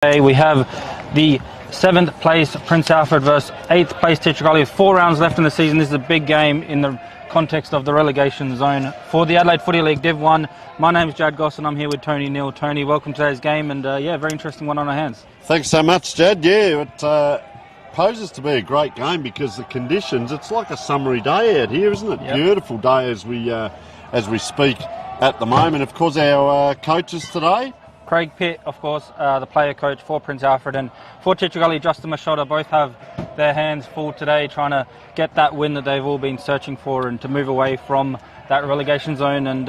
Today we have the 7th place Prince Alfred versus 8th place Gully with 4 rounds left in the season. This is a big game in the context of the relegation zone for the Adelaide Footy League Div 1. My name is Jad Goss and I'm here with Tony Neal. Tony, welcome to today's game, and very interesting one on our hands. Thanks so much, Jad. Yeah, it poses to be a great game because the conditions, it's like a summery day out here, isn't it? Yep. Beautiful day as we speak at the moment. Of course, our coaches today, Craig Pitt, of course, the player coach for Prince Alfred, and for Gully, Justin Machota, both have their hands full today trying to get that win that they've all been searching for and to move away from that relegation zone. And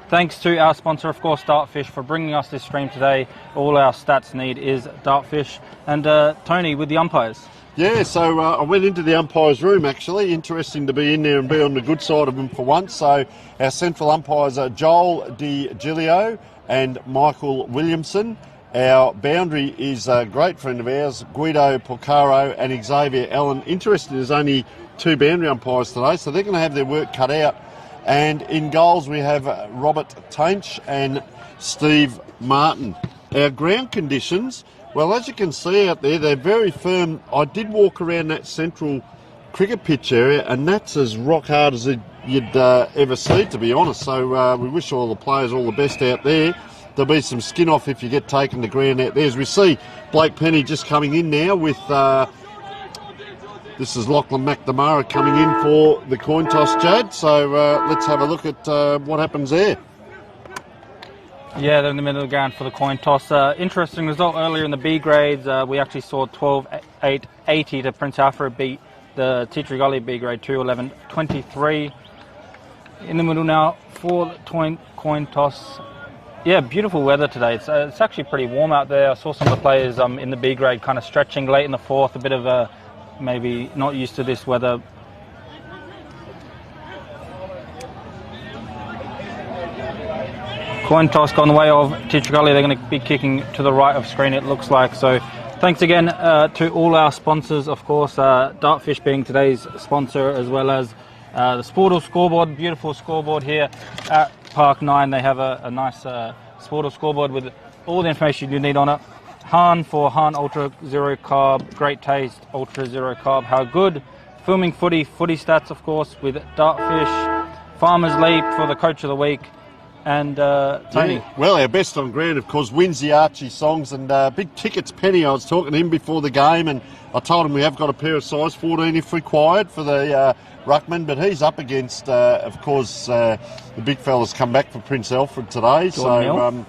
thanks to our sponsor, of course, Dartfish, for bringing us this stream today. All our stats need is Dartfish. And Tony, with the umpires. Yeah, so I went into the umpires' room, actually. Interesting to be in there and be on the good side of them for once. So our central umpires are Joel Di Giglio and Michael Williamson. Our boundary is a great friend of ours, Guido Porcaro and Xavier Allen. Interesting, there's only 2 boundary umpires today, so they're going to have their work cut out. And in goals we have Robert Tainch and Steve Martin. Our ground conditions, well, as you can see out there, they're very firm. I did walk around that central cricket pitch area, and that's as rock hard as you'd ever see, to be honest. So we wish all the players all the best out there. There'll be some skin off if you get taken to ground out there. As we see Blake Penny just coming in now with, this is Lachlan McNamara coming in for the coin toss, Jad. So let's have a look at what happens there. Yeah, they're in the middle of the ground for the coin toss. Interesting result earlier in the B grades. We actually saw 12-8-80 to Prince Alfred beat the Gully B grade 2, 11-23. In the middle now for the coin toss. Yeah, beautiful weather today. It's actually pretty warm out there. I saw some of the players in the B grade kind of stretching late in the 4th, a bit of a maybe not used to this weather. Coin toss gone the way of Gully. They're going to be kicking to the right of screen, it looks like. So thanks again to all our sponsors, of course, Dartfish being today's sponsor, as well as the Sportal scoreboard, beautiful scoreboard here at Park 9. They have a nice Sportal scoreboard with all the information you need on it. Han for Han Ultra Zero Carb, great taste, Ultra Zero Carb, how good. Filming footy stats, of course, with Dartfish. Farmers Leap for the coach of the week. And Tony. Yeah. Well, our best on ground, of course, wins the Archie songs, and big tickets Penny. I was talking to him before the game, and I told him we have got a pair of size 14 if required for the ruckman, but he's up against, of course, the big fella's come back for Prince Alfred today. Jordan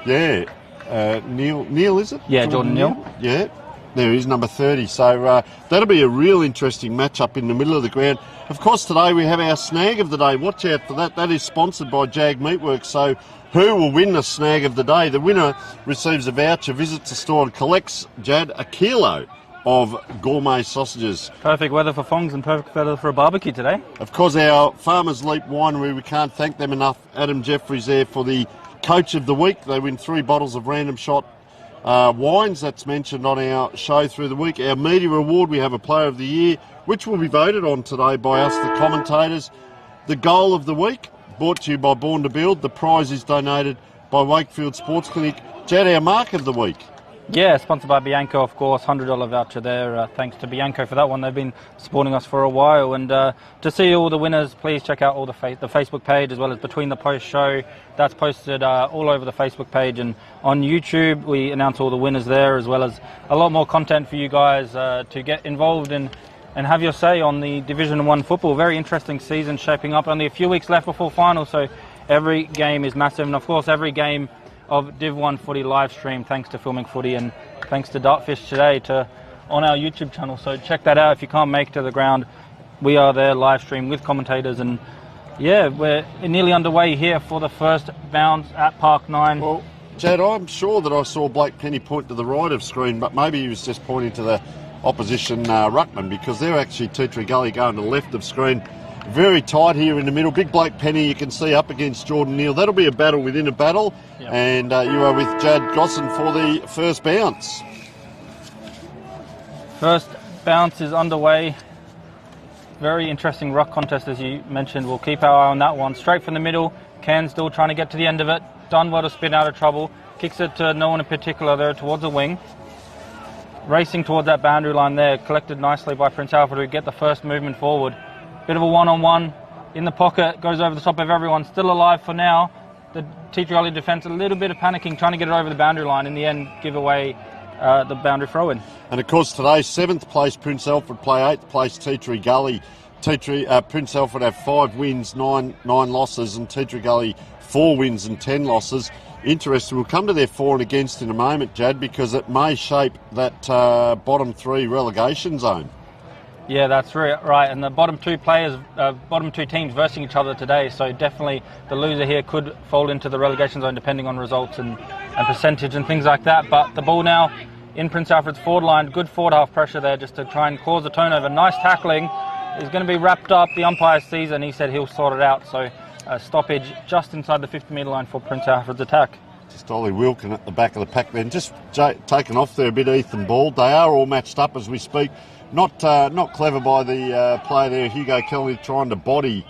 Neil. Neil, is it? Yeah, Jordan Neal. Yeah. There he is, number 30. So that'll be a real interesting matchup in the middle of the ground. Of course, today we have our snag of the day. Watch out for that. That is sponsored by Jag Meatworks. So who will win the snag of the day? The winner receives a voucher, visits the store and collects, Jad, a kilo of gourmet sausages. Perfect weather for fongs and perfect weather for a barbecue today. Of course, our Farmers Leap Winery, we can't thank them enough. Adam Jeffries there for the coach of the week. They win 3 bottles of Random Shot wines, that's mentioned on our show through the week. Our media award, we have a player of the year, which will be voted on today by us, the commentators. The goal of the week, brought to you by Born to Build. The prize is donated by Wakefield Sports Clinic. Jad, our mark of the week. Yeah, sponsored by Bianco, of course. $100 voucher there. Thanks to Bianco for that one. They've been supporting us for a while. And to see all the winners, please check out all the Facebook page, as well as Between the Post show. That's posted all over the Facebook page. And on YouTube, we announce all the winners there, as well as a lot more content for you guys to get involved in and have your say on the Division 1 football. Very interesting season shaping up. Only a few weeks left before final, so every game is massive. And, of course, every game of Div 1 Footy live stream, thanks to Filming Footy and thanks to Dartfish today on our YouTube channel. So check that out if you can't make it to the ground. We are there live stream with commentators, and yeah, we're nearly underway here for the first bounce at Park 9. Well, Jad, I'm sure that I saw Blake Penny point to the right of screen, but maybe he was just pointing to the opposition ruckman, because they're actually Gully going to the left of screen. Very tight here in the middle. Big Blake Penny, you can see, up against Jordan Neal. That'll be a battle within a battle. Yep. And you are with Jad Gosson for the first bounce. First bounce is underway. Very interesting ruck contest, as you mentioned. We'll keep our eye on that one. Straight from the middle. Ken still trying to get to the end of it. Done well to spin out of trouble. Kicks it to no one in particular there towards the wing. Racing towards that boundary line there, collected nicely by Prince Alfred, who get the first movement forward. Bit of a one-on-one in the pocket, goes over the top of everyone, still alive for now. The Teacher Gully defence, a little bit of panicking, trying to get it over the boundary line. In the end, give away the boundary throw-in. And of course today, 7th place Prince Alfred play 8th place Teacher Gully. Prince Alfred have 5 wins, 9 losses, and Teacher Gully 4 wins and 10 losses. Interesting. We'll come to their for and against in a moment, Jad, because it may shape that bottom 3 relegation zone. Yeah, that's right. And the bottom 2 teams versing each other today. So definitely the loser here could fall into the relegation zone depending on results and percentage and things like that. But the ball now in Prince Alfred's forward line. Good forward half pressure there just to try and cause a turnover. Nice tackling. Is going to be wrapped up. The umpire sees it and he said he'll sort it out. So a stoppage just inside the 50-metre line for Prince Alfred's attack. Just Ollie Wilkin at the back of the pack then. Just taken off there a bit, Ethan Bald. They are all matched up as we speak. Not clever by the player there, Hugo Kelly, trying to body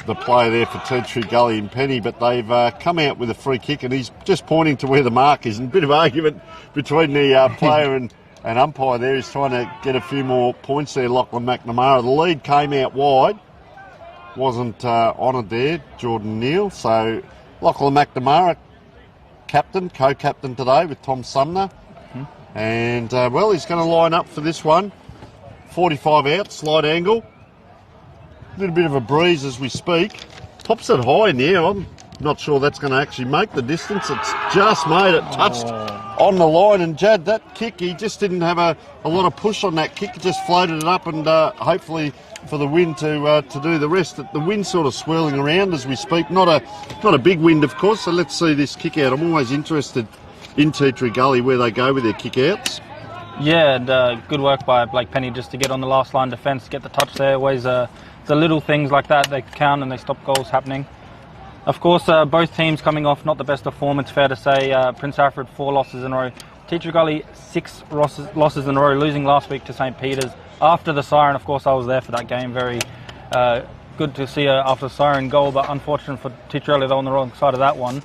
the player there for Teacher Gully and Penny, but they've come out with a free kick and he's just pointing to where the mark is. And a bit of argument between the player and umpire there. He's trying to get a few more points there, Lachlan McNamara. The lead came out wide. Wasn't honoured there, Jordan Neal. So Lachlan McNamara, co-captain today with Tom Sumner. And, well, he's going to line up for this one. 45 out, slight angle. A little bit of a breeze as we speak. Pops it high in the air. I'm not sure that's going to actually make the distance. It's just made it, touched on the line. And Jad, that kick, he just didn't have a lot of push on that kick. He just floated it up and hopefully for the wind to do the rest. The wind's sort of swirling around as we speak. Not a big wind, of course, so let's see this kick out. I'm always interested in Teacher Gully where they go with their kick outs. Yeah, and good work by Blake Penny just to get on the last line defence, get the touch there. Always the little things like that, they count and they stop goals happening. Of course, both teams coming off not the best of form, it's fair to say. Prince Alfred 4 losses in a row. Teacher Gully 6 losses in a row, losing last week to St. Peter's. After the siren, of course, I was there for that game. Very good to see after the siren goal, but unfortunate for Teacher Gully, they're on the wrong side of that one.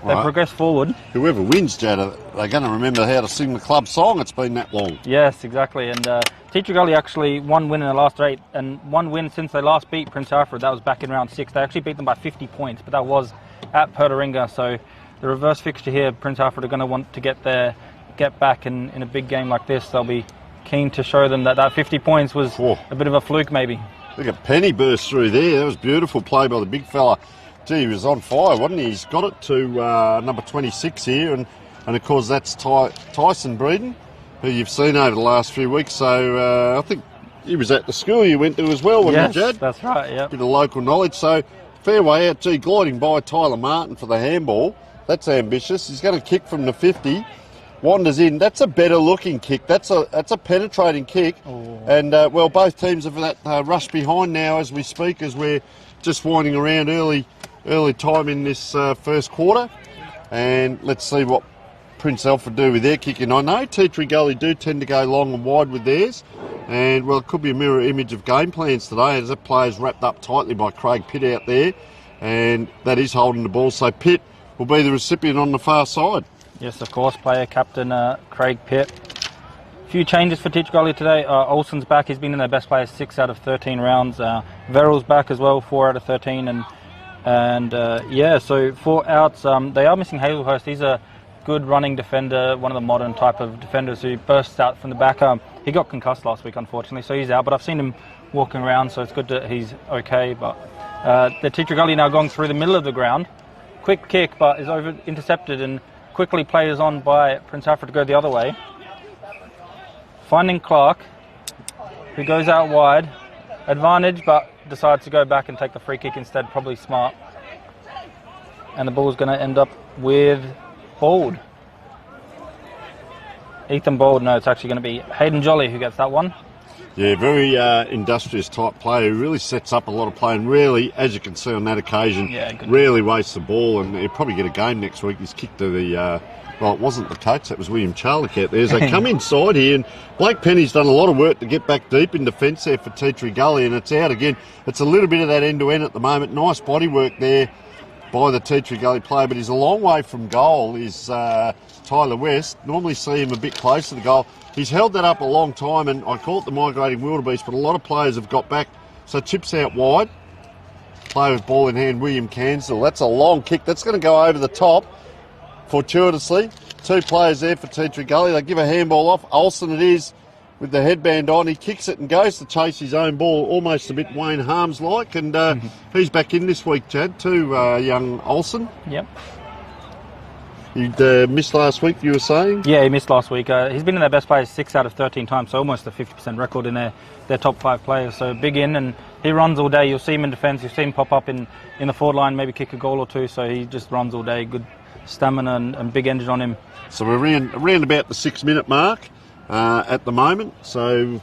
They progress forward. Whoever wins, Jad, they're going to remember how to sing the club song. It's been that long. Yes, exactly. And Teacher Gully actually 1 win in the last 8 and 1 win since they last beat Prince Alfred. That was back in round 6. They actually beat them by 50 points, but that was at Pertaringa. So the reverse fixture here, Prince Alfred are going to want to get back in a big game like this. They'll be keen to show them that 50 points was a bit of a fluke maybe. Look at Penny burst through there. That was beautiful play by the big fella. Gee, he was on fire, wasn't he? He's got it to number 26 here, and of course that's Tyson Breeden, who you've seen over the last few weeks. So I think he was at the school you went to as well, wasn't he, Jad? Yes, that's right, yeah. Bit of local knowledge. So fair way out. Gee, gliding by Tyler Martin for the handball. That's ambitious. He's going to kick from the 50. Wanders in. That's a better looking kick. That's a penetrating kick. And, well, both teams have that rush behind now as we speak, as we're just winding around early time in this first quarter. And let's see what Prince Alfred do with their kicking. I know Teacher Gully do tend to go long and wide with theirs. And, well, it could be a mirror image of game plans today as that player's wrapped up tightly by Craig Pitt out there. And that is holding the ball. So Pitt will be the recipient on the far side. Yes, of course, player captain Craig Pitt. A few changes for Teacher Gully today. Olsen's back. He's been in their best players 6 out of 13 rounds. Verrill's back as well, 4 out of 13. And yeah, so 4 outs. They are missing Hazelhurst. He's a good running defender, one of the modern type of defenders who bursts out from the back. He got concussed last week, unfortunately, so he's out. But I've seen him walking around, so it's good that he's okay. But the Teacher Gully now going through the middle of the ground. Quick kick, but is intercepted and quickly players on by Prince Alfred to go the other way. Finding Clark, who goes out wide. Advantage, but decides to go back and take the free kick instead. Probably smart. And the ball's going to end up with Bald. Ethan Bald. No, it's actually going to be Hayden Jolly who gets that one. Yeah, very industrious type player who really sets up a lot of play and rarely, as you can see on that occasion, rarely wastes the ball, and he'll probably get a game next week. He's kicked to the, well, it wasn't the coach, that was William Charlick out there. As they come inside here, and Blake Penny's done a lot of work to get back deep in defence there for Teacher Gully, and it's out again. It's a little bit of that end-to-end at the moment. Nice body work there by the Tea Tree Gully player, but he's a long way from goal, is Tyler West. Normally see him a bit closer to goal. He's held that up a long time, and I call it the migrating wildebeest, but a lot of players have got back. So chips out wide. Player with ball in hand, William Cansdell. That's a long kick. That's going to go over the top fortuitously. 2 players there for Tea Tree Gully. They give a handball off. Olsen it is with the headband on. He kicks it and goes to chase his own ball, almost a bit Wayne Harms-like. And he's back in this week, Chad, too, young Olsen. Yep. You'd missed last week, you were saying? Yeah, he missed last week. He's been in their best players 6 out of 13 times, so almost a 50% record in their top 5 players. So big in, and he runs all day. You'll see him in defence. You'll see him pop up in the forward line, maybe kick a goal or 2. So he just runs all day. Good stamina and big engine on him. So we're around about the 6-minute mark at the moment. So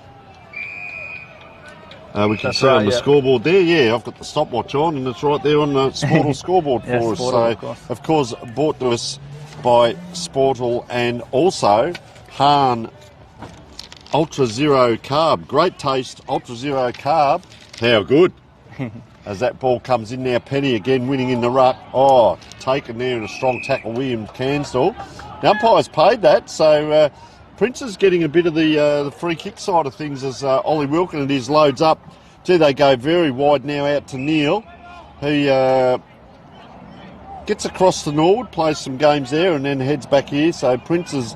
we can see on the scoreboard there. Yeah, I've got the stopwatch on, and it's right there on the Sportal scoreboard for us. Sportal, so, of course, brought to us by Sportal and also Hahn Ultra Zero Carb. Great taste, Ultra Zero Carb. How good. As that ball comes in now, Penny again winning in the ruck. Oh, taken there in a strong tackle, William Cansdell. The umpire's paid that, so Prince is getting a bit of the free kick side of things as Ollie Wilkin and his loads up. Gee, they go very wide now out to Neil. He gets across to Norwood, plays some games there, and then heads back here. So Prince is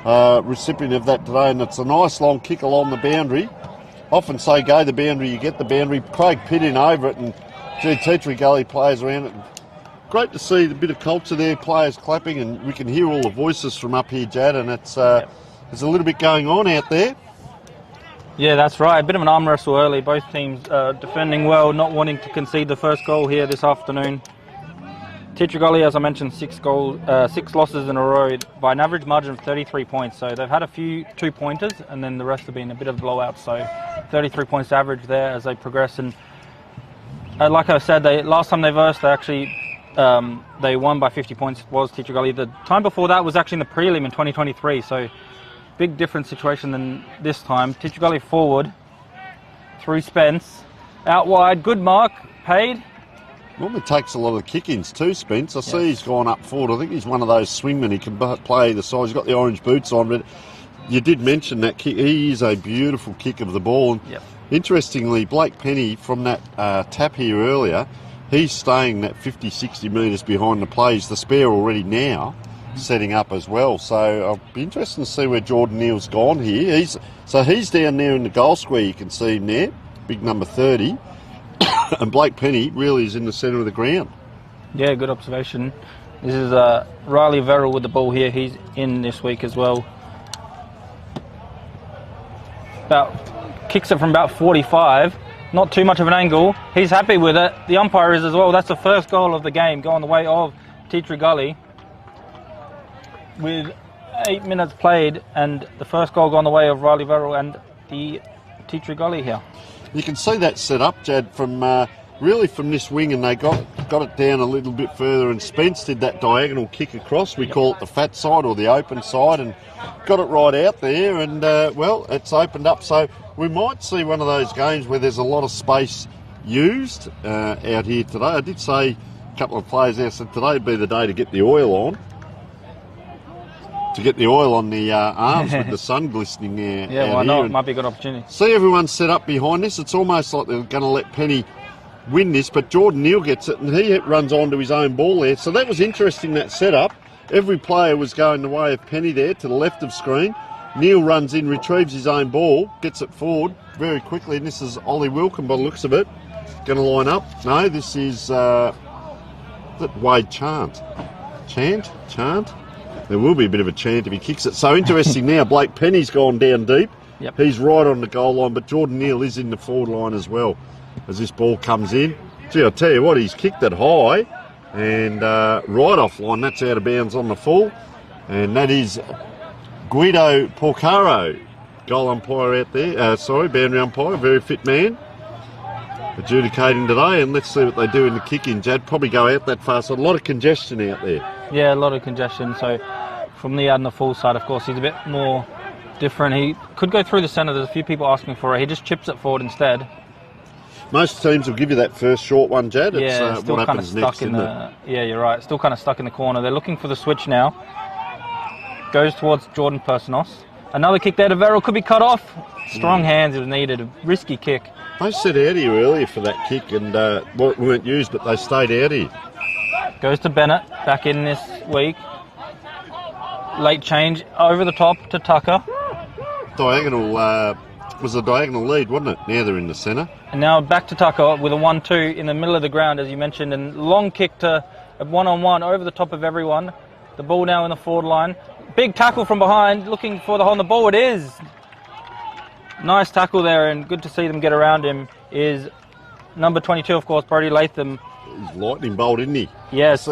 recipient of that today, and it's a nice long kick along the boundary. Often say go the boundary, you get the boundary. Craig Pitt in over it, and gee, Tea Tree Gully players around it. Great to see the bit of culture there, players clapping, and we can hear all the voices from up here, Jad, and it's there's a little bit going on out there. Yeah, that's right. A bit of an arm wrestle early. Both teams defending well, not wanting to concede the first goal here this afternoon. Tea Tree Gully, as I mentioned, 6 losses in a row by an average margin of 33 points. So they've had a few 2-pointers, and then the rest have been a bit of blowouts. So 33 points average there as they progress. And like I said, last time they versed, they won by 50 points. Was Tea Tree Gully. The time before that was actually in the prelim in 2023. So big different situation than this time. Tea Tree Gully forward through Spence, out wide, good mark, paid. Normally takes a lot of the kick-ins too, Spence. I see he's gone up forward. I think he's one of those swingmen. He can play the side. He's got the orange boots on. But you did mention that kick. He is a beautiful kick of the ball. And interestingly, Blake Penny, from that tap here earlier, he's staying that 50, 60 metres behind the play. He's the spare already now, setting up as well. So I'll be interested to see where Jordan Neal's gone here. He's down there in the goal square. You can see him there, big number 30. And Blake Penny really is in the centre of the ground. Yeah, good observation. This is Riley Verrill with the ball here. He's in this week as well. Kicks it from about 45. Not too much of an angle. He's happy with it. The umpire is as well. That's the first goal of the game, going the way of Tea Tree Gully. With 8 minutes played, and the first goal gone the way of Riley Verrill and the Tea Tree Gully here. You can see that set up, Jad, from really from this wing, and they got it down a little bit further, and Spence did that diagonal kick across. We call it the fat side or the open side, and got it right out there, and well, it's opened up. So we might see one of those games where there's a lot of space used out here today. I did say a couple of players there said today would be the day to get the oil on. To get the oil on the arms with the sun glistening there. Yeah, why not? It might be a good opportunity. See everyone set up behind this. It's almost like they're going to let Penny win this, but Jordan Neal gets it, and he runs onto his own ball there. So that was interesting, that setup. Every player was going the way of Penny there to the left of screen. Neal runs in, retrieves his own ball, gets it forward very quickly, and this is Ollie Wilkin by the looks of it. Going to line up. No, this is Wade Chant. Chant? There will be a bit of a chant if he kicks it. So interesting now, Blake Penny's gone down deep. Yep. He's right on the goal line, but Jordan Neal is in the forward line as well as this ball comes in. Gee, I'll tell you what, he's kicked it high and right off line. That's out of bounds on the full. And that is Guido Porcaro, goal umpire out there. Boundary umpire, very fit man. Adjudicating today, and let's see what they do in the kick-in, Jad. Probably go out that far, so a lot of congestion out there. Yeah, a lot of congestion. So from the out and the full side, of course, he's a bit more different. He could go through the centre. There's a few people asking for it. He just chips it forward instead. Most teams will give you that first short one, Jad. It's still what kind of happens stuck next, in isn't the. Yeah, you're right. Still kind of stuck in the corner. They're looking for the switch now. Goes towards Jordan Personos. Another kick there to Verrill, could be cut off. Strong hands, it was needed. A risky kick. They set out here earlier for that kick and weren't used, but they stayed out here. Goes to Bennett, back in this week. Late change, over the top to Tucker. Diagonal was a diagonal lead, wasn't it? Now they're in the centre. And now back to Tucker with a 1-2 in the middle of the ground, as you mentioned, and long kick to a one-on-one over the top of everyone. The ball now in the forward line. Big tackle from behind, looking for the hole in the ball. It is. Nice tackle there, and good to see them get around him. Is number 22, of course, Brody Latham. He's lightning bolt, isn't he? Yes.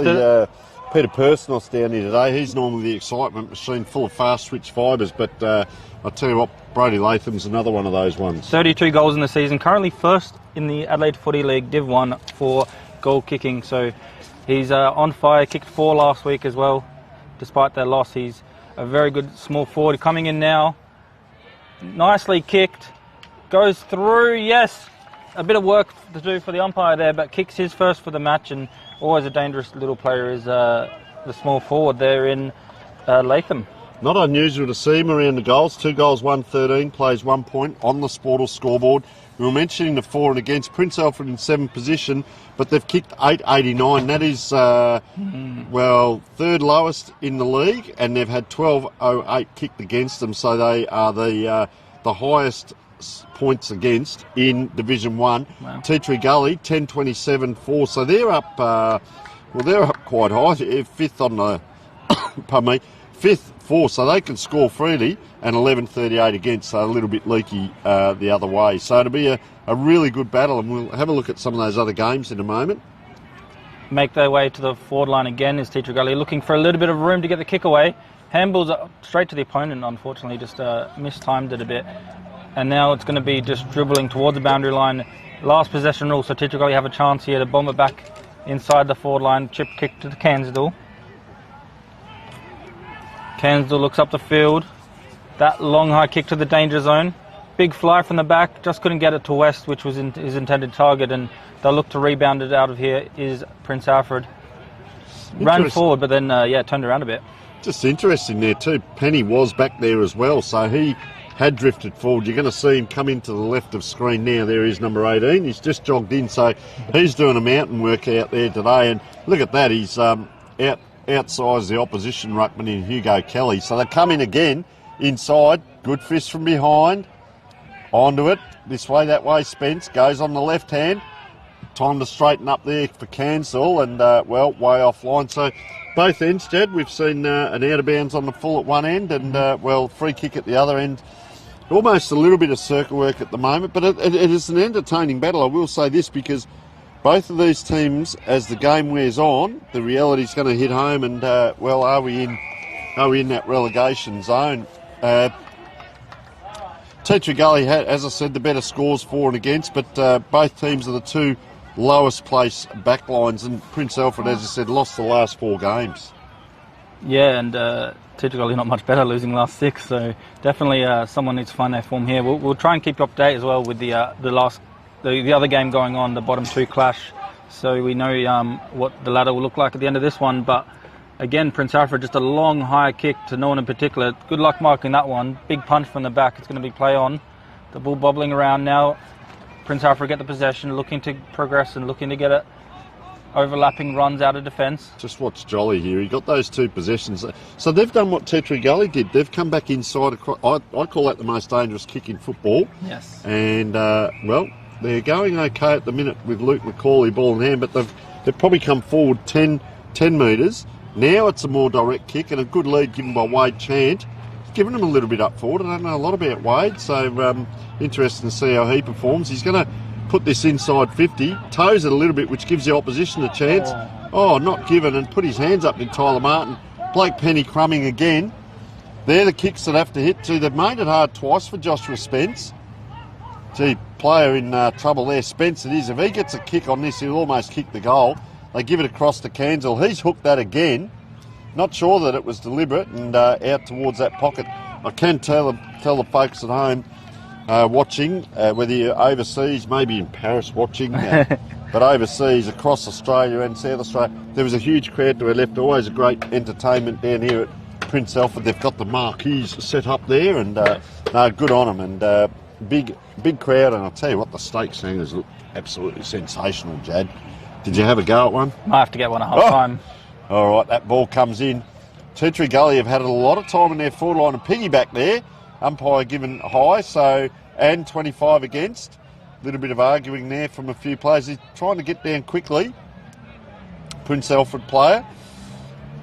Peter Personos down here today. He's normally the excitement machine, full of fast switch fibres, but I tell you what, Brody Latham's another one of those ones. 32 goals in the season, currently first in the Adelaide Footy League Div 1 for goal kicking. So he's on fire, kicked 4 last week as well. Despite their loss, he's a very good small forward. Coming in now, nicely kicked, goes through, yes. A bit of work to do for the umpire there, but kicks his first for the match, and always a dangerous little player is the small forward there in Latham. Not unusual to see him around the goals. 2 goals, 1-13, plays 1 point on the Sportal scoreboard. We were mentioning the for and against. Prince Alfred in 7th position, but they've kicked 889. That is, third lowest in the league, and they've had 1208 kicked against them, so they are the highest points against in Division 1. Wow. Tea Tree Gully, 1027-4, so they're up, they're up quite high, 5th on the, pardon me, 5th 4, so they can score freely, and 11-38 against, so a little bit leaky the other way. So it'll be a really good battle, and we'll have a look at some of those other games in a moment. Make their way to the forward line again is Tea Tree Gully, looking for a little bit of room to get the kick away. Handballs straight to the opponent, unfortunately, just mistimed it a bit. And now it's going to be just dribbling towards the boundary line. Last possession rule, so Tea Tree Gully have a chance here to bomb it back inside the forward line. Chip kick to the Cansdale. Cansdale looks up the field. That long high kick to the danger zone. Big fly from the back, just couldn't get it to West, which was his intended target, and they'll look to rebound it out of here is Prince Alfred. Ran forward, but then, turned around a bit. Just interesting there too. Penny was back there as well, so he had drifted forward. You're going to see him come into the left of screen now. There is number 18. He's just jogged in, so he's doing a mountain work out there today. And look at that, he's outsized the opposition ruckman in Hugo Kelly. So they come in again inside. Good fist from behind. Onto it. This way, that way. Spence goes on the left hand. Time to straighten up there for Cansdale, and way offline. So both ends, Jed. We've seen an out of bounds on the full at one end, and free kick at the other end. Almost a little bit of circle work at the moment, but it is an entertaining battle. I will say this, because both of these teams, as the game wears on, the reality's going to hit home, and are we in that relegation zone? Tea Tree Gully had, as I said, the better scores for and against, but both teams are the two lowest place backlines, and Prince Alfred, as I said, lost the last 4 games. Yeah, and Tea Tree Gully not much better, losing last 6, so definitely someone needs to find their form here. We'll try and keep you up to date as well with the other game going on, the bottom 2 clash, so we know what the ladder will look like at the end of this one. But again, Prince Alfred, just a long high kick to no one in particular. Good luck marking that one. Big punch from the back. It's going to be play on. The ball bobbling around now. Prince Alfred get the possession, looking to progress and looking to get it. Overlapping runs out of defence. Just watch Jolly here. He got those 2 possessions. So they've done what Tea Tree Gully did. They've come back inside. I call that the most dangerous kick in football. Yes. And, they're going okay at the minute with Luke McCauley ball in hand, but they've probably come forward 10 metres. Now it's a more direct kick, and a good lead given by Wade Chant. Giving him a little bit up forward. I don't know a lot about Wade, so interesting to see how he performs. He's going to put this inside 50, toes it a little bit, which gives the opposition a chance. Not given, and put his hands up to Tyler Martin. Blake Penny crumbing again. They're the kicks that have to hit. Gee, they've made it hard twice for Joshua Spence. Gee, player in trouble there. Spence it is. If he gets a kick on this, he'll almost kick the goal. They give it across to Cansdale. He's hooked that again. Not sure that it was deliberate, and out towards that pocket. I can tell the folks at home, watching, whether you're overseas, maybe in Paris watching, but overseas across Australia and South Australia. There was a huge crowd to our left, always a great entertainment down here at Prince Alfred. They've got the marquees set up there, and no, good on them, and big crowd. And I'll tell you what, the stake singers look absolutely sensational, Jad. Did you have a go at one? Might have to get one at half time. All right, that ball comes in. Gully have had a lot of time in their forward line and piggyback there. Umpire given high, so and 25 against. A little bit of arguing there from a few players. He's trying to get down quickly. Prince Alfred player.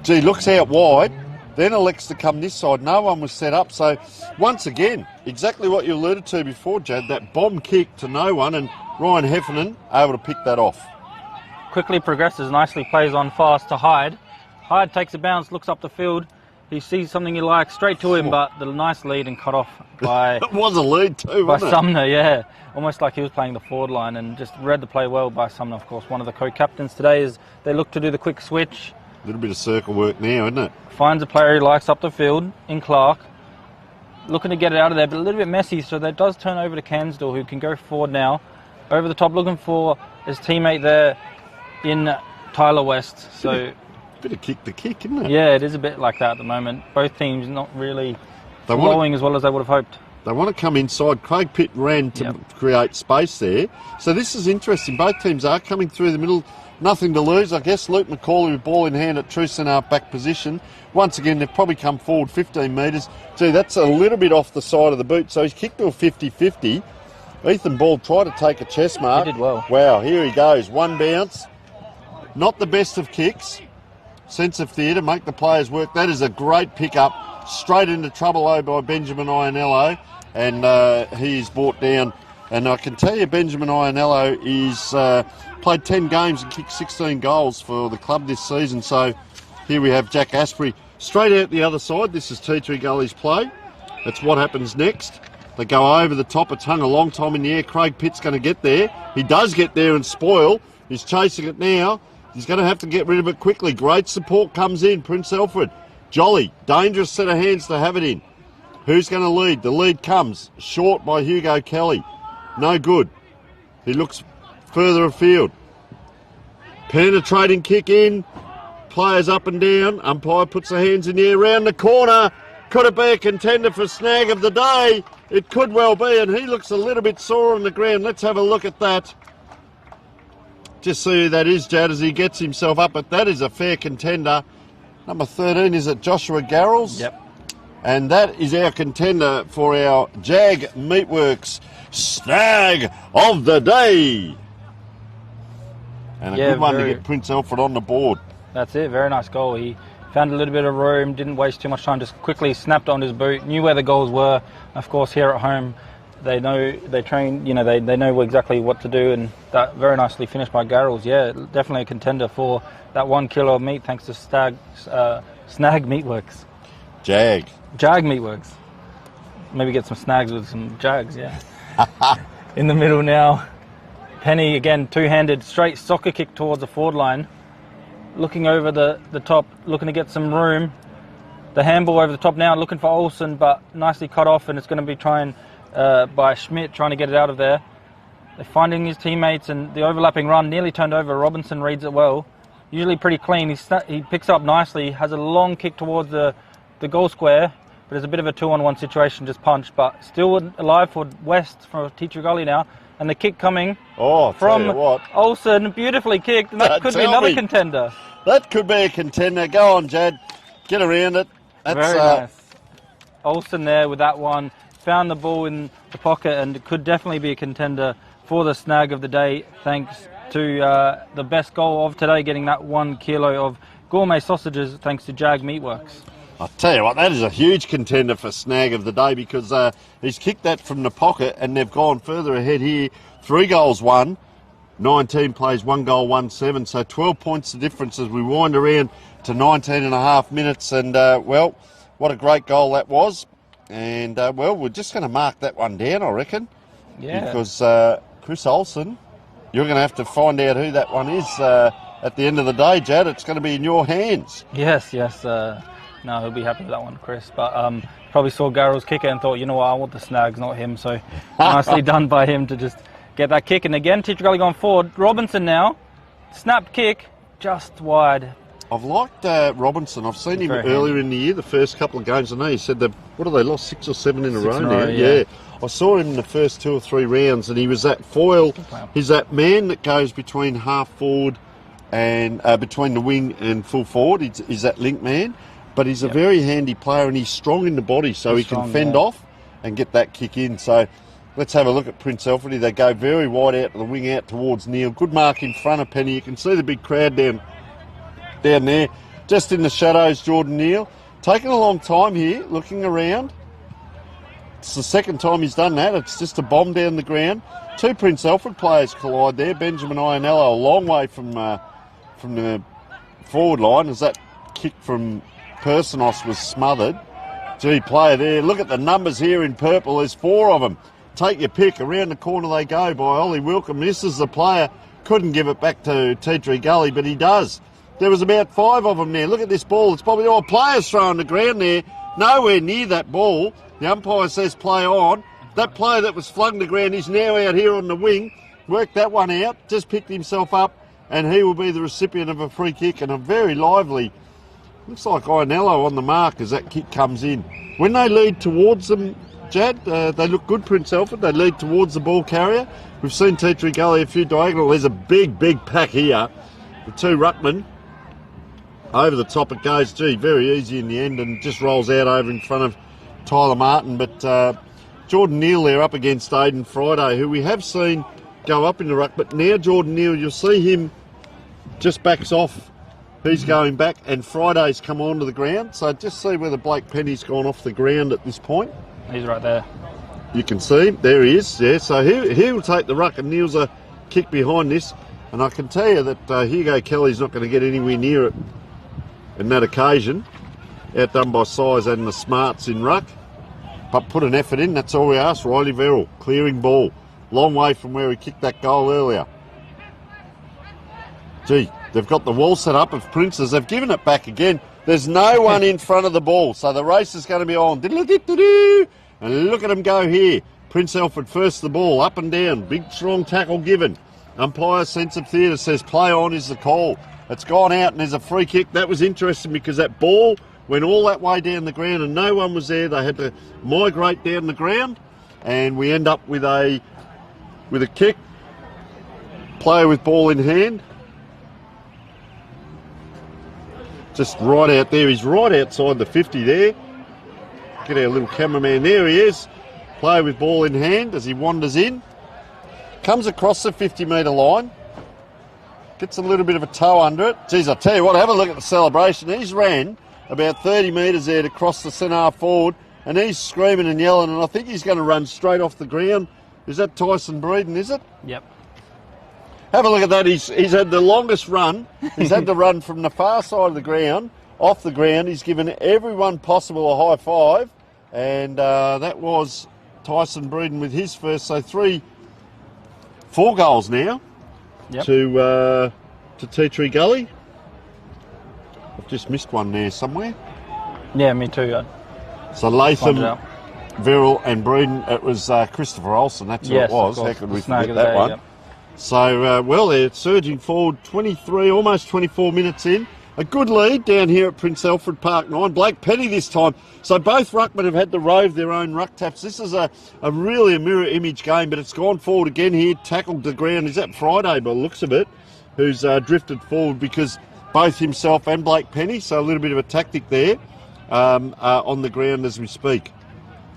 Gee, looks out wide. Then elects to come this side. No one was set up. So once again, exactly what you alluded to before, Jad, that bomb kick to no one, and Ryan Heffernan able to pick that off. Quickly progresses, nicely plays on fast to Hyde. Hyde takes a bounce, looks up the field. He sees something he likes, straight to him, but the nice lead and cut off by... It was a lead too, by wasn't it? Sumner, yeah. Almost like he was playing the forward line, and just read the play well by Sumner, of course. One of the co-captains today is they look to do the quick switch. A little bit of circle work now, isn't it? Finds a player he likes up the field in Clark. Looking to get it out of there, but a little bit messy, so that does turn over to Cansdale, who can go forward now. Over the top, looking for his teammate there in Tyler West. So... Bit of kick to kick, isn't it? Yeah, it is a bit like that at the moment. Both teams not really flowing as well as they would have hoped. They want to come inside. Craig Pitt ran to create space there. So this is interesting. Both teams are coming through the middle. Nothing to lose, I guess. Luke McCauley with ball in hand at true centre back position. Once again, they've probably come forward 15 metres. Gee, that's a little bit off the side of the boot. So he's kicked to a 50-50. Ethan Ball tried to take a chest mark. He did well. Wow, here he goes. One bounce. Not the best of kicks. Sense of theatre, make the players work. That is a great pick-up. Straight into trouble by Benjamin Ianello, and he's brought down. And I can tell you Benjamin Ianello is played 10 games and kicked 16 goals for the club this season. So here we have Jack Asprey straight out the other side. This is Tea Gully's play. That's what happens next. They go over the top. It's hung a long time in the air. Craig Pitt's going to get there. He does get there and spoil. He's chasing it now. He's going to have to get rid of it quickly. Great support comes in. Prince Alfred. Jolly. Dangerous set of hands to have it in. Who's going to lead? The lead comes short by Hugo Kelly. No good. He looks further afield. Penetrating kick in. Players up and down. Umpire puts the hands in the air. Round the corner. Could it be a contender for snag of the day? It could well be, and he looks a little bit sore on the ground. Let's have a look at that. Just see who that is, Jad, as he gets himself up. But that is a fair contender. Number 13, is it Joshua Garrels? Yep. And that is our contender for our Jag Meatworks Snag of the Day. And a good one to get Prince Alfred on the board. That's it. Very nice goal. He found a little bit of room, didn't waste too much time, just quickly snapped on his boot, knew where the goals were. Of course, here at home, they know, they train, you know, they know exactly what to do, and that very nicely finished by Garrels. Yeah, definitely a contender for that 1 kilo of meat, thanks to Snag Meatworks. Jag Meatworks. Maybe get some snags with some Jags, yeah. In the middle now. Penny, again, two-handed, straight soccer kick towards the forward line. Looking over the top, looking to get some room. The handball over the top now, looking for Olsen, but nicely cut off, and it's going to be trying by Schmidt, trying to get it out of there. They're finding his teammates, and the overlapping run nearly turned over. Robinson reads it well. Usually pretty clean. He picks up nicely, has a long kick towards the goal square, but it's a bit of a 2-on-1 situation, just punched, but still alive for West, for Teacher Gully now. And the kick coming from Olsen, beautifully kicked, and that could be another contender. That could be a contender. Go on, Jad. Get around it. That's, very nice. Olsen there with that one. Found the ball in the pocket and could definitely be a contender for the snag of the day, thanks to the best goal of today, getting that 1 kilo of gourmet sausages, thanks to Jag Meatworks. I'll tell you what, that is a huge contender for snag of the day, because he's kicked that from the pocket and they've gone further ahead here. 3 goals, 1. 19 plays, 1 goal, 1-7. So 12 points the difference as we wind around to 19 and a half minutes. And, well, what a great goal that was. And, well, we're just going to mark that one down, I reckon. Yeah. Because Chris Olsen, you're going to have to find out who that one is at the end of the day, Jad. It's going to be in your hands. Yes. No, he'll be happy with that one, Chris. But probably saw Garrell's kicker and thought, you know what, I want the snags, not him. So nicely done by him to just get that kick. And again, Teacher Gully going forward. Robinson now, snapped kick, just wide. I've liked Robinson. I've seen him earlier in the year, the first couple of games. I know he said they lost 6 or 7 in a row now. Yeah. I saw him in the first 2 or 3 rounds, and he was that foil. He's that man that goes between half forward and between the wing and full forward. He's that link man, but he's a very handy player, and he's strong in the body, so he can fend off and get that kick in. So let's have a look at Prince Alfred. They go very wide out to the wing, out towards Neil. Good mark in front of Penny. You can see the big crowd down there, just in the shadows. Jordan Neal taking a long time here, looking around. It's the second time he's done that. It's just a bomb down the ground. 2 Prince Alfred players collide there. Benjamin Ionello a long way from the forward line as that kick from Personos was smothered. Gee, player there. Look at the numbers here in purple. There's 4 of them. Take your pick. Around the corner they go by Ollie Wilkham. Misses the player. Couldn't give it back to Tea Gully, but he does. There was about 5 of them there. Look at this ball. It's probably all players throwing the ground there. Nowhere near that ball. The umpire says play on. That player that was flung to ground is now out here on the wing. Worked that one out. Just picked himself up, and he will be the recipient of a free kick, and a very lively, looks like Ionello on the mark as that kick comes in. When they lead towards them, Jad, they look good, Prince Alfred. They lead towards the ball carrier. We've seen Tea Gully a few diagonal. There's a big pack here. The 2 ruckmen. Over the top it goes. Gee, very easy in the end, and just rolls out over in front of Tyler Martin. But Jordan Neal there up against Aidan Friday, who we have seen go up in the ruck. But now Jordan Neal, you'll see him just backs off. He's going back, and Friday's come onto the ground. So just see whether Blake Penny's gone off the ground at this point. He's right there. You can see him. There he is. Yeah, so he'll take the ruck, and Neal's a kick behind this. And I can tell you that Hugo Kelly's not going to get anywhere near it in that occasion. Outdone by size and the smarts in ruck. But put an effort in, that's all we ask. Riley Verrill, clearing ball. Long way from where he kicked that goal earlier. Gee, they've got the wall set up of Princes. They've given it back again. There's no one in front of the ball, so the race is going to be on. And look at him go here. Prince Alfred first the ball, up and down. Big, strong tackle given. Umpire's sense of theatre says play on is the call. It's gone out and there's a free kick. That was interesting because that ball went all that way down the ground and no one was there. They had to migrate down the ground, and we end up with a kick. Player with ball in hand. Just right out there. He's right outside the 50 there. Get our little cameraman. There he is. Player with ball in hand as he wanders in. Comes across the 50-metre line. Gets a little bit of a toe under it. Geez, I tell you what, have a look at the celebration. He's ran about 30 metres there to cross the centre half forward, and he's screaming and yelling, and I think he's going to run straight off the ground. Is that Tyson Breeden, is it? Yep. Have a look at that. He's had the longest run. He's had to run from the far side of the ground, off the ground. He's given everyone possible a high five, and that was Tyson Breeden with his first. So 4 goals now. Yep. To Tea Tree Gully. I've just missed one there somewhere. Yeah, me too. So Latham, Verrill and Breeden. It was Christopher Olsen, that's who it was. How could we forget that one? Yep. So, well, they're surging forward 23, almost 24 minutes in. A good lead down here at Prince Alfred Park 9. Blake Penny this time. So both ruckmen have had to rove their own ruck taps. This is really a mirror image game, but it's gone forward again here, tackled the ground. Is that Friday by the looks of it, who's drifted forward because both himself and Blake Penny, so a little bit of a tactic there, are on the ground as we speak.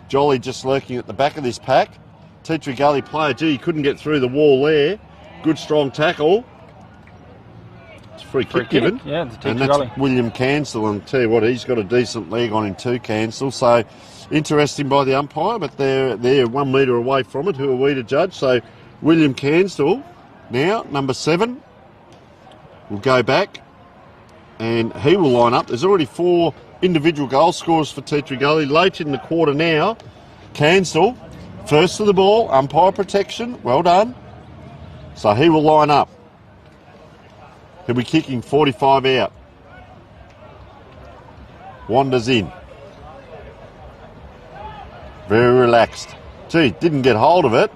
Jolly just lurking at the back of this pack. Tea Tree Gully player, gee, he couldn't get through the wall there. Good strong tackle. Free kick given. Yeah, it's and that's Gully. William Cansell, and tell you what, he's got a decent leg on him too, Cansell. So interesting by the umpire, but they're 1 metre away from it. Who are we to judge? So William Cansell now, number 7, will go back and he will line up. There's already 4 individual goal scorers for Tea Tree Gully. Late in the quarter now, Cansell, first to the ball, umpire protection, well done. So he will line up. He'll be kicking 45 out. wanders in. Very relaxed. Gee, didn't get hold of it.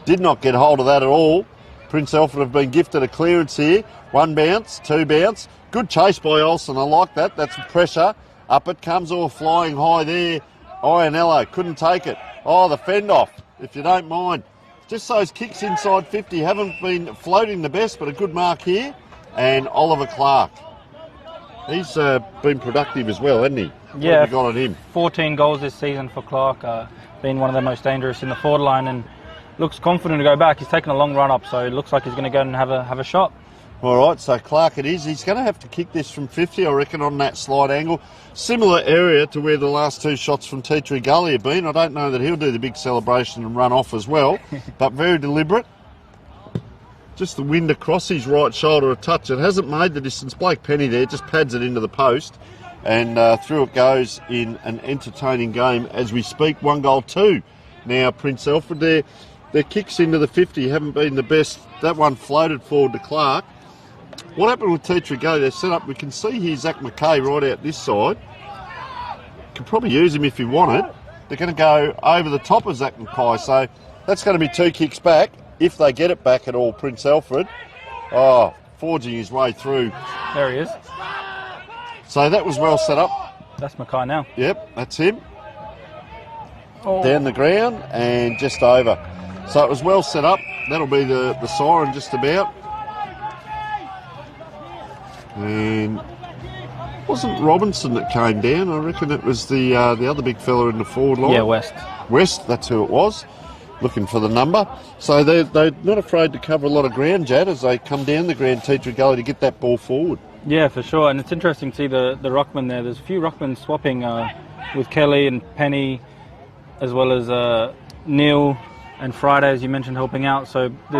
Did not get hold of that at all. Prince Alfred have been gifted a clearance here. 1 bounce, 2 bounce. Good chase by Olsen. I like that. That's pressure. Up it comes, all flying high there. Ionello couldn't take it. Oh, the fend off, if you don't mind. Just those kicks inside 50 haven't been floating the best, but a good mark here. And Oliver Clark. He's been productive as well, hasn't he? Yeah, what have you got on him? 14 goals this season for Clark, being one of the most dangerous in the forward line, and looks confident to go back. He's taken a long run up, so it looks like he's going to go and have a shot. All right, so Clark it is. He's going to have to kick this from 50, I reckon, on that slide angle. Similar area to where the last 2 shots from Tea Tree Gully have been. I don't know that he'll do the big celebration and run off as well, but very deliberate. Just the wind across his right shoulder a touch. It hasn't made the distance. Blake Penny there just pads it into the post, and through it goes in an entertaining game as we speak. 1-2. Now Prince Alfred there. Their kicks into the 50 haven't been the best. That one floated forward to Clark. What happened with Tea Tree Gully? They're set up. We can see here Zach McKay right out this side. Could probably use him if he wanted. They're going to go over the top of Zach McKay, so that's going to be 2 kicks back. If they get it back at all, Prince Alfred. Oh, forging his way through. There he is. So that was well set up. That's Mackay now. Yep, that's him. Oh. Down the ground and just over. So it was well set up. That'll be the siren just about. And it wasn't Robinson that came down. I reckon it was the other big fella in the forward line. Yeah, West. West, that's who it was. Looking for the number. So they're not afraid to cover a lot of ground, Jad, as they come down the ground, Tea Tree Gully, to get that ball forward. Yeah, for sure. And it's interesting to see the ruckman there. There's a few ruckmen swapping with Kelly and Penny, as well as Neil and Friday, as you mentioned, helping out. So the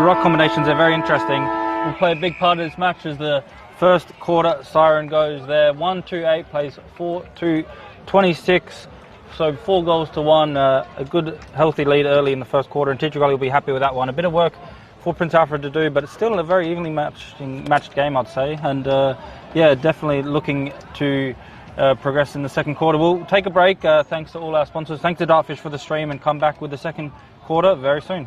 ruck combinations are very interesting. Will play a big part of this match as the first quarter siren goes there. 1-2-8 plays 4-2-26. So 4 goals to 1, a good healthy lead early in the first quarter, and Tea Tree Gully will be happy with that one. A bit of work for Prince Alfred to do, but it's still a very evenly matched game, I'd say. And yeah, definitely looking to progress in the second quarter. We'll take a break. Thanks to all our sponsors. Thanks to Dartfish for the stream, and come back with the second quarter very soon.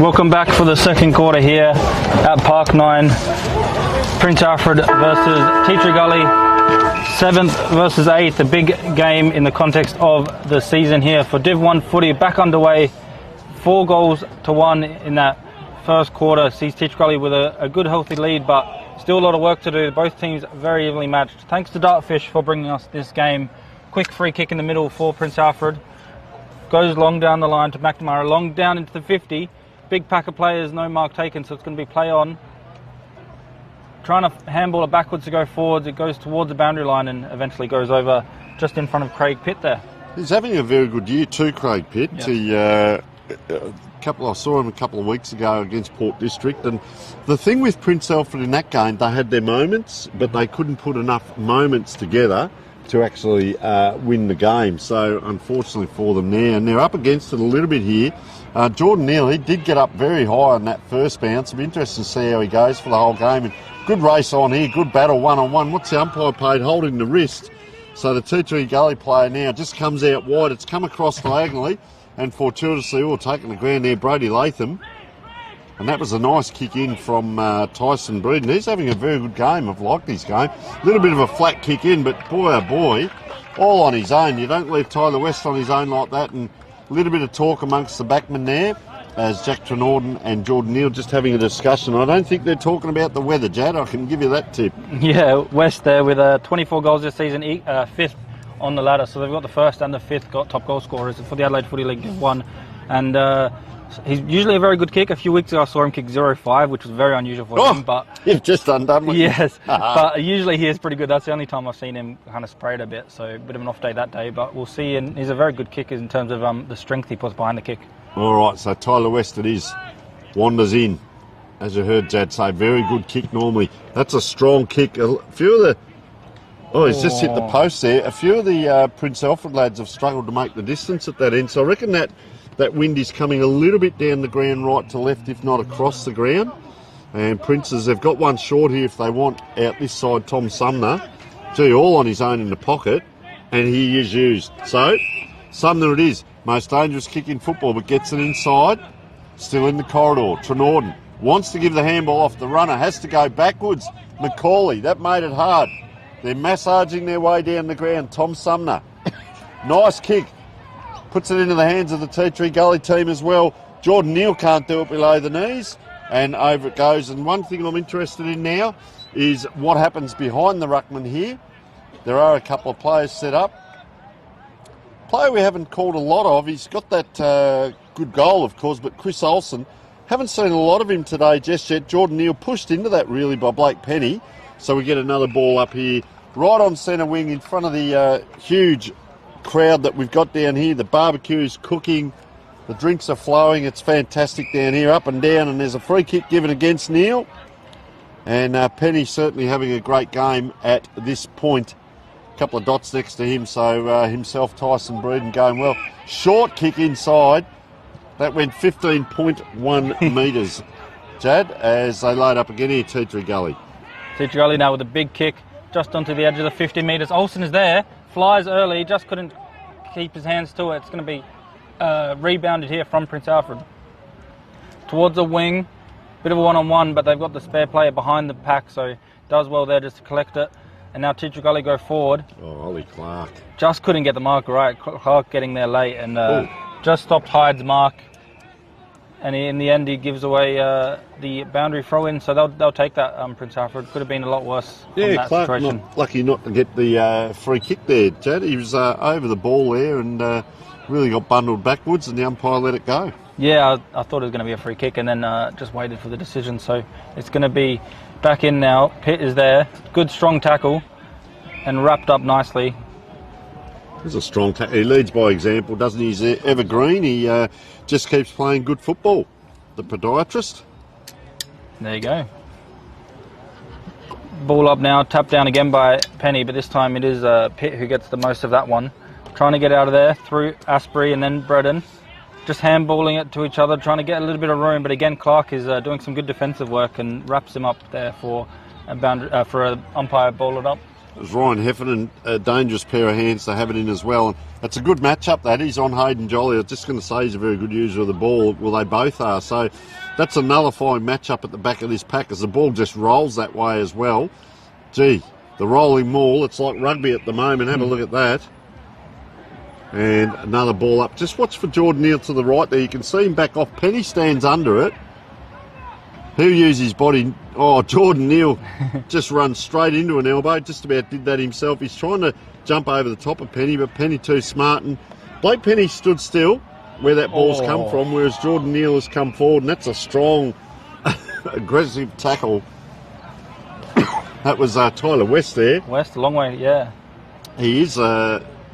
Welcome back for the second quarter here at Park 9. Prince Alfred versus Teacher Gully. 7th versus 8th, a big game in the context of the season here for Div 1 footy. Back underway, 4 goals to 1 in that first quarter. Sees Teacher Gully with a good healthy lead, but still a lot of work to do. Both teams very evenly matched. Thanks to Dartfish for bringing us this game. Quick free kick in the middle for Prince Alfred. Goes long down the line to McNamara, long down into the 50. Big pack of players, no mark taken, so it's going to be play on. Trying to handball it backwards to go forwards. It goes towards the boundary line and eventually goes over just in front of Craig Pitt there. He's having a very good year too, Craig Pitt. Yep. I saw him a couple of weeks ago against Port District, and the thing with Prince Alfred in that game, they had their moments, but they couldn't put enough moments together to actually win the game. So unfortunately for them there, and they're up against it a little bit here. Jordan Neal, he did get up very high on that first bounce. It'll be interesting to see how he goes for the whole game. And good race on here, good battle one-on-one. What's the umpire paid? Holding the wrist. So the T3 Gully player now just comes out wide. It's come across diagonally, and fortuitously all taking the ground there, Brady Latham. And that was a nice kick in from Tyson Breeden. He's having a very good game. I've liked his game. A little bit of a flat kick in, but boy, oh boy, all on his own. You don't leave Tyler West on his own like that. And a little bit of talk amongst the backmen there as Jack Trenorden and Jordan Neal just having a discussion. I don't think they're talking about the weather, Jad. I can give you that tip. Yeah, West there with 24 goals this season, 5th on the ladder. So they've got the 1st and the 5th top goal scorers for the Adelaide Footy League 1. And he's usually a very good kick. A few weeks ago I saw him kick 0-5, which was very unusual for him. But you've just undone me. Yes, but usually he is pretty good. That's the only time I've seen him kind of spray it a bit. So a bit of an off day that day, but we'll see. And he's a very good kicker in terms of the strength he puts behind the kick. All right, so Tyler West it is. Wanders in. As you heard Jad say, very good kick normally. That's a strong kick. A few of the... he's just hit the post there. A few of the Prince Alfred lads have struggled to make the distance at that end. So I reckon that wind is coming a little bit down the ground right to left, if not across the ground. And Princes, they've got one short here if they want out this side, Tom Sumner. Gee, all on his own in the pocket, and he is used. So, Sumner it is. Most dangerous kick in football, but gets it inside. Still in the corridor. Trenorden wants to give the handball off. The runner has to go backwards. Macaulay, that made it hard. They're massaging their way down the ground. Tom Sumner. Nice kick. Puts it into the hands of the T3 Gully team as well. Jordan Neal can't do it below the knees, and over it goes. And one thing I'm interested in now is what happens behind the ruckman here. There are a couple of players set up. Player we haven't called a lot of. He's got that good goal, of course, but Chris Olsen, haven't seen a lot of him today just yet. Jordan Neal pushed into that really by Blake Penny. So we get another ball up here, right on centre wing in front of the huge crowd that we've got down here. The barbecue's cooking, the drinks are flowing. It's fantastic down here, up and down, and there's a free kick given against Neal. And Penny certainly having a great game at this point. A couple of dots next to him, so himself, Tyson Breeden, going well. Short kick inside. That went 15.1 metres, Jad, as they load up again here, T3 Gully. T3 Gully now with a big kick just onto the edge of the 50 metres. Olsen is there. Flies early, just couldn't keep his hands to it. It's going to be rebounded here from Prince Alfred. Towards the wing, bit of a one-on-one, but they've got the spare player behind the pack, so does well there just to collect it. And now Teacher Gully go forward. Ollie Clark. Just couldn't get the mark right. Clark getting there late and just stopped Hyde's mark. And in the end, he gives away the boundary throw-in, so they'll take that, Prince Alfred. Could have been a lot worse from that Clark situation. Lucky not to get the free kick there, Jad. He was over the ball there and really got bundled backwards, and the umpire let it go. Yeah, I thought it was going to be a free kick and then just waited for the decision. So it's going to be back in now. Pitt is there. Good, strong tackle and wrapped up nicely. He's a strong tackle. He leads by example, doesn't he? He's evergreen. He just keeps playing good football. The podiatrist. There you go. Ball up now, tapped down again by Penny, but this time it is Pitt who gets the most of that one. Trying to get out of there through Asprey and then Breeden. Just handballing it to each other, trying to get a little bit of room, but again Clark is doing some good defensive work and wraps him up there for a umpire ball it up. As Ryan Heffernan, a dangerous pair of hands to have it in as well. And it's a good matchup, that. He's on Hayden Jolly. I was just going to say he's a very good user of the ball. Well, they both are. So that's a nullifying matchup at the back of this pack as the ball just rolls that way as well. Gee, the rolling maul, it's like rugby at the moment. Have a look at that. And another ball up. Just watch for Jordan Neal to the right there. You can see him back off. Penny stands under it. He'll use his body. Oh, Jordan Neal just runs straight into an elbow. Just about did that himself. He's trying to jump over the top of Penny, but Penny too smart. And Blake Penny stood still where that ball's come from, whereas Jordan Neal has come forward, and that's a strong, aggressive tackle. That was Tyler West there. West, a long way, yeah. He is.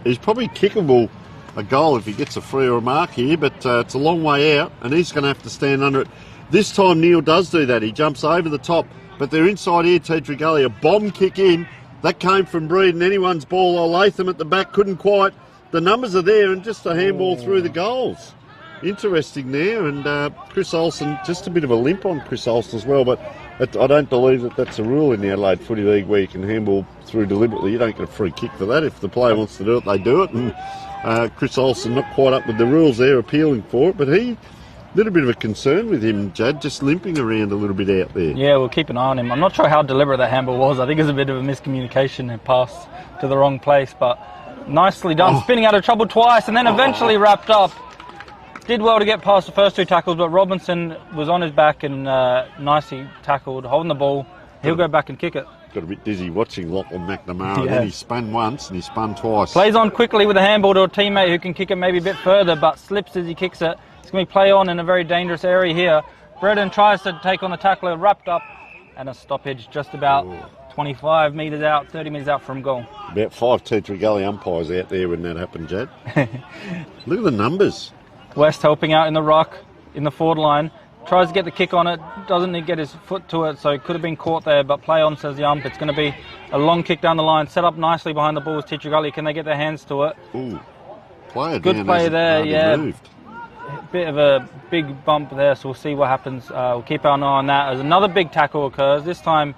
He's probably kickable a goal if he gets a free or a mark here, but it's a long way out, and he's going to have to stand under it. This time Neal does do that. He jumps over the top, but they're inside here, Tetra Gully. A bomb kick in. That came from Breed, and anyone's ball. Latham at the back couldn't quite. The numbers are there, and just a handball through the goals. Interesting there, and Chris Olsen, just a bit of a limp on Chris Olsen as well, but I don't believe that that's a rule in the Adelaide Footy League where you can handball through deliberately. You don't get a free kick for that. If the player wants to do it, they do it, and Chris Olsen not quite up with the rules there, appealing for it, but he... little bit of a concern with him, Jad, just limping around a little bit out there. Yeah, we'll keep an eye on him. I'm not sure how deliberate that handball was. I think it was a bit of a miscommunication and pass to the wrong place, but nicely done. Spinning out of trouble twice and then eventually wrapped up. Did well to get past the first two tackles, but Robinson was on his back and nicely tackled, holding the ball. He'll go back and kick it. Got a bit dizzy watching Lachlan McNamara. Then he spun once and he spun twice. Plays on quickly with a handball to a teammate who can kick it maybe a bit further, but slips as he kicks it. It's going to play on in a very dangerous area here. Bredden tries to take on the tackler, wrapped up, and a stoppage just about 25 metres out, 30 metres out from goal. About 5 Tetra Gully umpires out there when that happened, Jad. Look at the numbers. West helping out in the ruck, in the forward line. Tries to get the kick on it, doesn't get his foot to it, so it could have been caught there, but play on, says the ump. It's going to be a long kick down the line, set up nicely behind the ball with Tetra Gully. Can they get their hands to it? Ooh, player good down play there, yeah. Moved. Bit of a big bump there, so we'll see what happens. We'll keep our eye on that as another big tackle occurs. This time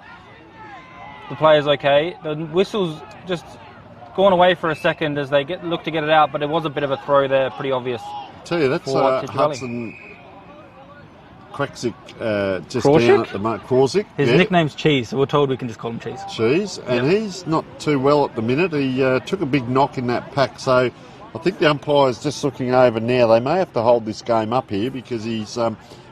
the player's okay. The whistle's just gone away for a second as they look to get it out, but it was a bit of a throw there, pretty obvious. Tell you, that's Hudson Krakzik just Krawczyk? down at the mark. Krawczyk. His nickname's Cheese, so we're told we can just call him Cheese. Cheese, and he's not too well at the minute. He took a big knock in that pack, so I think the umpire's just looking over now. They may have to hold this game up here because he's.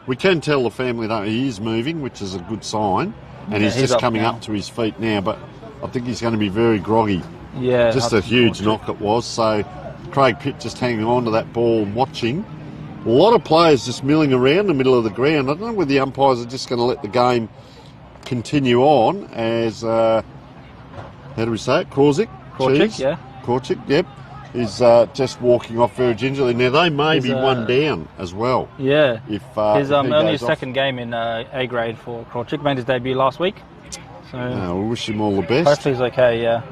We can tell the family that he is moving, which is a good sign, and he's just coming up to his feet now. But I think he's going to be very groggy. Yeah, just a huge knock it was. So Craig Pitt just hanging on to that ball and watching. A lot of players just milling around the middle of the ground. I don't know whether the umpires are just going to let the game continue on as, how do we say it, Krawczyk? Yeah. Krawczyk, yep. Is just walking off very gingerly. Now, they may be one down as well. Yeah. If his only his second game in A grade for Krawczyk, made his debut last week. So we wish him all the best. Hopefully he's okay, yeah.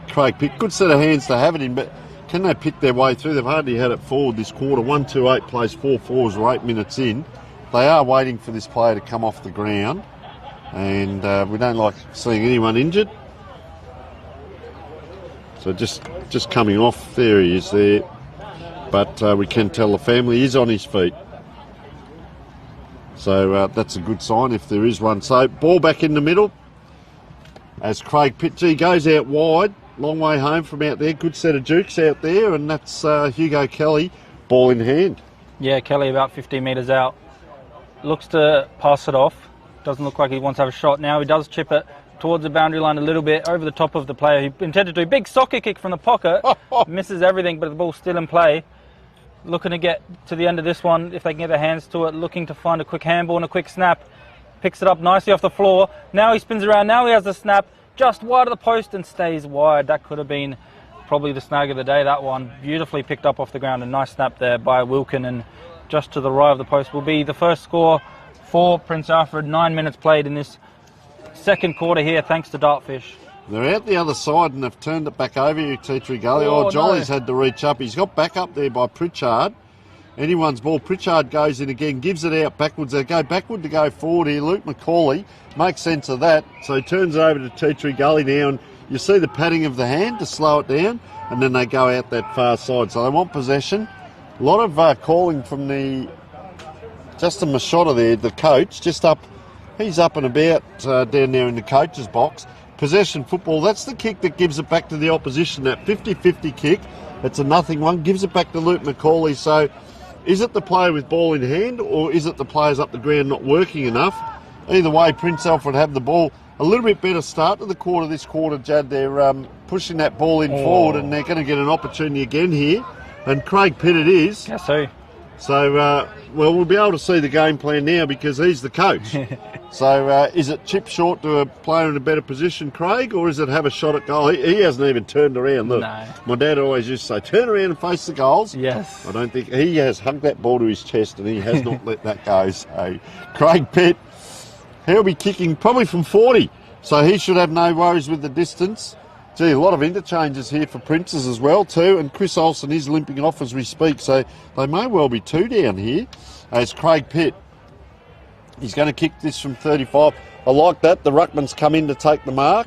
Craig Pitt, good set of hands to have it in, but can they pick their way through? They've hardly had it forward this quarter. 1-2-8 plays 4-4s or 8 minutes in. They are waiting for this player to come off the ground, and we don't like seeing anyone injured. So just coming off, there he is there. But we can tell the family is on his feet. So that's a good sign if there is one. So ball back in the middle as Craig Pitt goes out wide. Long way home from out there. Good set of dukes out there, and that's Hugo Kelly, ball in hand. Yeah, Kelly about 15 metres out. Looks to pass it off. Doesn't look like he wants to have a shot now. He does chip it towards the boundary line a little bit, over the top of the player. He intended to do a big soccer kick from the pocket. Misses everything, but the ball's still in play. Looking to get to the end of this one, if they can get their hands to it. Looking to find a quick handball and a quick snap. Picks it up nicely off the floor. Now he spins around. Now he has the snap. Just wide of the post and stays wide. That could have been probably the snag of the day, that one. Beautifully picked up off the ground. A nice snap there by Wilkin, and just to the right of the post will be the first score for Prince Alfred. 9 minutes played in this second quarter here, thanks to Dartfish. They're out the other side and have turned it back over here, Tetra Gully. Jolly's had to reach up. He's got back up there by Pritchard. Anyone's ball. Pritchard goes in again, gives it out backwards. They go backward to go forward here. Luke McCauley makes sense of that. So he turns it over to Tetra Gully now, and you see the patting of the hand to slow it down, and then they go out that far side. So they want possession. A lot of calling from the Justin Machota there, the coach, just up. He's up and about down there in the coach's box. Possession football, that's the kick that gives it back to the opposition, that 50-50 kick. It's a nothing one, gives it back to Luke McCauley. So is it the player with ball in hand, or is it the players up the ground not working enough? Either way, Prince Alfred have the ball. A little bit better start to the quarter this quarter, Judd. They're pushing that ball in forward, and they're going to get an opportunity again here. And Craig Pitt it is. Guess so. So, well, we'll be able to see the game plan now because he's the coach. So, is it chip short to a player in a better position, Craig, or is it have a shot at goal? He hasn't even turned around. Look, No. My dad always used to say, turn around and face the goals. Yes. I don't think he has hugged that ball to his chest, and he has not let that go. So, Craig Pitt, he'll be kicking probably from 40. So he should have no worries with the distance. Gee, a lot of interchanges here for Princes as well too, and Chris Olsen is limping off as we speak, so they may well be two down here. As Craig Pitt, he's going to kick this from 35. I like that. The ruckman's come in to take the mark.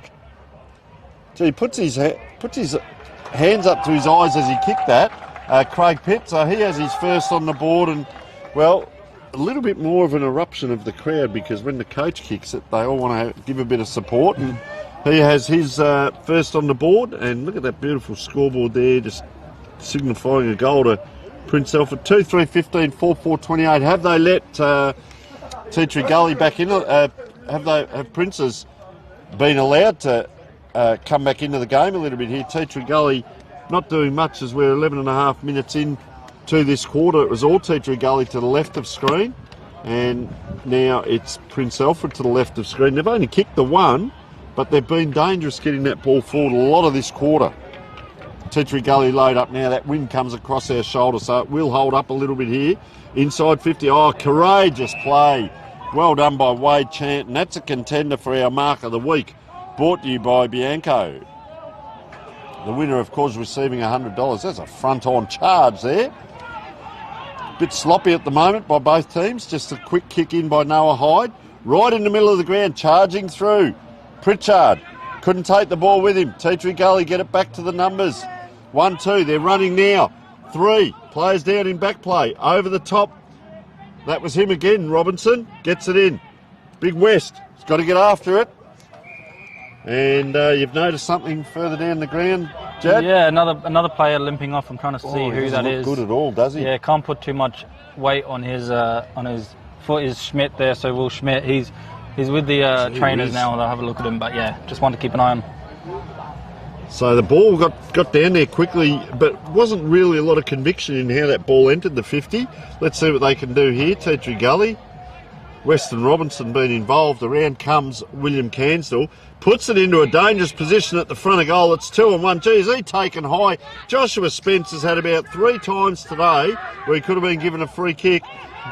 Gee, he puts his hands up to his eyes as he kicked that. Craig Pitt, so he has his first on the board, and well, a little bit more of an eruption of the crowd because when the coach kicks it, they all want to give a bit of support, and he has his first on the board, and look at that beautiful scoreboard there, just signifying a goal to Prince Alfred. 2-3-15, 4-4-28. Have they let Teatree Gully back in? Have Princes been allowed to come back into the game a little bit here? Teatree Gully not doing much as we're 11 and a half minutes in to this quarter. It was all Teatree Gully to the left of screen, and now it's Prince Alfred to the left of screen. They've only kicked the one, but they've been dangerous getting that ball forward a lot of this quarter. Teatree Gully load up now. That wind comes across our shoulder, so it will hold up a little bit here. Inside 50. Oh, courageous play. Well done by Wade Chant, and that's a contender for our mark of the week. Brought to you by Bianco. The winner, of course, receiving $100. That's a front-on charge there. Bit sloppy at the moment by both teams. Just a quick kick in by Noah Hyde. Right in the middle of the ground, charging through. Pritchard couldn't take the ball with him. Teatree Gully get it back to the numbers. 1-2, they're running now. 3, players down in back play. Over the top. That was him again, Robinson. Gets it in. Big West. He's got to get after it. And you've noticed something further down the ground, Jad? Yeah, another player limping off. I'm trying to see who that is. Good at all, does he? Yeah, can't put too much weight on his foot. Is Schmidt there? So Will Schmidt. He's with the trainers now, and I'll have a look at him. But yeah, just wanted to keep an eye on. So the ball got down there quickly, but wasn't really a lot of conviction in how that ball entered the 50. Let's see what they can do here. Teatree Gully, Weston Robinson being involved. Around comes William Cansdell. Puts it into a dangerous position at the front of goal. It's 2-1. Geez, he taken high. Joshua Spence has had about 3 times today where he could have been given a free kick.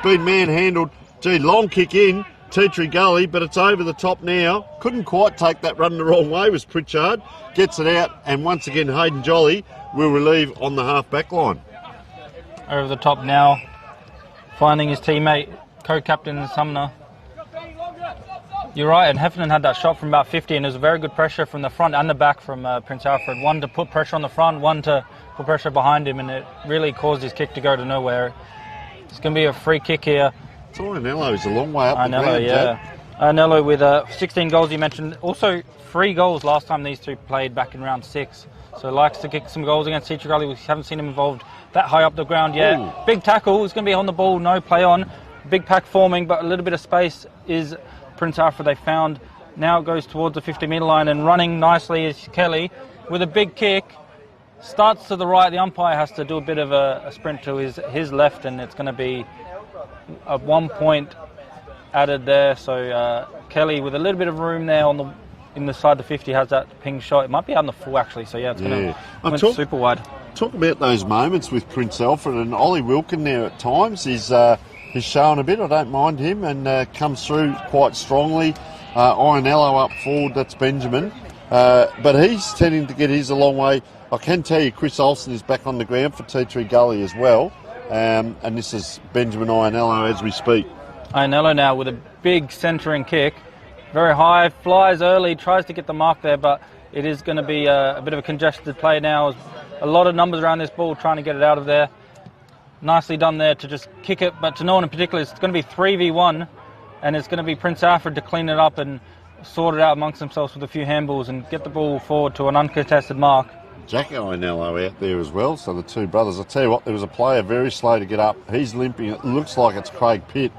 Been manhandled. Gee, long kick in. Teatree Gully, but it's over the top now. Couldn't quite take that run the wrong way was Pritchard. Gets it out, and once again Hayden Jolly will relieve on the half-back line. Over the top now, finding his teammate, co-captain Sumner. You're right, and Heffernan had that shot from about 50, and it was very good pressure from the front and the back from Prince Alfred. One to put pressure on the front, one to put pressure behind him, and it really caused his kick to go to nowhere. It's going to be a free kick here. Arnello is a long way up the Arnello, ground, yeah. Arnello with 16 goals, you mentioned. Also, 3 goals last time these two played back in round 6. So likes to kick some goals against Teatree Gully. We haven't seen him involved that high up the ground yet. Ooh. Big tackle. He's going to be on the ball, no play on. Big pack forming, but a little bit of space is Prince Alfred they found. Now it goes towards the 50-metre line, and running nicely is Kelly with a big kick. Starts to the right. The umpire has to do a bit of a sprint to his left, and it's going to be a 1 point added there. So Kelly with a little bit of room there in the side of the 50 has that ping shot. It might be on the full actually. So yeah, it's going to went super wide. Talk about those moments with Prince Alfred, and Ollie Wilkin there at times. He's shown a bit. I don't mind him, and comes through quite strongly. Ironello up forward. That's Benjamin, but he's tending to get his a long way. I can tell you, Chris Olsen is back on the ground for Teatree Gully as well. And this is Benjamin Ironello as we speak. Ironello now with a big centering kick. Very high, flies early, tries to get the mark there, but it is going to be a bit of a congested play now. A lot of numbers around this ball trying to get it out of there. Nicely done there to just kick it, but to no one in particular, it's going to be 3v1, and it's going to be Prince Alfred to clean it up and sort it out amongst themselves with a few handballs and get the ball forward to an uncontested mark. Jack Ionello out there as well, so the two brothers. I'll tell you what, there was a player very slow to get up. He's limping. It looks like it's Craig Pitt.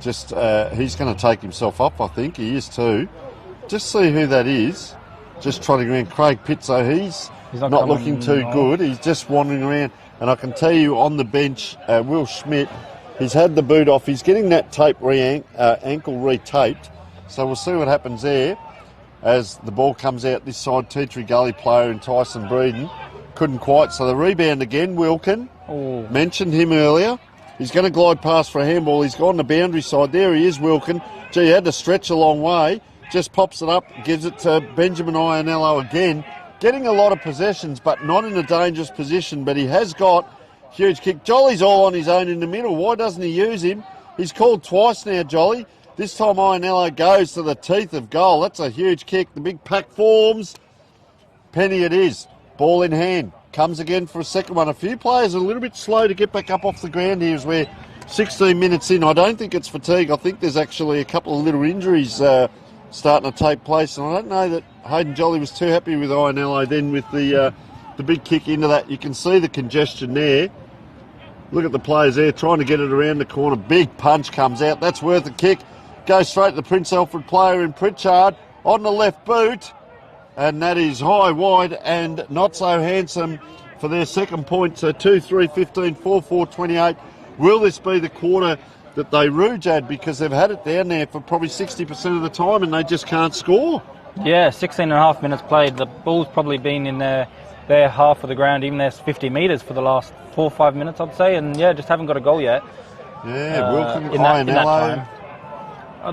Just he's going to take himself up, I think. He is too. Just see who that is. Just trotting around. Craig Pitt, so he's not looking too good. He's just wandering around. And I can tell you on the bench, Will Schmidt, he's had the boot off. He's getting that tape ankle retaped. So we'll see what happens there as the ball comes out this side. Tea Tree Gully player and Tyson Breeden couldn't quite. So the rebound again, Wilkin. Oh. Mentioned him earlier. He's going to glide past for a handball. He's gone the boundary side. There he is, Wilkin. Gee, he had to stretch a long way. Just pops it up, gives it to Benjamin Ionello again. Getting a lot of possessions, but not in a dangerous position. But he has got huge kick. Jolly's all on his own in the middle. Why doesn't he use him? He's called twice now, Jolly. This time Ionello goes to the teeth of goal. That's a huge kick. The big pack forms. Penny it is. Ball in hand. Comes again for a second one. A few players are a little bit slow to get back up off the ground here as we're 16 minutes in. I don't think it's fatigue. I think there's actually a couple of little injuries starting to take place. And I don't know that Hayden Jolly was too happy with Ionello then with the big kick into that. You can see the congestion there. Look at the players there trying to get it around the corner. Big punch comes out. That's worth a kick. Goes straight to the Prince Alfred player in Pritchard on the left boot. And that is high, wide and not so handsome for their second point. So 2-3-15, 4-4-28. Will this be the quarter that they rue, Jad, because they've had it down there for probably 60% of the time and they just can't score? Yeah, 16 and a half minutes played. The ball's probably been in their half of the ground, even their 50 metres for the last 4 or 5 minutes, I'd say. And yeah, just haven't got a goal yet. Yeah, Wilkin, in that Ionello. time.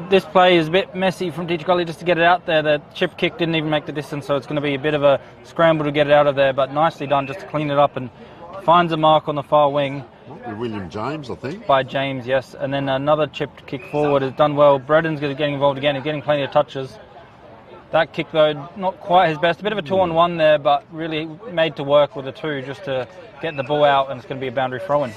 This play is a bit messy from Teacher Gully just to get it out there. The chip kick didn't even make the distance, so it's going to be a bit of a scramble to get it out of there, but nicely done just to clean it up and finds a mark on the far wing. William James, I think. By James, yes. And then another chipped kick forward is done well. Breden's getting involved again. He's getting plenty of touches. That kick, though, not quite his best. A bit of a 2-on-1 there, but really made to work with the two just to get the ball out, and it's going to be a boundary throw-in.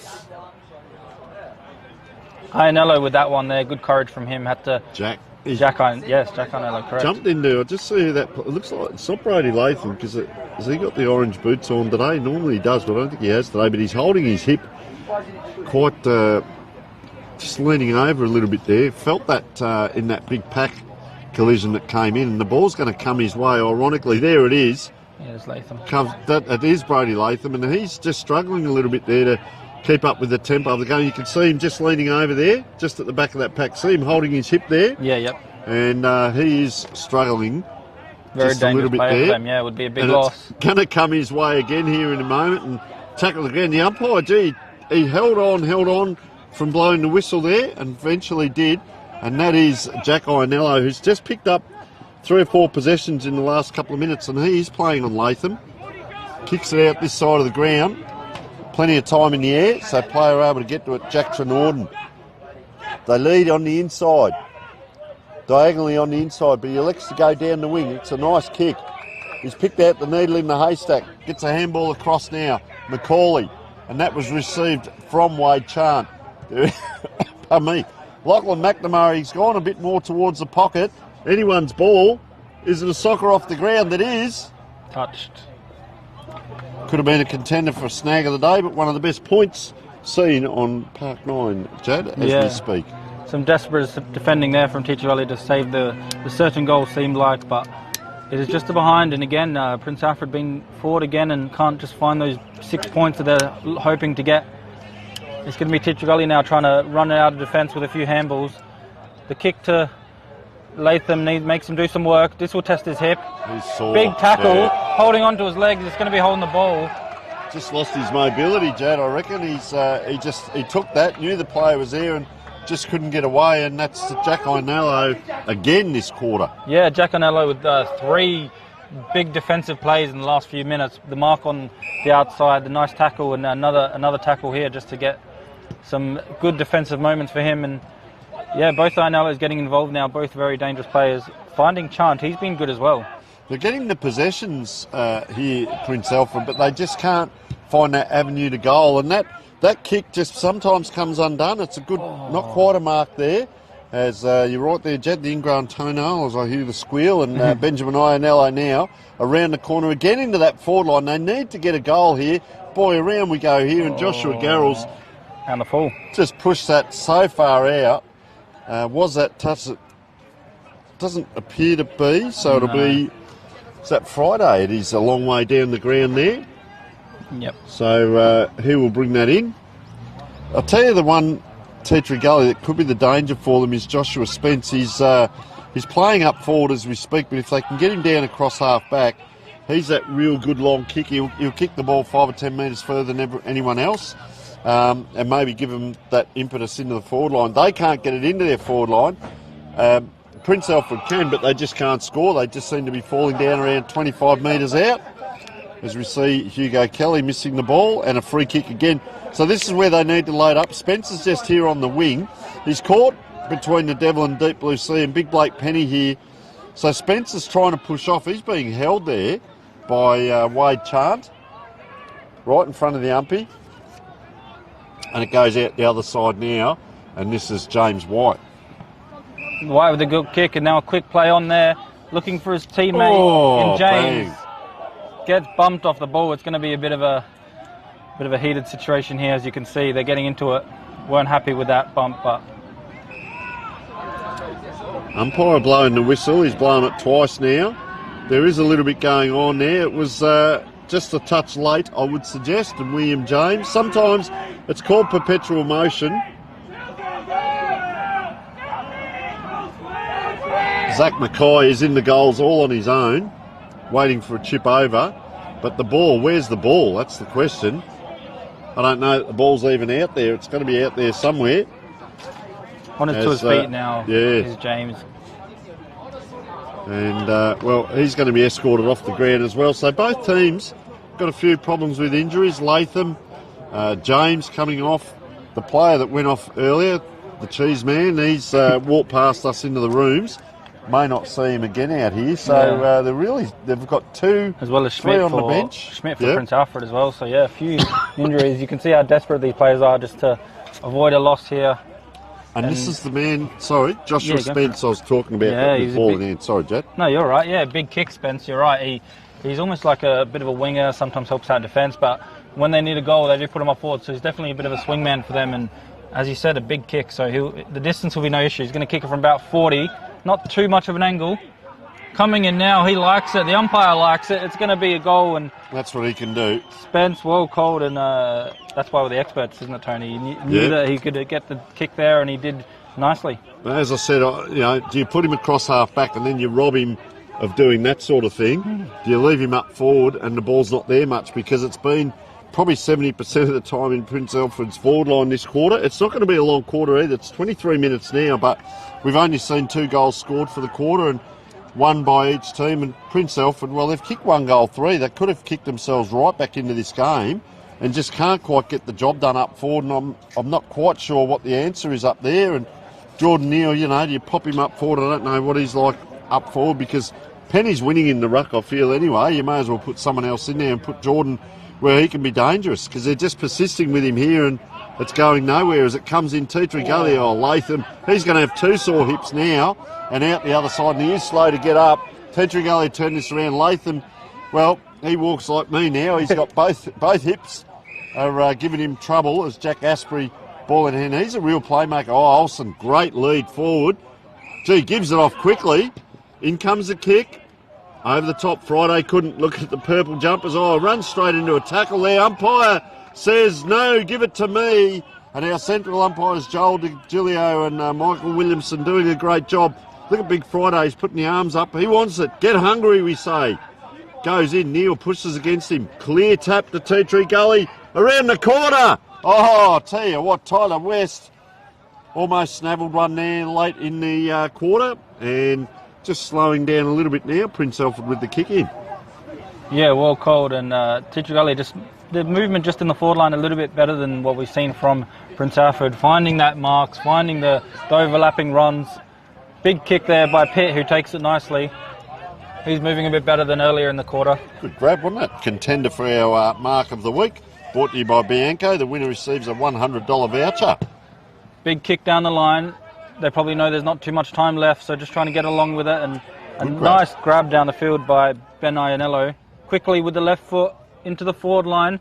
Ionello with that one there. Good courage from him. Had to... Jack Ionello, correct. Jumped in there. I just see who that... It looks like it's not Brody Latham, because has he got the orange boots on today? Normally he does, but I don't think he has today. But he's holding his hip quite... just leaning over a little bit there. Felt that in that big pack collision that came in, and the ball's going to come his way, ironically. There it is. Yeah, it's Latham. It is Brody Latham, and he's just struggling a little bit there to keep up with the tempo of the game. You can see him just leaning over there, just at the back of that pack. See him holding his hip there? Yeah, yep. And he is struggling very just a little bit there. For them. Yeah, it would be a big and loss. It's going to come his way again here in a moment and tackle again. The umpire, gee, he held on from blowing the whistle there and eventually did. And that is Jack Ionello, who's just picked up 3 or 4 possessions in the last couple of minutes, and he is playing on Latham. Kicks it out this side of the ground. Plenty of time in the air, so player able to get to it. Jack Trenorden. They lead on the inside, diagonally on the inside, but he elects to go down the wing. It's a nice kick. He's picked out the needle in the haystack. Gets a handball across now. Macaulay, and that was received from Wade Chant. Pardon me. Lachlan McNamara, he's gone a bit more towards the pocket. Anyone's ball. Is it a soccer off the ground? That is. Touched. Could have been a contender for a snag of the day, but one of the best points seen on Park 9, Jad, as we speak. Some desperate defending there from Teacher Gully to save the certain goal, seemed like, but it is just a behind. And again, Prince Alfred being forward again and can't just find those 6 points that they're hoping to get. It's going to be Teacher Gully now trying to run it out of defence with a few handballs. The kick to Latham makes him do some work. This will test his hip. He's sore. Big tackle, holding on to his legs. It's going to be holding the ball. Just lost his mobility, Jad. I reckon he took that, knew the player was there, and just couldn't get away. And that's Jack Ionello again this quarter. Yeah, Jack Ionello with 3 big defensive plays in the last few minutes. The mark on the outside, the nice tackle, and another tackle here just to get some good defensive moments for him. And yeah, both Ionellos getting involved now, both very dangerous players. Finding Chant, he's been good as well. They're getting the possessions here, Prince Alfred, but they just can't find that avenue to goal. And that kick just sometimes comes undone. It's a good, not quite a mark there. As you're right there, Jed, the ingrown toenail, as I hear the squeal, and Benjamin Ionello now around the corner again into that forward line. They need to get a goal here. Boy, around we go here, and Joshua Garrels and the full just pushed that so far out. Was that touch? It doesn't appear to be, so it'll be. Is that Friday? It is a long way down the ground there. Yep. So he will bring that in. I'll tell you the one. Teatree Gully that could be the danger for them is Joshua Spence. He's playing up forward as we speak, but if they can get him down across half back, he's that real good long kick. He'll kick the ball 5 or 10 metres further than anyone else, and maybe give them that impetus into the forward line. They can't get it into their forward line. Prince Alfred can, but they just can't score. They just seem to be falling down around 25 metres out. As we see Hugo Kelly missing the ball and a free kick again. So this is where they need to load up. Spencer's just here on the wing. He's caught between the Devil and Deep Blue Sea and Big Blake Penny here. So Spencer's trying to push off. He's being held there by Wade Chant, right in front of the umpy. And it goes out the other side now. And this is James White. White with a good kick, and now a quick play on there, looking for his teammate in James. Bang. Gets bumped off the ball. It's going to be a bit of a heated situation here, as you can see. They're getting into it. Weren't happy with that bump, but umpire blowing the whistle. He's blown it twice now. There is a little bit going on there. It was just a touch late, I would suggest, and William James. Sometimes it's called perpetual motion. Zach Mackay is in the goals all on his own, waiting for a chip over. But the ball, where's the ball? That's the question. I don't know if the ball's even out there. It's going to be out there somewhere. On to his feet now, is James. And, well, he's going to be escorted off the ground as well. So both teams got a few problems with injuries. Latham, James coming off. The player that went off earlier, the cheese man, he's walked past us into the rooms. May not see him again out here. So they've got two, as well as Schmidt on the bench. Schmidt for Prince Alfred as well. So, yeah, a few injuries. You can see how desperate these players are just to avoid a loss here. And this is the man, Joshua Spence I was talking about. Yeah, he's ball in hand. Sorry, Jed. No, you're right. Yeah, big kick, Spence. You're right. He's almost like a bit of a winger, sometimes helps out defence, but when they need a goal, they do put him up forward. So he's definitely a bit of a swingman for them. And as you said, a big kick. So the distance will be no issue. He's going to kick it from about 40. Not too much of an angle. Coming in now, he likes it. The umpire likes it. It's going to be a goal, and that's what he can do. Spence, well called, and that's why we're the experts, isn't it, Tony? He knew that he could get the kick there, and he did nicely. As I said, do you put him across half back and then you rob him of doing that sort of thing? Do you leave him up forward and the ball's not there much? Because it's been probably 70% of the time in Prince Alfred's forward line this quarter. It's not going to be a long quarter either. It's 23 minutes now, but we've only seen 2 goals scored for the quarter and 1 by each team. And Prince Alfred, well, they've kicked 1 goal 3. They could have kicked themselves right back into this game and just can't quite get the job done up forward. And I'm not quite sure what the answer is up there. And Jordan Neal, do you pop him up forward? I don't know what he's like up forward because Penny's winning in the ruck, I feel, anyway. You may as well put someone else in there and put Jordan where he can be dangerous because they're just persisting with him here and it's going nowhere as it comes in. Teatree Gully, Latham, he's going to have 2 sore hips now and out the other side, and he is slow to get up. Teatree Gully turned this around. Latham, well, he walks like me now. He's got both hips are giving him trouble as Jack Asprey ball in hand. He's a real playmaker. Olsen, great lead forward. Gives it off quickly. In comes the kick. Over the top, Friday couldn't look at the purple jumpers. Runs straight into a tackle there. Umpire says, no, give it to me. And our central umpires, Joel DiGilio and Michael Williamson, doing a great job. Look at Big Friday. He's putting the arms up. He wants it. Get hungry, we say. Goes in. Neil pushes against him. Clear tap to Teatree Gully. Around the corner. I tell you what, Tyler West almost snaffled one there late in the quarter. And just slowing down a little bit now, Prince Alfred with the kick in. Yeah, well called, and Teatree Gully just the movement just in the forward line a little bit better than what we've seen from Prince Alfred, finding that marks, finding the overlapping runs. Big kick there by Pitt, who takes it nicely. He's moving a bit better than earlier in the quarter. Good grab, wasn't it? Contender for our mark of the week. Brought to you by Bianco. The winner receives a $100 voucher. Big kick down the line. They probably know there's not too much time left, so just trying to get along with it. And a nice grab down the field by Ben Ianello. Quickly with the left foot into the forward line.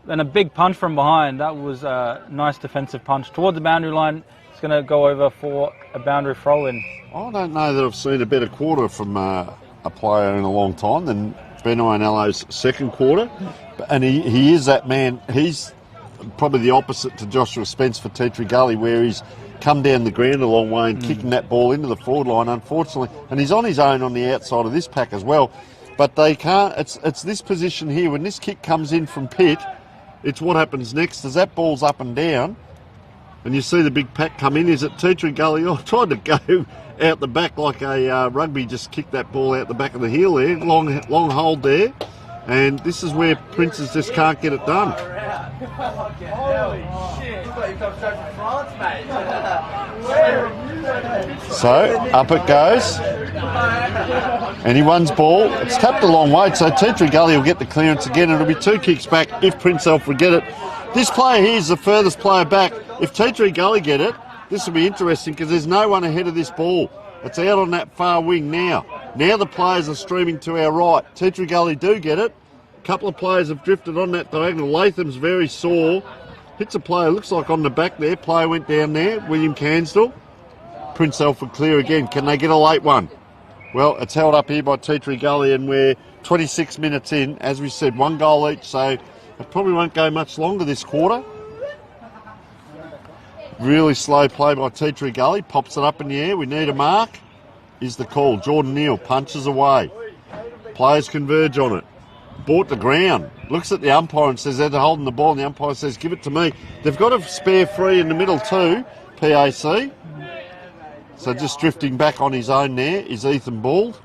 And a big punch from behind. That was a nice defensive punch. Towards the boundary line, it's going to go over for a boundary throw-in. I don't know that I've seen a better quarter from a player in a long time than Ben Ianello's second quarter. And he is that man. He's probably the opposite to Joshua Spence for Tetri Gully, where he's come down the ground a long way and kicking that ball into the forward line, unfortunately. And he's on his own on the outside of this pack as well. But they can't. It's this position here. When this kick comes in from Pitt, it's what happens next. As that ball's up and down, and you see the big pack come in, is it Tetri Gully? Oh, tried to go out the back like a rugby, just kicked that ball out the back of the heel there. Long hold there. And this is where Princes just can't get it done. Holy shit. So, up it goes. Anyone's ball. It's tapped a long way, so Tetri Gully will get the clearance again. It'll be 2 kicks back if Prince Alfred get it. This player here is the furthest player back. If Tetri Gully get it, this will be interesting because there's no one ahead of this ball. It's out on that far wing now. Now the players are streaming to our right. Tetri Gully do get it. A couple of players have drifted on that diagonal. Latham's very sore. Hits a player, looks like on the back there. Player went down there, William Cansdell. Prince Alfred clear again. Can they get a late one? Well, it's held up here by Tetri Gully, and we're 26 minutes in. As we said, 1 goal each, so it probably won't go much longer this quarter. Really slow play by Tetri Gully. Pops it up in the air. We need a mark. Is the call. Jordan Neal punches away. Players converge on it. Bought the ground. Looks at the umpire and says they're holding the ball, and the umpire says, give it to me. They've got a spare free in the middle too, PAC. So just drifting back on his own there is Ethan Bald.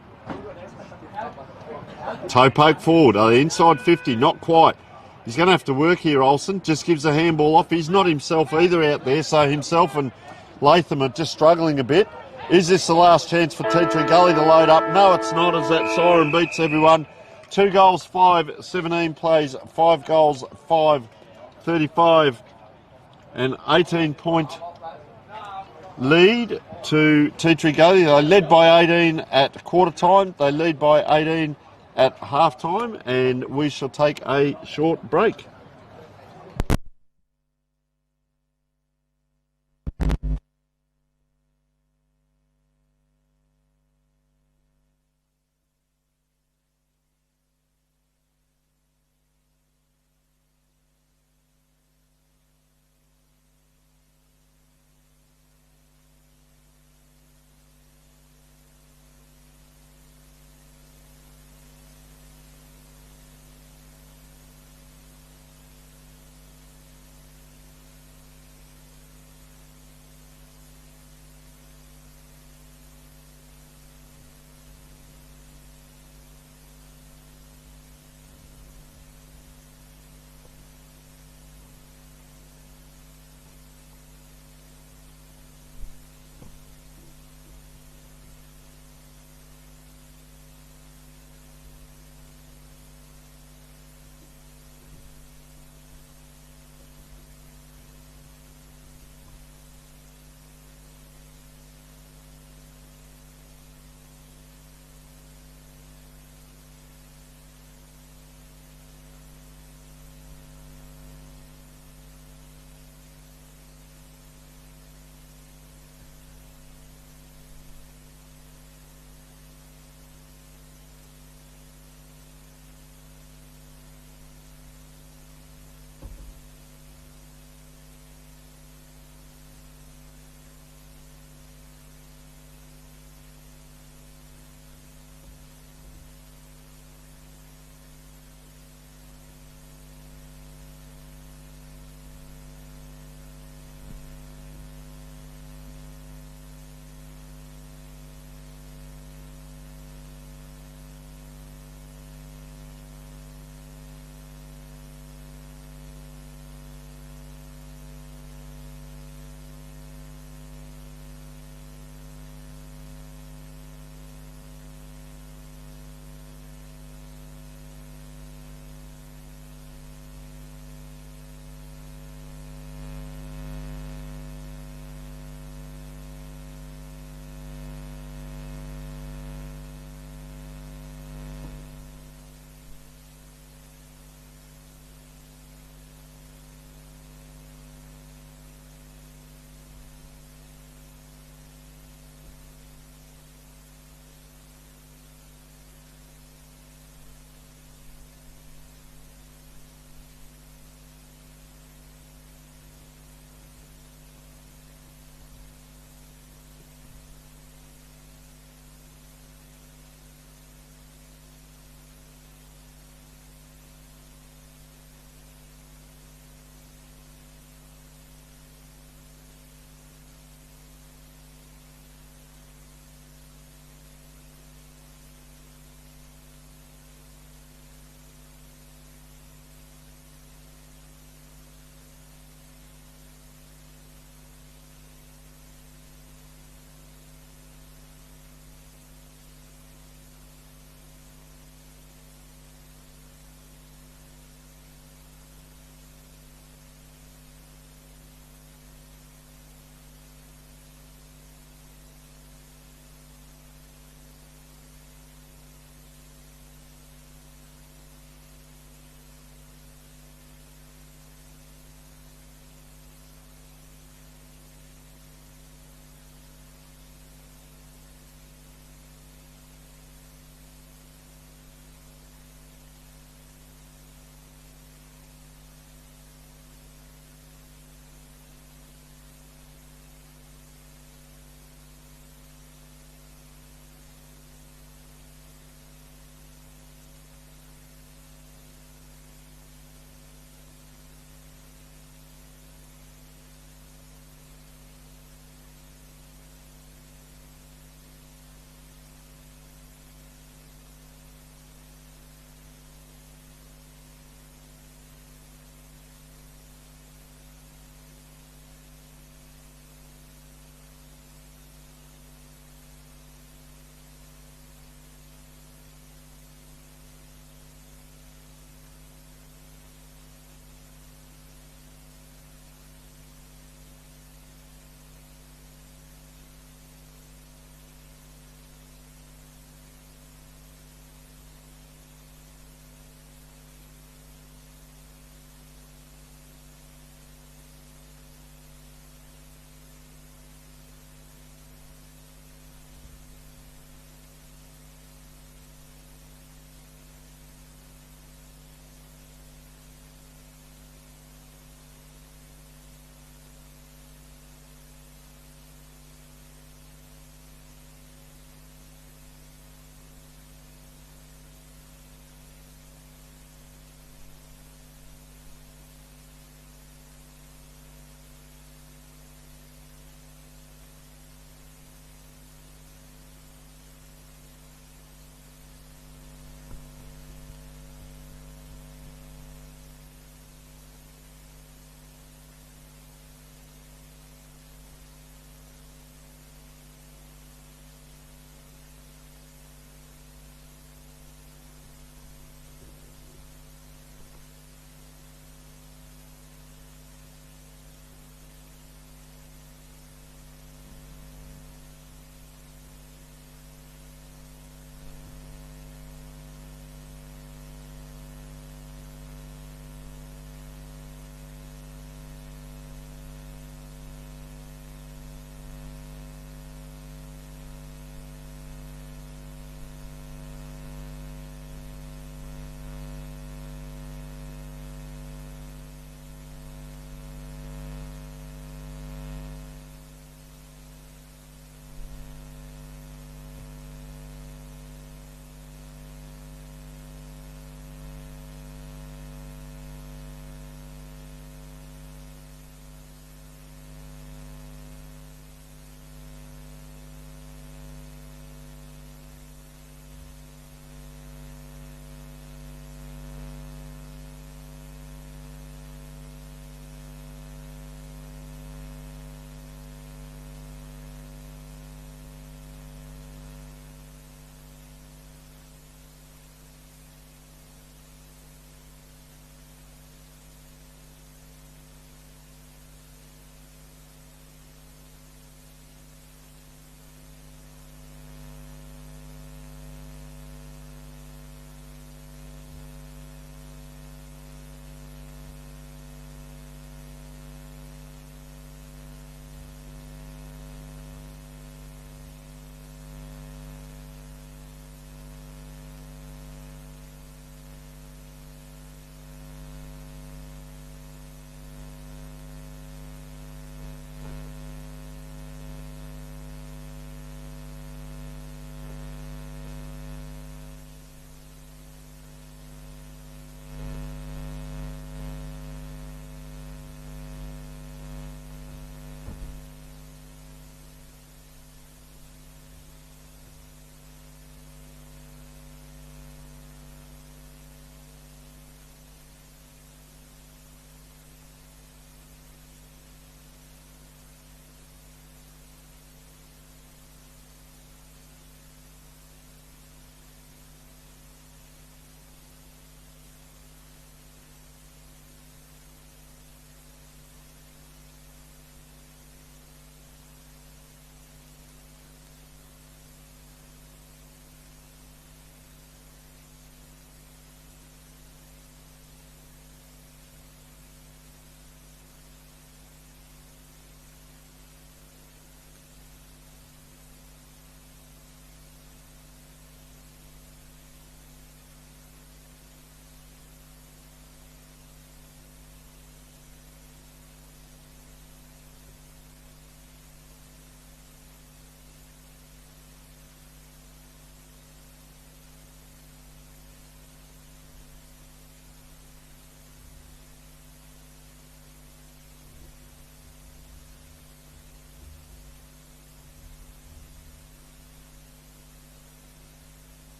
Toe poke forward. Inside 50, not quite. He's going to have to work here, Olsen. Just gives a handball off. He's not himself either out there, so himself and Latham are just struggling a bit. Is this the last chance for Tetri Gully to load up? No, it's not, as that siren beats everyone. 2 goals, 5, 17 plays, 5 goals, 5, 35, and 18-point lead to Tetri Gully. They led by 18 at quarter time. They lead by 18 at half time, and we shall take a short break.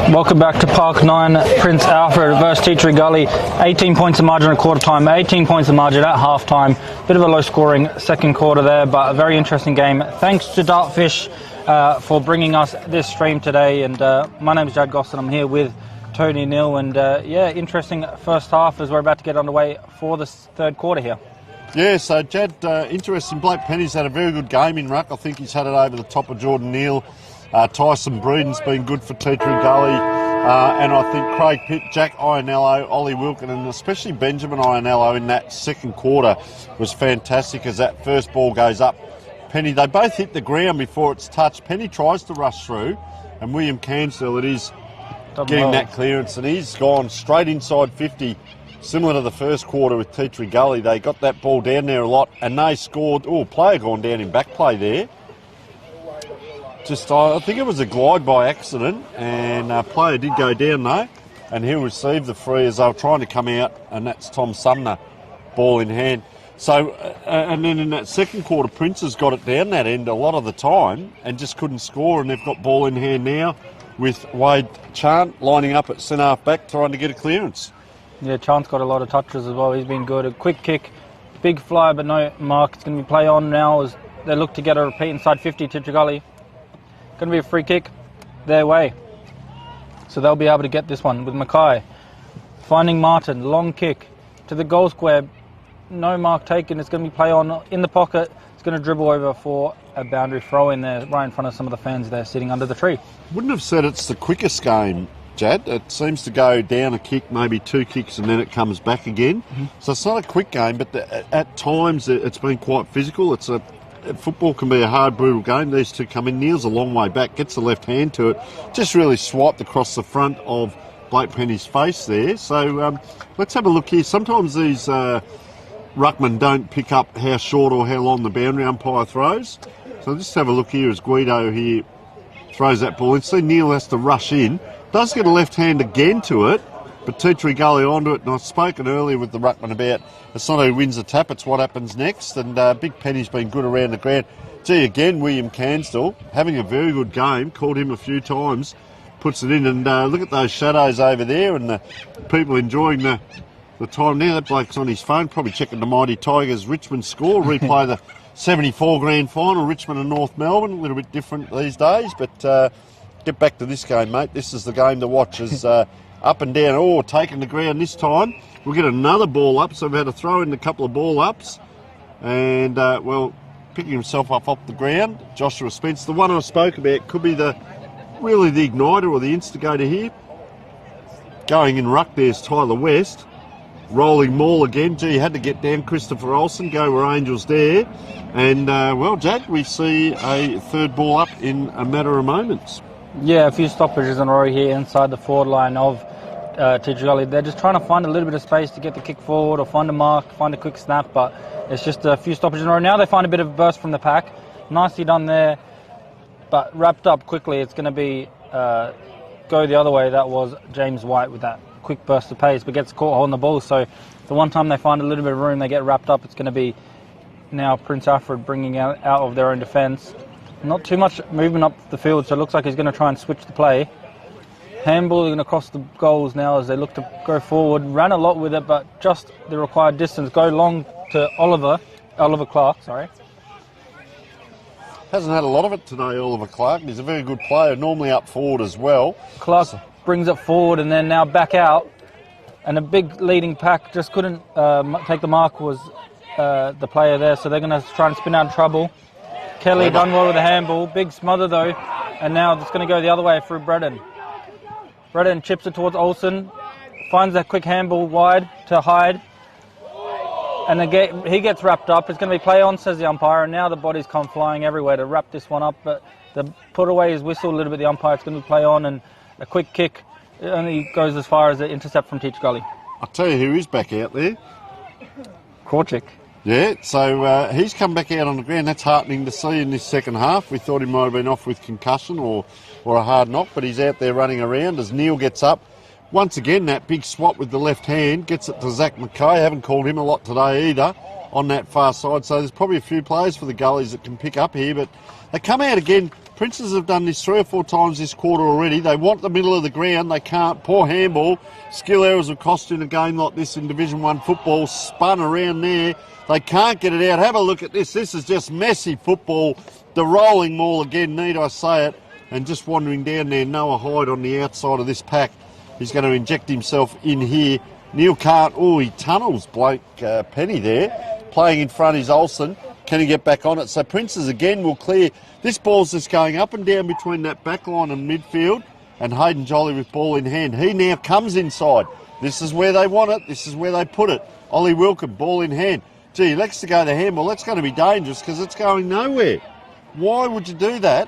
Welcome back to Park 9, Prince Alfred versus Teachery Gully. 18 points of margin at quarter time, 18 points of margin at half time. Bit of a low scoring second quarter there, but a very interesting game. Thanks to Dartfish for bringing us this stream today. And my name is Jad Goss and I'm here with Tony Neal. And yeah, interesting first half as we're about to get underway for the third quarter here. Yeah, so Jad, interesting. Blake Penny's had a very good game in ruck. I think he's had it over the top of Jordan Neal. Tyson Breeden's been good for Teachery Gully. And I think Craig Pitt, Jack Ionello, Ollie Wilkin, and especially Benjamin Ionello in that second quarter was fantastic as that first ball goes up. Penny, they both hit the ground before it's touched. Penny tries to rush through, and William Cansdell, it is getting that clearance, and he's gone straight inside 50, similar to the first quarter with Teachery Gully. They got that ball down there a lot, and they scored. Oh, player gone down in back play there. I think it was a glide by accident, and a player did go down though, and he'll receive the free as they were trying to come out, and that's Tom Sumner, ball in hand. So, and then in that second quarter, Prince has got it down that end a lot of the time and just couldn't score, and they've got ball in hand now with Wade Chant lining up at centre half back trying to get a clearance. Yeah, Chant's got a lot of touches as well. He's been good. A quick kick, big fly, but no mark. It's going to be play on now as they look to get a repeat inside 50 to Gully. Going to be a free kick their way. So they'll be able to get this one with Mackay. Finding Martin, long kick to the goal square. No mark taken. It's going to be play on in the pocket. It's going to dribble over for a boundary throw in there right in front of some of the fans there sitting under the tree. Wouldn't have said it's the quickest game, Jad. It seems to go down a kick, maybe two kicks, and then it comes back again. Mm-hmm. So it's not a quick game, but at times it's been quite physical. Football can be a hard, brutal game. These two come in. Neal's a long way back, gets the left hand to it, just really swiped across the front of Blake Penny's face there. So let's have a look here. Sometimes these ruckmen don't pick up how short or how long the boundary umpire throws. So just have a look here as Guido here throws that ball in. See, Neal has to rush in. Does get a left hand again to it, but Teachery Gully onto it. And I've spoken earlier with the ruckman about it's not who wins the tap, it's what happens next. And Big Penny's been good around the ground. Gee, again, William Cansdell having a very good game. Called him a few times, puts it in. And look at those shadows over there and the people enjoying the time now. That bloke's on his phone, probably checking the Mighty Tigers Richmond score. Replay the 74 grand final, Richmond and North Melbourne. A little bit different these days, but get back to this game, mate. This is the game to watch as up and down. Oh, taking the ground this time. We'll get another ball up, so we've had to throw in a couple of ball ups. And, well, picking himself up off the ground, Joshua Spence. The one I spoke about could be really the igniter or the instigator here. Going in ruck, there's Tyler West. Rolling maul again. Gee, had to get down Christopher Olsen. Go were Angels there. And, well, Jack, we see a third ball up in a matter of moments. Yeah, a few stoppages in a row here inside the forward line of Teachery Gully. They're just trying to find a little bit of space to get the kick forward or find a mark, find a quick snap, but it's just a few stoppages in a row. Now they find a bit of burst from the pack. Nicely done there, but wrapped up quickly. It's going to be go the other way. That was James White with that quick burst of pace, but gets caught holding the ball. So the one time they find a little bit of room, they get wrapped up. It's going to be now Prince Alfred bringing out of their own defence. Not too much movement up the field, so it looks like he's going to try and switch the play. Handballing across the goals now as they look to go forward. Ran a lot with it, but just the required distance. Go long to Oliver Clark, sorry. Hasn't had a lot of it today, Oliver Clark. He's a very good player, normally up forward as well. Clark brings it forward and then now back out. And a big leading pack just couldn't take the mark was the player there, so they're going to try and spin out of trouble. Kelly done well with the handball. Big smother though, and now it's going to go the other way through Breden. Breden chips it towards Olsen, finds that quick handball wide to Hyde, and he gets wrapped up. It's going to be play on, says the umpire, and now the bodies come flying everywhere to wrap this one up, but they put away his whistle a little bit, the umpire. It's going to be play on, and a quick kick. It only goes as far as the intercept from Teachery Gully. I'll tell you who is back out there. Krawczyk. Yeah, so he's come back out on the ground. That's heartening to see in this second half. We thought he might have been off with concussion or a hard knock, but he's out there running around as Neal gets up. Once again, that big swap with the left hand gets it to Zach Mackay. Haven't called him a lot today either on that far side. So there's probably a few players for the Gullies that can pick up here, but they come out again Princes have done this 3 or 4 times this quarter already. They want the middle of the ground. They can't. Poor handball. Skill errors have cost you in a game like this in Division 1 football. Spun around there. They can't get it out. Have a look at this. This is just messy football. The rolling maul again, need I say it. And just wandering down there, Noah Hyde on the outside of this pack. He's going to inject himself in here. Neil can't. Oh, he tunnels Blake Penny there. Playing in front is Olsen. Can he get back on it? So Princes again will clear. This ball's just going up and down between that back line and midfield. And Hayden Jolly with ball in hand. He now comes inside. This is where they want it. This is where they put it. Ollie Wilkin, ball in hand. Gee, he likes to go the handball. That's going to be dangerous because it's going nowhere. Why would you do that?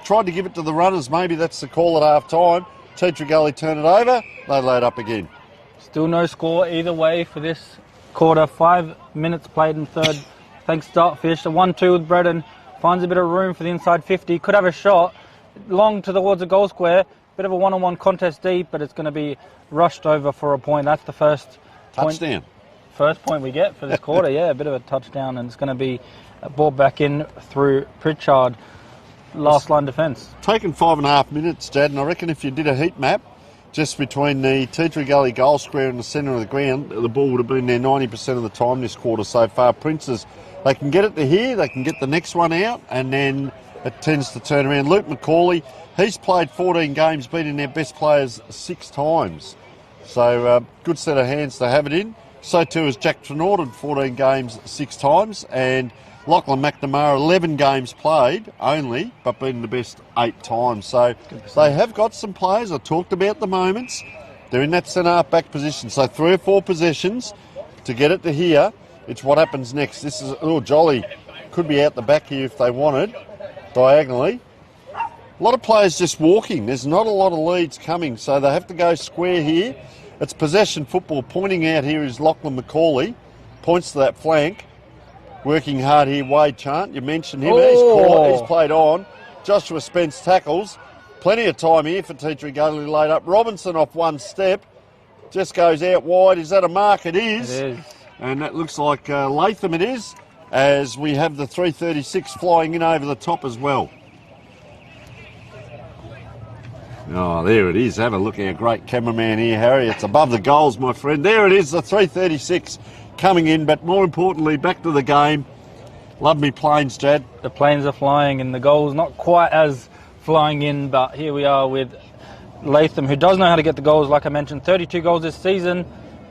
Tried to give it to the runners. Maybe that's the call at half time. Teacher Gully turn it over. They load up again. Still no score either way for this quarter. 5 minutes played in third. Thanks Dartfish. A 1-2 with Bredden. Finds a bit of room for the inside 50. Could have a shot. Long towards the goal square. Bit of a one-on-one contest deep, but it's going to be rushed over for a point. That's the first touchdown. First point we get for this quarter. Yeah, a bit of a touchdown, and it's going to be brought back in through Pritchard. Last line defence. Taken 5.5 minutes, Jad, and I reckon if you did a heat map just between the Teatree Gully goal square and the centre of the ground, the ball would have been there 90% of the time this quarter so far. Princes, they can get it to here, they can get the next one out, and then it tends to turn around. Luke McCauley, he's played 14 games, beating their best players 6 times. So good set of hands to have it in. So too is Jack Trenorden, 14 games 6 times, and Lachlan McNamara, 11 games played only, but beaten the best 8 times. So they have got some players. I talked about the moments. They're in that centre-half back position. So 3 or 4 possessions to get it to here. It's what happens next. This is, Jolly could be out the back here if they wanted, diagonally. A lot of players just walking. There's not a lot of leads coming, so they have to go square here. It's possession football. Pointing out here is Lachlan McCauley. Points to that flank. Working hard here, Wade Chant. You mentioned him. He's caught. He's played on. Joshua Spence tackles. Plenty of time here for Teatree Gully to load up. Robinson off one step. Just goes out wide. Is that a mark? It is. It is. And that looks like Latham it is, as we have the 336 flying in over the top as well. Oh, there it is. Have a look at our great cameraman here, Harry. It's above the goals, my friend. There it is, the 336 coming in. But more importantly, back to the game. Love me planes, Jad. The planes are flying and the goals not quite as flying in, but here we are with Latham, who does know how to get the goals. Like I mentioned, 32 goals this season.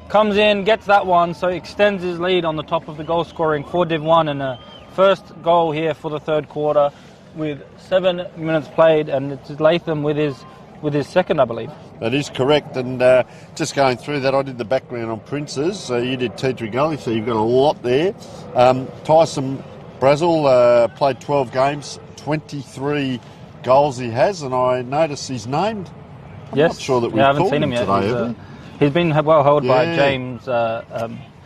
Comes in, gets that one, so extends his lead on the top of the goal scoring for Div 1, and a first goal here for the third quarter with 7 minutes played, and it's Latham with his second, I believe. That is correct, and just going through that, I did the background on Princes. You did Teatree Gully, so you've got a lot there. Tyson Brazel played 12 games, 23 goals he has, and I noticed he's named. I'm not sure that we've haven't called seen him yet. Today, He's been well held by James.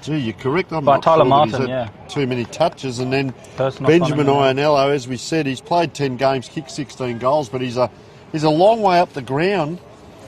Gee, you're correct. I'm by not Tyler sure Martin, that he's had too many touches. And then Personal Benjamin fun, Ionello, as we said, he's played 10 games, kicked 16 goals, but he's a long way up the ground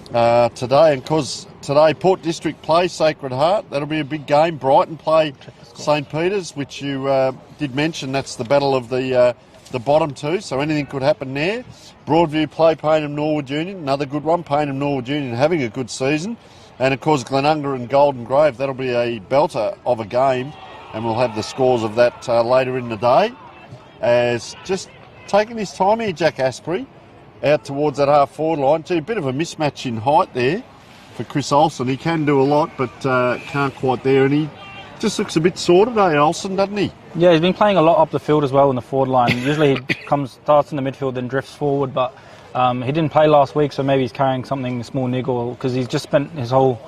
today. And because today Port District play Sacred Heart, that'll be a big game. Brighton play St Peter's, which you did mention. That's the battle of the bottom two, so anything could happen there. Broadview play Payneham Norwood Union, another good one. Payneham Norwood Union having a good season. And of course Glenunga and Golden Grove, that'll be a belter of a game, and we'll have the scores of that later in the day. As just taking his time here, Jack Asprey, out towards that half forward line. Gee, a bit of a mismatch in height there for Chris Olsen. He can do a lot, but can't quite there, and he just looks a bit sore today, Olsen, doesn't he? Yeah, he's been playing a lot up the field as well in the forward line. Usually he starts in the midfield, then drifts forward, but he didn't play last week, so maybe he's carrying something, a small niggle, because he's just spent his whole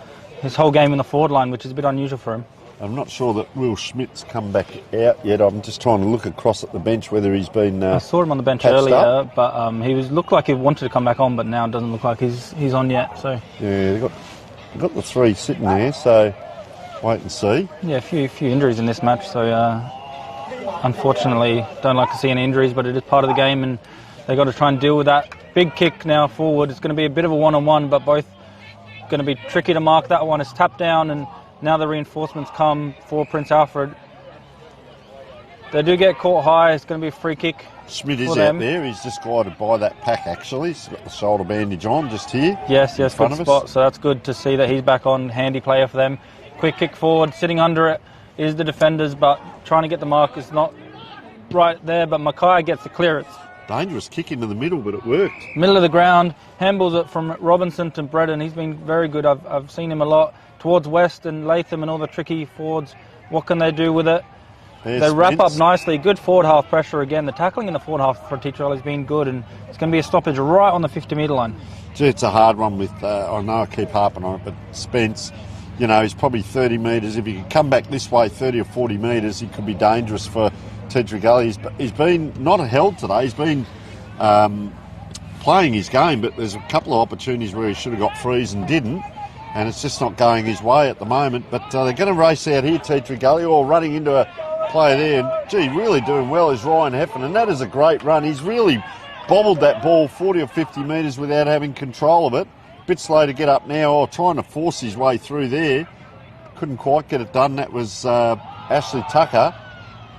game in the forward line, which is a bit unusual for him. I'm not sure that Will Schmidt's come back out yet. I'm just trying to look across at the bench whether he's been I saw him on the bench earlier, but he looked like he wanted to come back on, but now it doesn't look like he's on yet. So yeah, they've got the 3 sitting there, so wait and see. Yeah, a few injuries in this match, so unfortunately don't like to see any injuries, but it is part of the game, and they've got to try and deal with that. Big kick now forward. It's going to be a bit of a one-on-one, but both going to be tricky to mark. That one is tapped down, and now the reinforcements come for Prince Alfred. They do get caught high. It's going to be a free kick. Schmidt is for out them. there. He's just glided by that pack, actually. He's got the shoulder bandage on just here. Yes, in good front of us. spot. So that's good to see that he's back on. Handy player for them. Quick kick forward. Sitting under it is the defenders, but trying to get the mark is not right there. But Mackay gets the clearance. Dangerous kick into the middle, but it worked. Middle of the ground. Handballs it from Robinson to Bredden. He's been very good. I've seen him a lot. Towards West and Latham and all the tricky forwards. What can they do with it? They wrap up nicely. Good forward half pressure again. The tackling in the forward half for Teacher has been good, and it's going to be a stoppage right on the 50-metre line. Gee, it's a hard one with, I know I keep harping on it, but Spence, he's probably 30 metres. If he could come back this way 30 or 40 metres, he could be dangerous for Teacher Gully. He's been not held today. He's been playing his game, but there's a couple of opportunities where he should have got frees and didn't, and it's just not going his way at the moment. But they're going to race out here, Teacher Gully, or running into a player there, and gee, really doing well is Ryan Heffen, and that is a great run. He's really bobbled that ball 40 or 50 metres without having control of it. Bit slow to get up now, trying to force his way through there. Couldn't quite get it done. That was Ashley Tucker.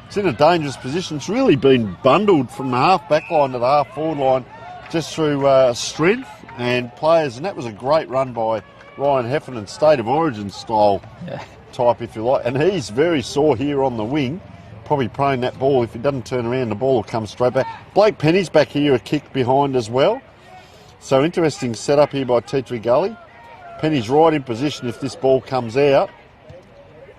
It's in a dangerous position. It's really been bundled from the half back line to the half forward line just through strength and players, and that was a great run by Ryan Heffen, and state of origin style. Yeah. Type, if you like, and he's very sore here on the wing, probably praying that ball, if he doesn't turn around, the ball will come straight back. Blake Penny's back here, a kick behind as well. So interesting setup here by Teacher Gully. Penny's right in position if this ball comes out.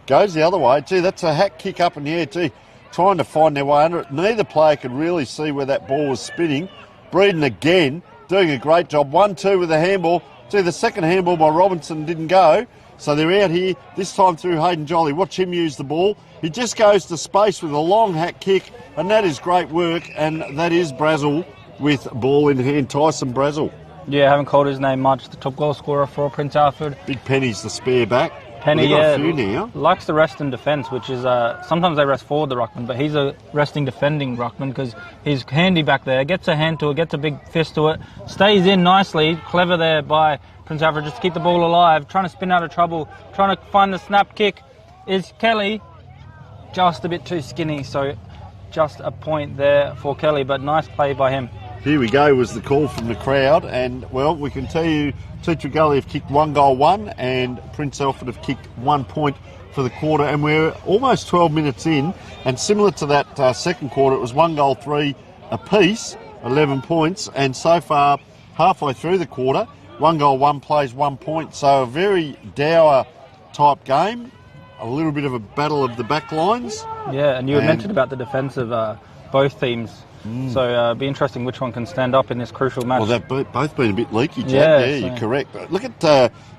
Goes the other way. Gee, that's a hack kick up in the air. Gee, trying to find their way under it. Neither player could really see where that ball was spinning. Breeden again, doing a great job. 1-2 with the handball. Gee, the second handball by Robinson didn't go. So they're out here, this time through Hayden Jolly. Watch him use the ball. He just goes to space with a long hack kick, and that is great work, and that is Brazel with ball in hand. Tyson Brazel. Yeah, haven't called his name much. The top goal scorer for Prince Alfred. Big Penny's the spare back. Penny, We've got a few now. Likes to rest in defence, which is sometimes they rest forward the ruckman, but he's a resting defending ruckman because he's handy back there. Gets a hand to it, gets a big fist to it, stays in nicely. Clever there by Prince Alfred just to keep the ball alive, trying to spin out of trouble, trying to find the snap kick. Is Kelly just a bit too skinny, so just a point there for Kelly, but nice play by him. Here we go was the call from the crowd, and well, we can tell you Teacher Gully have kicked 1 goal 1 and Prince Alfred have kicked 1 point for the quarter, and we're almost 12 minutes in, and similar to that second quarter, it was 1 goal 3 apiece, 11 points, and so far halfway through the quarter 1 goal 1 plays 1 point, so a very dour type game, a little bit of a battle of the back lines. Yeah, and you had mentioned about the defence of both teams. So it'll be interesting which one can stand up in this crucial match. Well, they've both been a bit leaky, Jack. Yeah, You're correct. But look at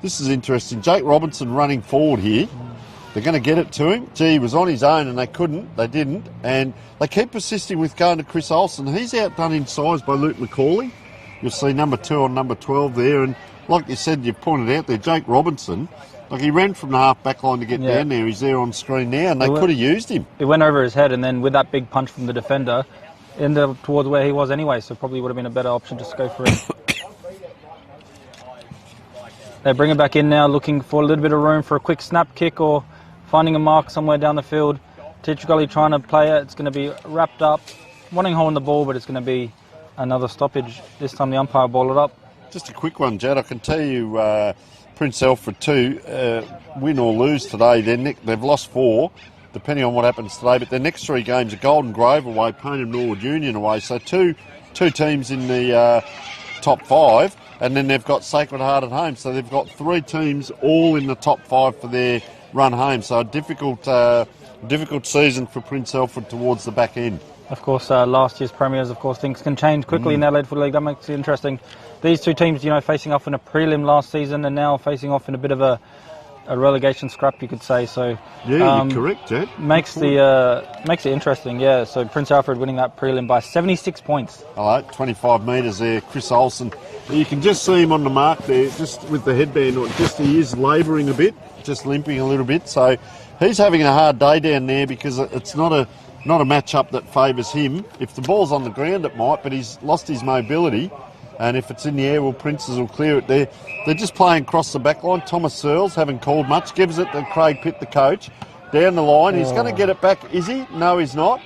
this is interesting. Jake Robinson running forward here. They're going to get it to him. Gee, he was on his own and they couldn't. They didn't. And they keep persisting with going to Chris Olsen. He's outdone in size by Luke McCauley. You'll see number 2 on number 12 there. And like you said, you pointed out there, Jake Robinson, like he ran from the half back line to get down there. He's there on screen now, and they could have used him. It went over his head, and then with that big punch from the defender, ended up towards where he was anyway, so probably would have been a better option just to go for it. They bring it back in now, looking for a little bit of room for a quick snap kick or finding a mark somewhere down the field. Teacher Gully trying to play it. It's going to be wrapped up, wanting hold on the ball, but it's going to be another stoppage. This time the umpire balled it up. Just a quick one, Jad. I can tell you Prince Alfred too, win or lose today, they've lost 4, depending on what happens today, but their next 3 games are Golden Grove away, Payneham Norwood Union away, so two teams in the top 5, and then they've got Sacred Heart at home, so they've got 3 teams all in the top 5 for their run home, so a difficult season for Prince Alfred towards the back end. Of course, last year's premiers, of course, things can change quickly in Adelaide Footy League. That makes it interesting. These 2 teams, facing off in a prelim last season and now facing off in a bit of a relegation scrap, you could say. So yeah, you're correct, Jed. Makes it interesting. Yeah. So Prince Alfred winning that prelim by 76 points. All right, 25 metres there. Chris Olsen, you can just see him on the mark there, just with the headband on. Just he is labouring a bit, just limping a little bit. So he's having a hard day down there because it's not a match-up that favours him. If the ball's on the ground, it might, but he's lost his mobility. And if it's in the air, well, Princes will clear it there. They're just playing across the back line. Thomas Searles haven't called much. Gives it to Craig Pitt, the coach. Down the line. He's going to get it back. Is he? No, he's not.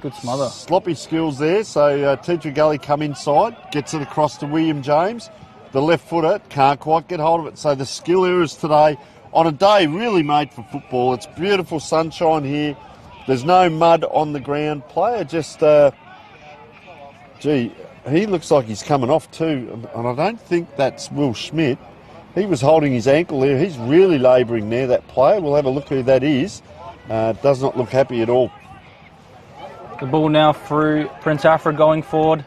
Good smother. Sloppy skills there. So Teacher Gully come inside, gets it across to William James. The left footer can't quite get hold of it. So the skill errors today on a day really made for football. It's beautiful sunshine here. There's no mud on the ground. Player just, he looks like he's coming off too. And I don't think that's Will Schmidt. He was holding his ankle there. He's really labouring there, that player. We'll have a look who that is. Does not look happy at all. The ball now through Prince Alfred going forward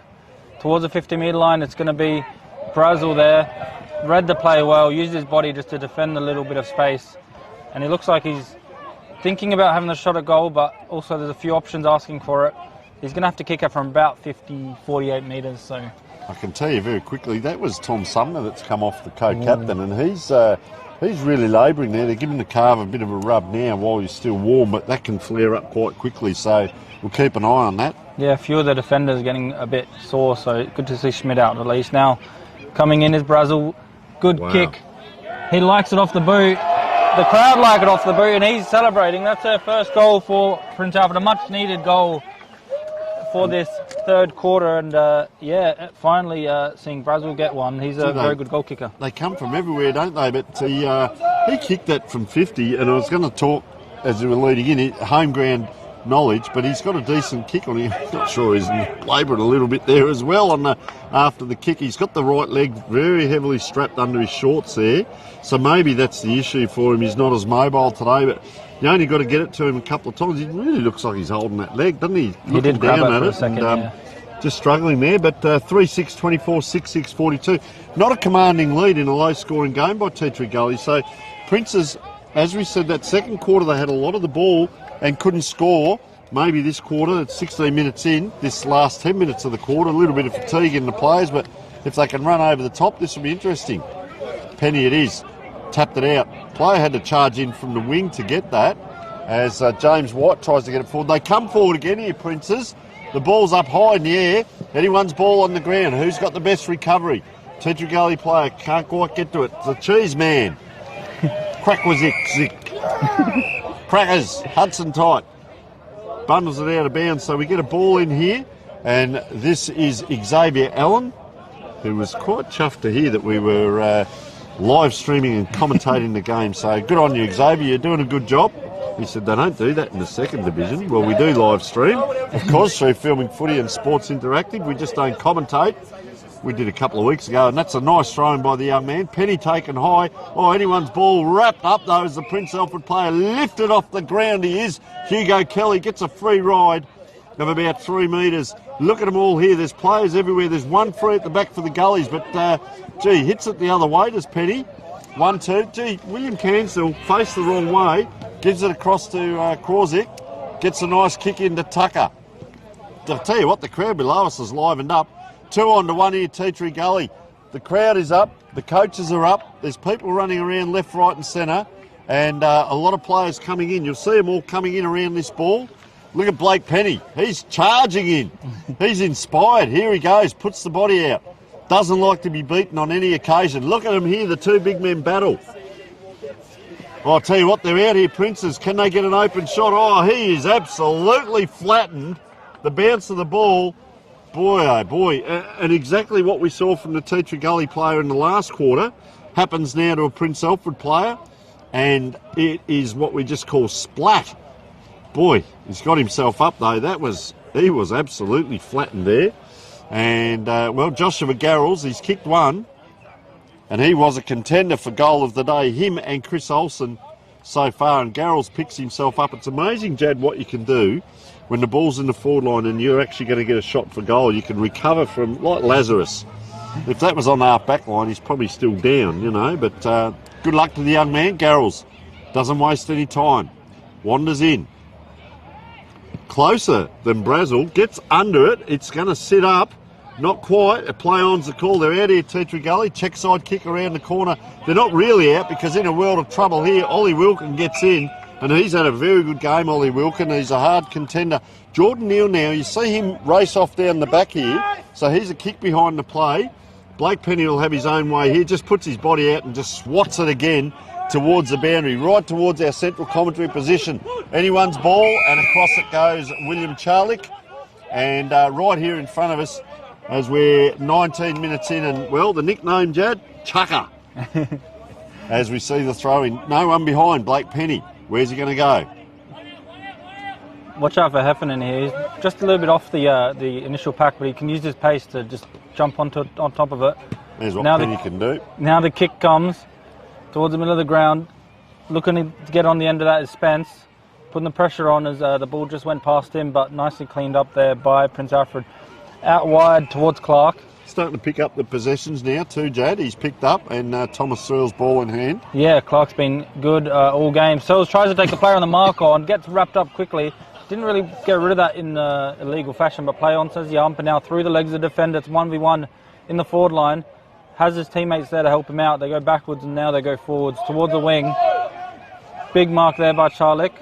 towards the 50-metre line. It's going to be Brazil there. Read the play well, used his body just to defend a little bit of space. And it looks like he's thinking about having the shot at goal, but also there's a few options asking for it. He's going to have to kick it from about 50, 48 metres. So I can tell you very quickly, that was Tom Sumner that's come off the co-captain, and he's really labouring there. They're giving the calf a bit of a rub now while he's still warm, but that can flare up quite quickly, so we'll keep an eye on that. Yeah, a few of the defenders getting a bit sore, so good to see Schmidt out at least. Now, coming in is Brazil. Good kick. He likes it off the boot. The crowd like it off the boot, and he's celebrating. That's their first goal for Prince Alfred, a much-needed goal for this third quarter, and finally seeing Brazil get one. He's a very good goal kicker. They come from everywhere, don't they? But he kicked that from 50, and I was going to talk, as you were leading in, home ground knowledge, but he's got a decent kick on him. Not sure he's laboured a little bit there as well after the kick. He's got the right leg very heavily strapped under his shorts there, so maybe that's the issue for him. He's not as mobile today, but you only got to get it to him a couple of times. He really looks like he's holding that leg, doesn't he? He did grab it for a second, just struggling there, but 3-6, 24, 6-6, 42. Not a commanding lead in a low-scoring game by Tea Gully. So Prince's, as we said, that second quarter they had a lot of the ball and couldn't score. Maybe this quarter, it's 16 minutes in, this last 10 minutes of the quarter, a little bit of fatigue in the players, but if they can run over the top, this will be interesting. Penny it is. Tapped it out. Player had to charge in from the wing to get that as James White tries to get it forward. They come forward again here, Princes. The ball's up high in the air. Anyone's ball on the ground. Who's got the best recovery? Tetra Gully player can't quite get to it. The cheese man. Crackwazick. Crackers. Hudson tight. Bundles it out of bounds. So we get a ball in here. And this is Xavier Allen, who was quite chuffed to hear that we were live streaming and commentating the game. So good on you, Xavier. You're doing a good job. He said they don't do that in the second division. Well, we do live stream, of course, through Filming Footy and Sports Interactive. We just don't commentate. We did a couple of weeks ago, and that's a nice throw-in by the young man. Penny taken high. Oh, anyone's ball wrapped up, though, as the Prince Alfred player lifted off the ground. He is. Hugo Kelly gets a free ride of about 3 metres. Look at them all here. There's players everywhere. There's one free at the back for the Gullies, but, hits it the other way, does Penny. 1-2. William Cansell faced the wrong way. Gives it across to Krausick. Gets a nice kick into Tucker. I'll tell you what, the crowd below us is livened up. 2-1 here, Tea Tree Gully. The crowd is up. The coaches are up. There's people running around left, right and centre. And a lot of players coming in. You'll see them all coming in around this ball. Look at Blake Penny. He's charging in. He's inspired. Here he goes. Puts the body out. Doesn't like to be beaten on any occasion. Look at him here. The two big men battle. I'll tell you what, they're out here, Princes. Can they get an open shot? Oh, he is absolutely flattened. The bounce of the ball, boy, oh boy. And exactly what we saw from the Tea Tree Gully player in the last quarter happens now to a Prince Alfred player. And it is what we just call splat. Boy, he's got himself up, though. He was absolutely flattened there. And, Joshua Garrels, he's kicked one. And he was a contender for goal of the day, him and Chris Olsen so far. And Garrels picks himself up. It's amazing, Jad, what you can do when the ball's in the forward line and you're actually going to get a shot for goal. You can recover from, like Lazarus. If that was on the half-back line, he's probably still down, But good luck to the young man. Garrels doesn't waste any time. Wanders in. Closer than Brazil. Gets under it. It's going to sit up. Not quite. A play-on's the call. They're out here, Tea Tree Gully. Check side kick around the corner. They're not really out because in a world of trouble here, Ollie Wilkin gets in. And he's had a very good game, Ollie Wilkin. He's a hard contender. Jordan Neal now, you see him race off down the back here. So he's a kick behind the play. Blake Penny will have his own way here. Just puts his body out and just swats it again towards the boundary. Right towards our central commentary position. Anyone's ball and across it goes William Charlick. And right here in front of us, as we're 19 minutes in, and, well, the nickname, Jad, Chucker. As we see the throw in. No one behind, Blake Penny. Where's he going to go? Watch out for Heffernan here. He's just a little bit off the initial pack, but he can use his pace to just jump on top of it. There's what Now Penny can do. Now the kick comes towards the middle of the ground. Looking to get on the end of that is Spence. Putting the pressure on as the ball just went past him, but nicely cleaned up there by Prince Alfred. Out wide towards Clark. Starting to pick up the possessions now too, Jad. He's picked up, and Thomas Searle's ball in hand. Yeah, Clark's been good all game. Searles tries to take the player on the mark on, gets wrapped up quickly. Didn't really get rid of that in illegal fashion, but play on says the ump, and now through the legs of the defender. It's 1v1 in the forward line. Has his teammates there to help him out. They go backwards and now they go forwards towards the wing. Big mark there by Charlick.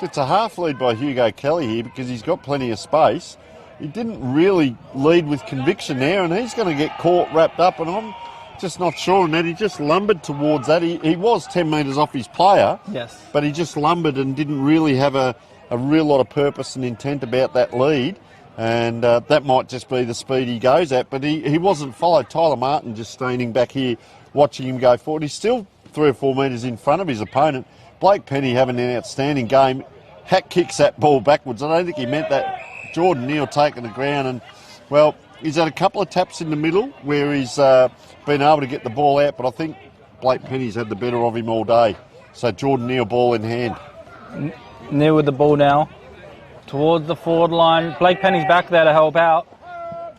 It's a half lead by Hugo Kelly here because he's got plenty of space. He didn't really lead with conviction there, and he's going to get caught wrapped up, and I'm just not sure on that. He just lumbered towards that. He was 10 metres off his player, yes, but he just lumbered and didn't really have a real lot of purpose and intent about that lead, and that might just be the speed he goes at, but he wasn't followed. Tyler Martin just standing back here watching him go forward. He's still 3 or 4 metres in front of his opponent. Blake Penny having an outstanding game. Hack kicks that ball backwards. I don't think he meant that. Jordan Neal taking the ground, and, well, he's had a couple of taps in the middle where he's been able to get the ball out, but I think Blake Penny's had the better of him all day. So Jordan Neal, ball in hand. Neal with the ball now towards the forward line. Blake Penny's back there to help out.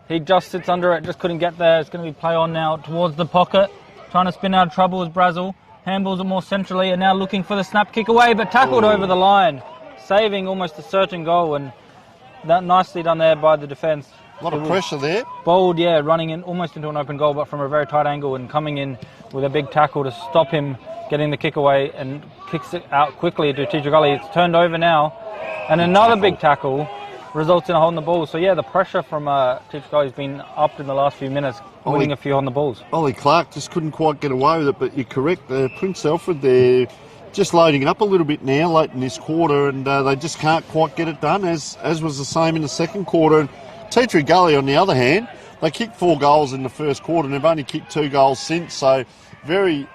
He just sits under it, just couldn't get there. It's going to be play on now towards the pocket. Trying to spin out of trouble is Brazel. Handballs it more centrally, and now looking for the snap kick away, but tackled over the line. Saving almost a certain goal, and that nicely done there by the defence. A lot of pressure there. Bold, yeah, running in almost into an open goal, but from a very tight angle, and coming in with a big tackle to stop him getting the kick away, and kicks it out quickly to Teacher Gully. It's turned over now, and another big tackle results in a hole in the ball. So yeah, the pressure from Teacher Gully has been upped in the last few minutes, winning a few on the balls. Ollie Clark just couldn't quite get away with it, but you're correct. Prince Alfred there, just loading it up a little bit now late in this quarter, and they just can't quite get it done, as was the same in the second quarter. And Teacher Gully, on the other hand, they kicked 4 goals in the first quarter, and they've only kicked 2 goals since, so very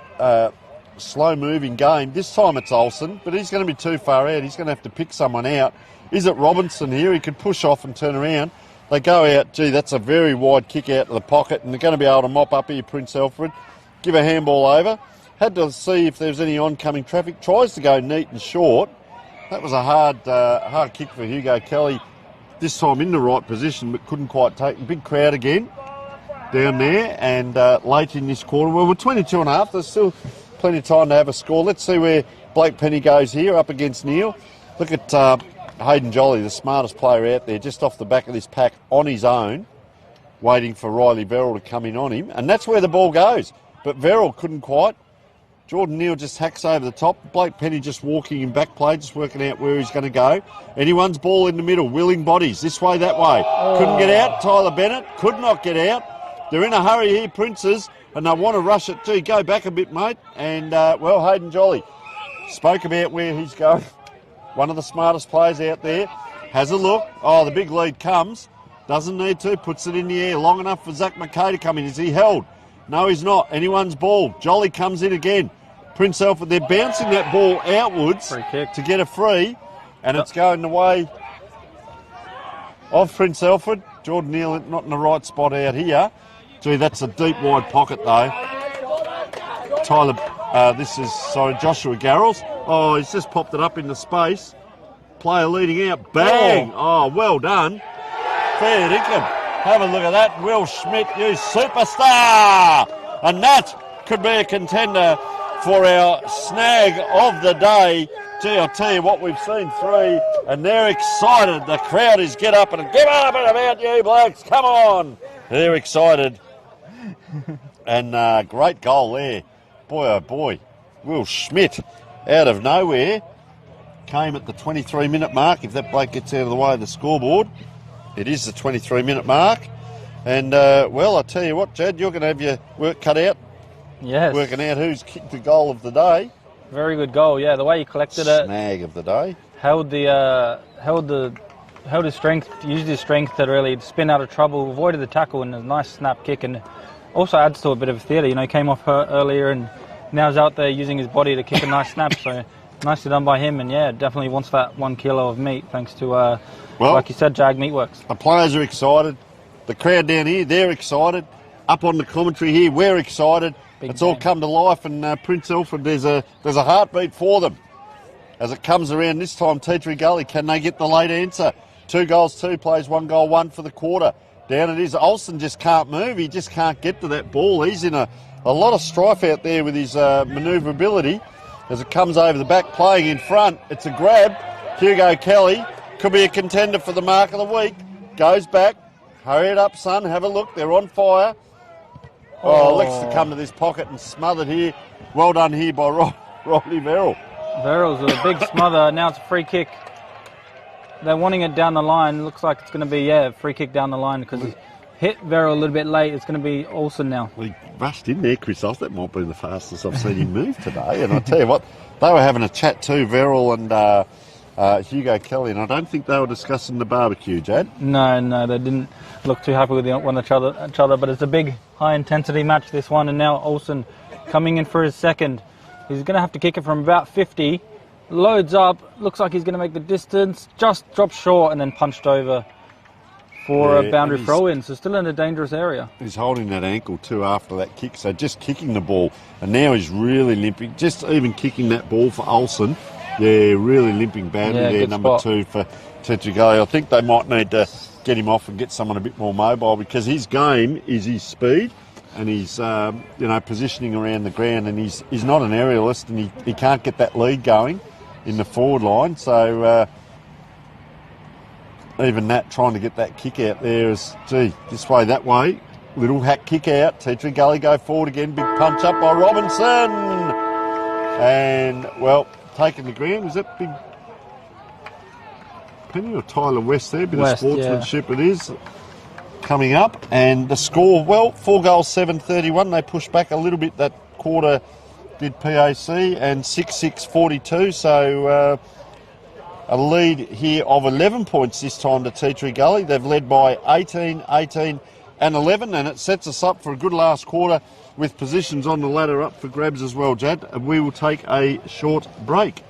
slow-moving game. This time it's Olsen, but he's going to be too far out. He's going to have to pick someone out. Is it Robinson here? He could push off and turn around. They go out. Gee, that's a very wide kick out of the pocket, and they're going to be able to mop up here, Prince Alfred. Give a handball over. Had to see if there's any oncoming traffic. Tries to go neat and short. That was a hard kick for Hugo Kelly. This time in the right position, but couldn't quite take. Big crowd again down there, and late in this quarter. Well, we're 22 and a half. There's still plenty of time to have a score. Let's see where Blake Penny goes here up against Neal. Look at Hayden Jolly, the smartest player out there, just off the back of this pack on his own, waiting for Riley Verrill to come in on him. And that's where the ball goes. But Verrill couldn't quite. Jordan Neal just hacks over the top. Blake Penny just walking in back play, just working out where he's going to go. Anyone's ball in the middle, willing bodies, this way, that way. Couldn't get out. Tyler Bennett could not get out. They're in a hurry here, Princes, and they want to rush it too. Go back a bit, mate. And, well, Hayden Jolly spoke about where he's going. One of the smartest players out there. Has a look. Oh, the big lead comes. Doesn't need to. Puts it in the air long enough for Zach McKay to come in. Is he held? No, he's not. Anyone's ball. Jolly comes in again. Prince Alfred, they're bouncing that ball outwards to get a free, and it's going the way of Prince Alfred. Jordan Neal not in the right spot out here. Gee, that's a deep, wide pocket, though. Joshua Garrels. Oh, he's just popped it up into space. Player leading out. Bang! Oh, well done. Fair dinkum. Have a look at that. Will Schmidt, you superstar! And that could be a contender for our snag of the day. Gee, I'll tell you what, we've seen 3, and they're excited. The crowd is get up and up and about you blokes. Come on. They're excited. And great goal there. Boy, oh boy. Will Schmidt, out of nowhere, came at the 23-minute mark. If that bloke gets out of the way of the scoreboard, it is the 23-minute mark. And, well, I tell you what, Jad, you're going to have your work cut out. Yes. Working out who's kicked the goal of the day. Very good goal, yeah. The way he collected it. Snag of the day. Held the held his strength, used his strength to really spin out of trouble, avoided the tackle, and a nice snap kick, and also adds to a bit of theatre. You know, came off hurt earlier and now he's out there using his body to kick a nice snap. So nicely done by him, and yeah, definitely wants that 1 kilo of meat thanks to, like you said, Jag Meatworks. The players are excited. The crowd down here, they're excited. Up on the commentary here, we're excited. It's all come to life, and Prince Alfred, there's a heartbeat for them. As it comes around this time, Tea Tree Gully, can they get the late answer? 2 goals, 2 plays, 1 goal, 1 for the quarter. Down it is. Olsen just can't move. He just can't get to that ball. He's in a lot of strife out there with his manoeuvrability. As it comes over the back, playing in front, it's a grab. Hugo Kelly could be a contender for the mark of the week. Goes back. Hurry it up, son. Have a look. They're on fire. Oh, elects to come to this pocket and smothered here. Well done here by Rodney Verrill. Verrill's with a big smother. Now it's a free kick. They're wanting it down the line. Looks like it's going to be, a free kick down the line because he hit Verrill a little bit late. It's going to be Olsen now. Well, he rushed in there, Chris. That might be the fastest I've seen him move today. And I tell you what, they were having a chat too, Verrill and Hugo Kelly, and I don't think they were discussing the barbecue, Jad. No, they didn't look too happy with each other. But it's a big, high-intensity match, this one. And now Olsen coming in for his second. He's going to have to kick it from about 50. Loads up. Looks like he's going to make the distance. Just drops short and then punched over for a boundary throw-in. So still in a dangerous area. He's holding that ankle too after that kick. So just kicking the ball. And now he's really limping. Just even kicking that ball for Olsen. Yeah, really limping badly there, number spot. 2 for Tetragali. I think they might need to get him off and get someone a bit more mobile because his game is his speed and his positioning around the ground, and he's not an aerialist, and he can't get that lead going in the forward line. So even that, trying to get that kick out there is, this way, that way. Little hack kick out. Tetra Gully go forward again. Big punch up by Robinson. And, well, taking the ground. Was that big Penny or Tyler West there? Bit of sportsmanship it is. Coming up. And the score, 4 goals, 7-31. They pushed back a little bit that quarter, did PAC, and 6-6-42. So a lead here of 11 points this time to Tea Tree Gully. They've led by 18, 18 and 11, and it sets us up for a good last quarter with positions on the ladder up for grabs as well, Jad. And we will take a short break.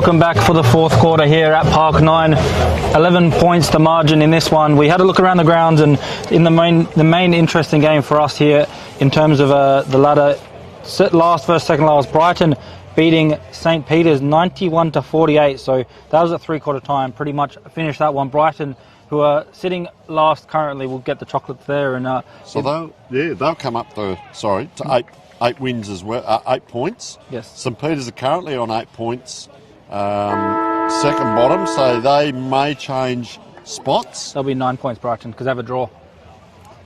welcome back for the fourth quarter here at Park 9. 11 points the margin in this one. We had a look around the grounds, and in the main interesting game for us here in terms of the ladder, last versus second last, Brighton beating St. Peter's 91-48. So that was at three-quarter time. Pretty much finished that one. Brighton, who are sitting last currently, will get the chocolates there. And so they'll come up to eight wins as well, 8 points. Yes. St. Peter's are currently on 8 points, second bottom, so they may change spots. They'll be 9 points, Brighton, because they have a draw.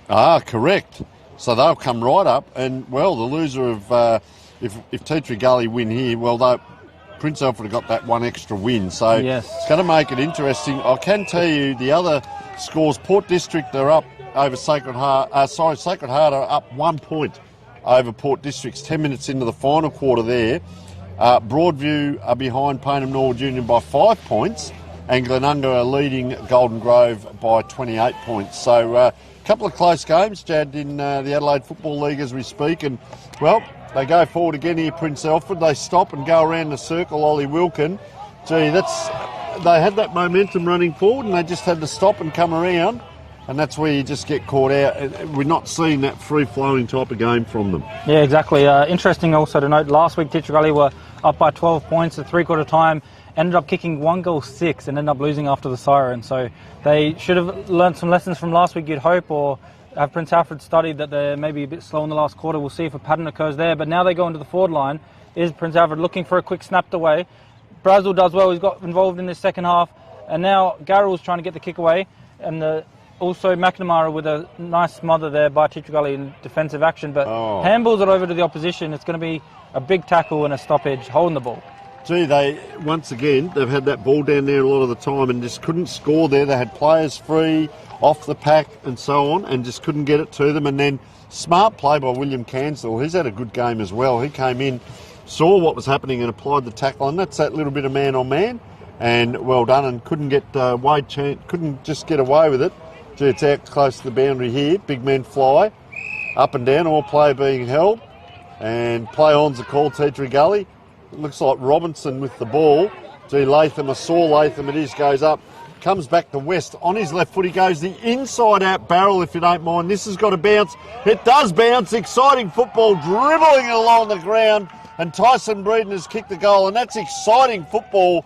Ah, correct. So they'll come right up, and well, the loser of if Tea Tree Gully win here, well, Prince Alfred have got that one extra win, so yes, it's going to make it interesting. I can tell you the other scores: Port District are up over Sacred Heart. Sacred Heart are up 1 point over Port District's 10 minutes into the final quarter there. Broadview are behind Payneham Norwood Union by 5 points, and Glenunga are leading Golden Grove by 28 points. So a couple of close games, Jad, in the Adelaide Football League as we speak. And, well, they go forward again here, Prince Alfred. They stop and go around the circle, Ollie Wilkin. Gee, they had that momentum running forward, and they just had to stop and come around. And that's where you just get caught out. We're not seeing that free-flowing type of game from them. Yeah, exactly. Interesting also to note, last week Tea Tree Gully were up by 12 points at three-quarter time, ended up kicking 1 goal 6 and ended up losing after the siren. So they should have learned some lessons from last week, you'd hope, or have Prince Alfred studied that they're maybe a bit slow in the last quarter. We'll see if a pattern occurs there. But now they go into the forward line. Is Prince Alfred looking for a quick snapped away? Brazil does well. He's got involved in this second half. And now Garrell's trying to get the kick away. And also McNamara with a nice smother there by Tea Tree Gully in defensive action. But handballs it over to the opposition. It's going to be a big tackle and a stoppage holding the ball. Gee, they've had that ball down there a lot of the time and just couldn't score there. They had players free, off the pack and so on, and just couldn't get it to them. And then smart play by William Cansdell. He's had a good game as well. He came in, saw what was happening and applied the tackle, and that's that little bit of man-on-man. And well done, and couldn't just get away with it. Gee, it's out close to the boundary here. Big men fly up and down, all play being held. And play-ons are called Tea Tree Gully. It looks like Robinson with the ball. Gee, Latham, a sore Latham it is, goes up. Comes back to West. On his left foot, he goes the inside-out barrel, if you don't mind. This has got to bounce. It does bounce. Exciting football, dribbling along the ground. And Tyson Breeden has kicked the goal. And that's exciting football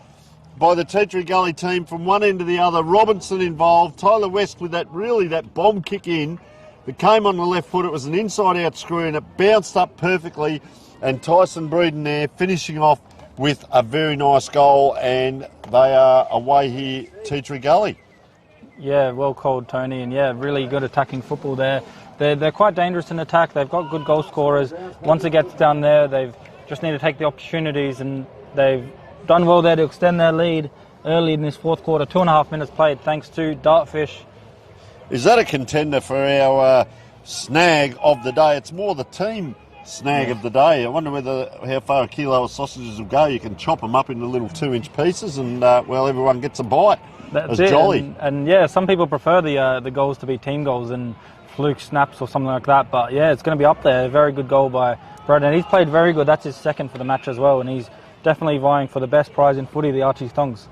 by the Tea Tree Gully team from one end to the other. Robinson involved. Tyler West with that bomb kick in. It came on the left foot. It was an inside-out screw and it bounced up perfectly. And Tyson Breeden there finishing off with a very nice goal, and they are away here, Tea Tree Gully. Yeah, well called, Tony, and yeah, really good attacking football there. They're quite dangerous in attack. They've got good goal scorers. Once it gets down there, they just need to take the opportunities, and they've done well there to extend their lead early in this fourth quarter. 2.5 minutes played, thanks to Dartfish. Is that a contender for our snag of the day? It's more the team snag of the day. I wonder how far a kilo of sausages will go. You can chop them up into little 2-inch pieces, and everyone gets a bite. That's it. Jolly. And yeah, some people prefer the goals to be team goals and fluke snaps or something like that. But yeah, it's going to be up there. A very good goal by Braden. He's played very good. That's his second for the match as well, and he's definitely vying for the best prize in footy, the Archie's Tongs.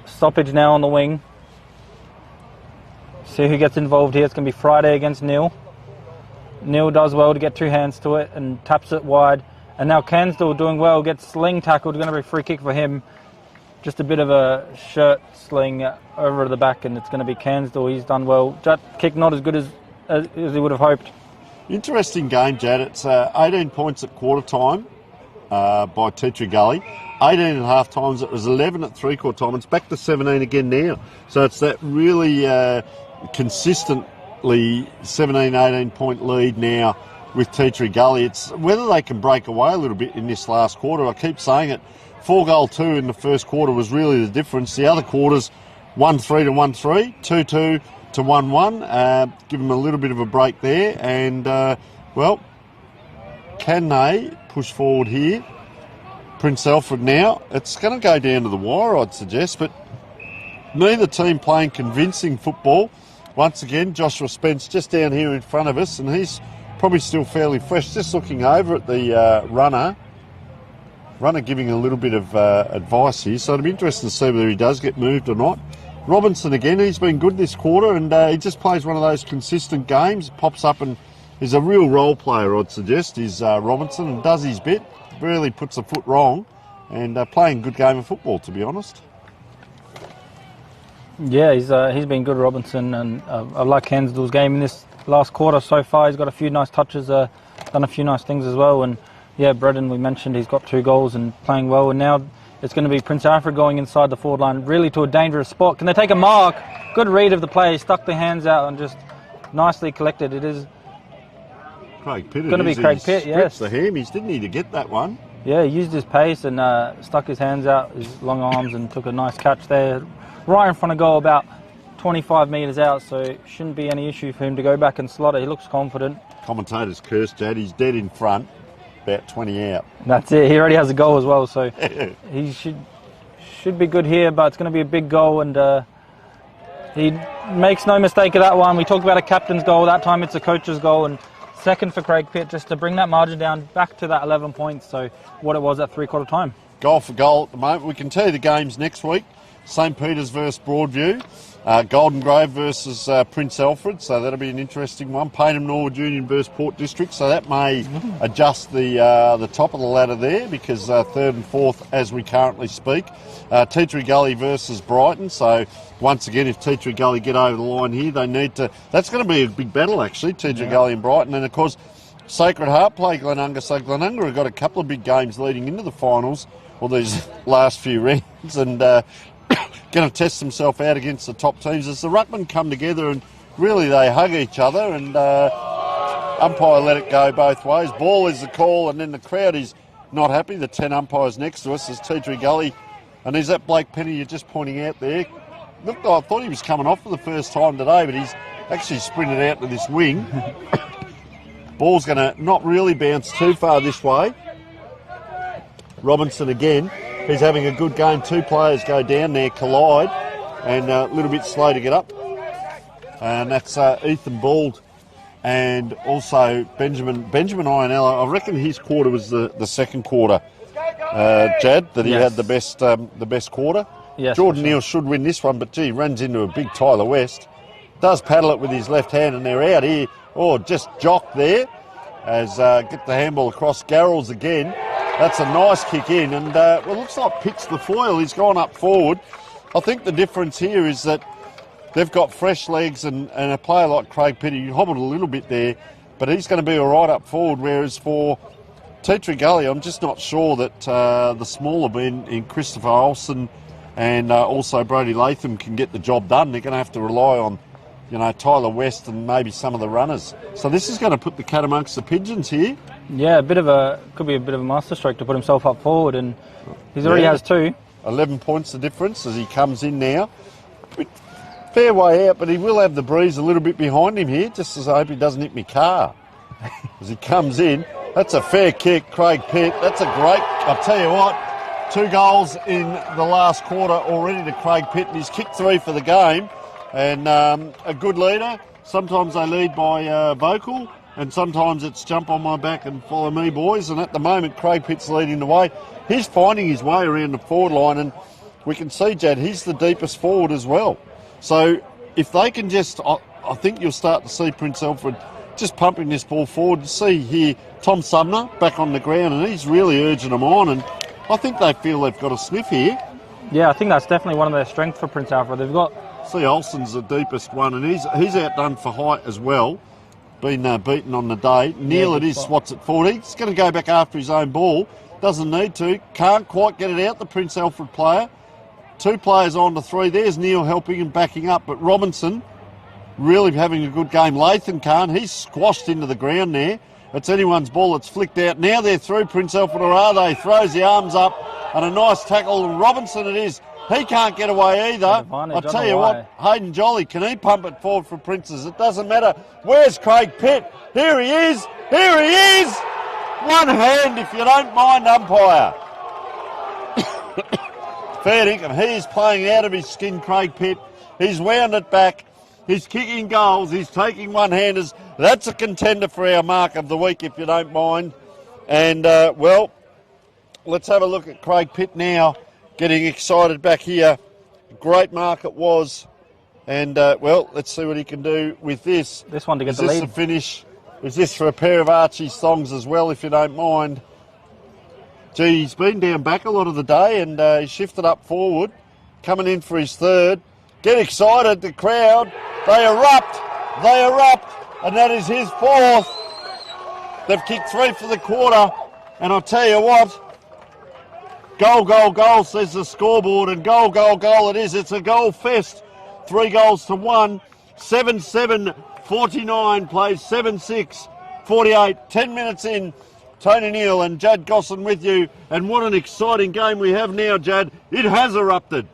Stoppage now on the wing. See who gets involved here. It's going to be Friday against Neil. Neil does well to get 2 hands to it and taps it wide. And now Cansdell doing well, gets sling tackled. Going to be a free kick for him. Just a bit of a shirt sling over the back, and it's going to be Cansdell. He's done well. That kick not as good as he would have hoped. Interesting game, Jad. It's 18 points at quarter time by Tea Tree Gully. 18 at half times. It was 11 at three-quarter time. It's back to 17 again now. So it's that really consistently 17, 18 point lead now with Tea Tree Gully. It's whether they can break away a little bit in this last quarter. I keep saying it. 4-2 in the first quarter was really the difference. The other quarters, 1-3 to 1-3, 2-2 to 1-1. Give them a little bit of a break there. And, can they push forward here? Prince Alfred now. It's going to go down to the wire, I'd suggest, but neither team playing convincing football. Once again, Joshua Spence just down here in front of us, and he's probably still fairly fresh. Just looking over at the runner. runner giving a little bit of advice here, so it'll be interesting to see whether he does get moved or not. Robinson again, he's been good this quarter, and he just plays one of those consistent games, pops up and is a real role player, I'd suggest, is Robinson, and does his bit, really puts a foot wrong, and playing a good game of football, to be honest. Yeah, he's been good, Robinson, and I like Hansdale's game in this last quarter so far. He's got a few nice touches, done a few nice things as well, and yeah, Bredden, we mentioned, he's got 2 goals and playing well, and now it's going to be Prince Alfred going inside the forward line, really to a dangerous spot. Can they take a mark? Good read of the play, stuck their hands out and just nicely collected. It is Craig Pitt. Going to be Craig Pitt, yes. The hammies, didn't he, to get that one? Yeah, he used his pace and stuck his hands out, his long arms, and took a nice catch there, right in front of goal, about 25 metres out, so it shouldn't be any issue for him to go back and slot it. He looks confident. Commentators cursed Jad, he's dead in front, about 20 out. That's it, he already has a goal as well, so he should be good here, but it's going to be a big goal, and he makes no mistake of that one. We talked about a captain's goal, that time it's a coach's goal, and second for Craig Pitt, just to bring that margin down back to that 11 points, so what it was at 3/4 time. Goal for goal at the moment. We can tell you the games next week. St. Peter's versus Broadview, Golden Grove versus Prince Alfred, so that'll be an interesting one. Payneham Norwood Union versus Port District, so that may adjust the top of the ladder there, because 3rd and 4th as we currently speak. Tea Tree Gully versus Brighton, so once again, if Tea Tree Gully get over the line here, they need to... That's going to be a big battle, actually, Tea Tree Gully and Brighton, and of course, Sacred Heart play Glenunga, so Glenunga have got a couple of big games leading into the finals, or these last few rounds, and... going to test himself out against the top teams as the ruckmen come together and really they hug each other, and umpire let it go both ways. Ball is the call, and then the crowd is not happy. The 10 umpires next to us is Tea Tree Gully, and is that Blake Penny you're just pointing out there? Looked like I thought he was coming off for the first time today, but he's actually sprinted out to this wing. Ball's going to not really bounce too far this way. Robinson again. He's having a good game. 2 players go down there, collide, and a little bit slow to get up. And that's Ethan Bald and also Benjamin Ionella. I reckon his quarter was the second quarter, Jad, that he had the best quarter. Yes, Jordan Neal should win this one, but gee, runs into a big Tyler West. Does paddle it with his left hand, and they're out here. Oh, just jock there as get the handball across. Garrels again. That's a nice kick in, and it looks like Pitt's the foil. He's gone up forward. I think the difference here is that they've got fresh legs, and a player like Craig Pitt, he hobbled a little bit there, but he's going to be all right up forward, whereas for Tea Tree Gully, I'm just not sure that the smaller men in Christopher Olsen and also Brody Latham can get the job done. They're going to have to rely on, Tyler West and maybe some of the runners. So this is going to put the cat amongst the pigeons here. Yeah, could be a bit of a masterstroke to put himself up forward, and he already has 2. 11 points the difference as he comes in now. Fair way out, but he will have the breeze a little bit behind him here, just as I hope he doesn't hit me car. As he comes in, that's a fair kick, Craig Pitt. That's a great, I'll tell you what, 2 goals in the last quarter already to Craig Pitt, and he's kicked 3 for the game. And a good leader. Sometimes they lead by vocal, and sometimes it's jump on my back and follow me, boys. And at the moment, Craig Pitt's leading the way. He's finding his way around the forward line, and we can see, Jad, he's the deepest forward as well. So if they can just, I think you'll start to see Prince Alfred just pumping this ball forward. You see here Tom Sumner back on the ground, and he's really urging them on, and I think they feel they've got a sniff here. Yeah, I think that's definitely one of their strengths for Prince Alfred. They've got... See, Olsen's the deepest one, and he's outdone for height as well. Been beaten on the day. Neil, it is, swats at 40. He's going to go back after his own ball. Doesn't need to. Can't quite get it out, the Prince Alfred player. 2 players on to 3. There's Neil helping and backing up, but Robinson really having a good game. Latham can't. He's squashed into the ground there. It's anyone's ball. It's flicked out. Now they're through, Prince Alfred, or are they? Throws the arms up, and a nice tackle. And Robinson it is. He can't get away either. I tell you what, Hayden Jolly, can he pump it forward for Princes? It doesn't matter. Where's Craig Pitt? Here he is. Here he is. One hand, if you don't mind, umpire. Fair dinkum. He is playing out of his skin, Craig Pitt. He's wound it back. He's kicking goals. He's taking one-handers. That's a contender for our mark of the week, if you don't mind. And, let's have a look at Craig Pitt now, getting excited back here. Great mark it was. And, well, let's see what he can do with this. This one to get the lead. Is lead. this the finish? Is this for a pair of Archie's thongs as well, if you don't mind? Gee, he's been down back a lot of the day and he shifted up forward, coming in for his third. Get excited, the crowd. They erupt, and that is his fourth. They've kicked 3 for the quarter, and I'll tell you what, goal, says the scoreboard, and goal it is. It's a goal fest. 3 goals to 1, 7-7, 49, plays 7-6, 48, 10 minutes in. Tony Neal and Jad Gosson with you, and what an exciting game we have now, Jad. It has erupted.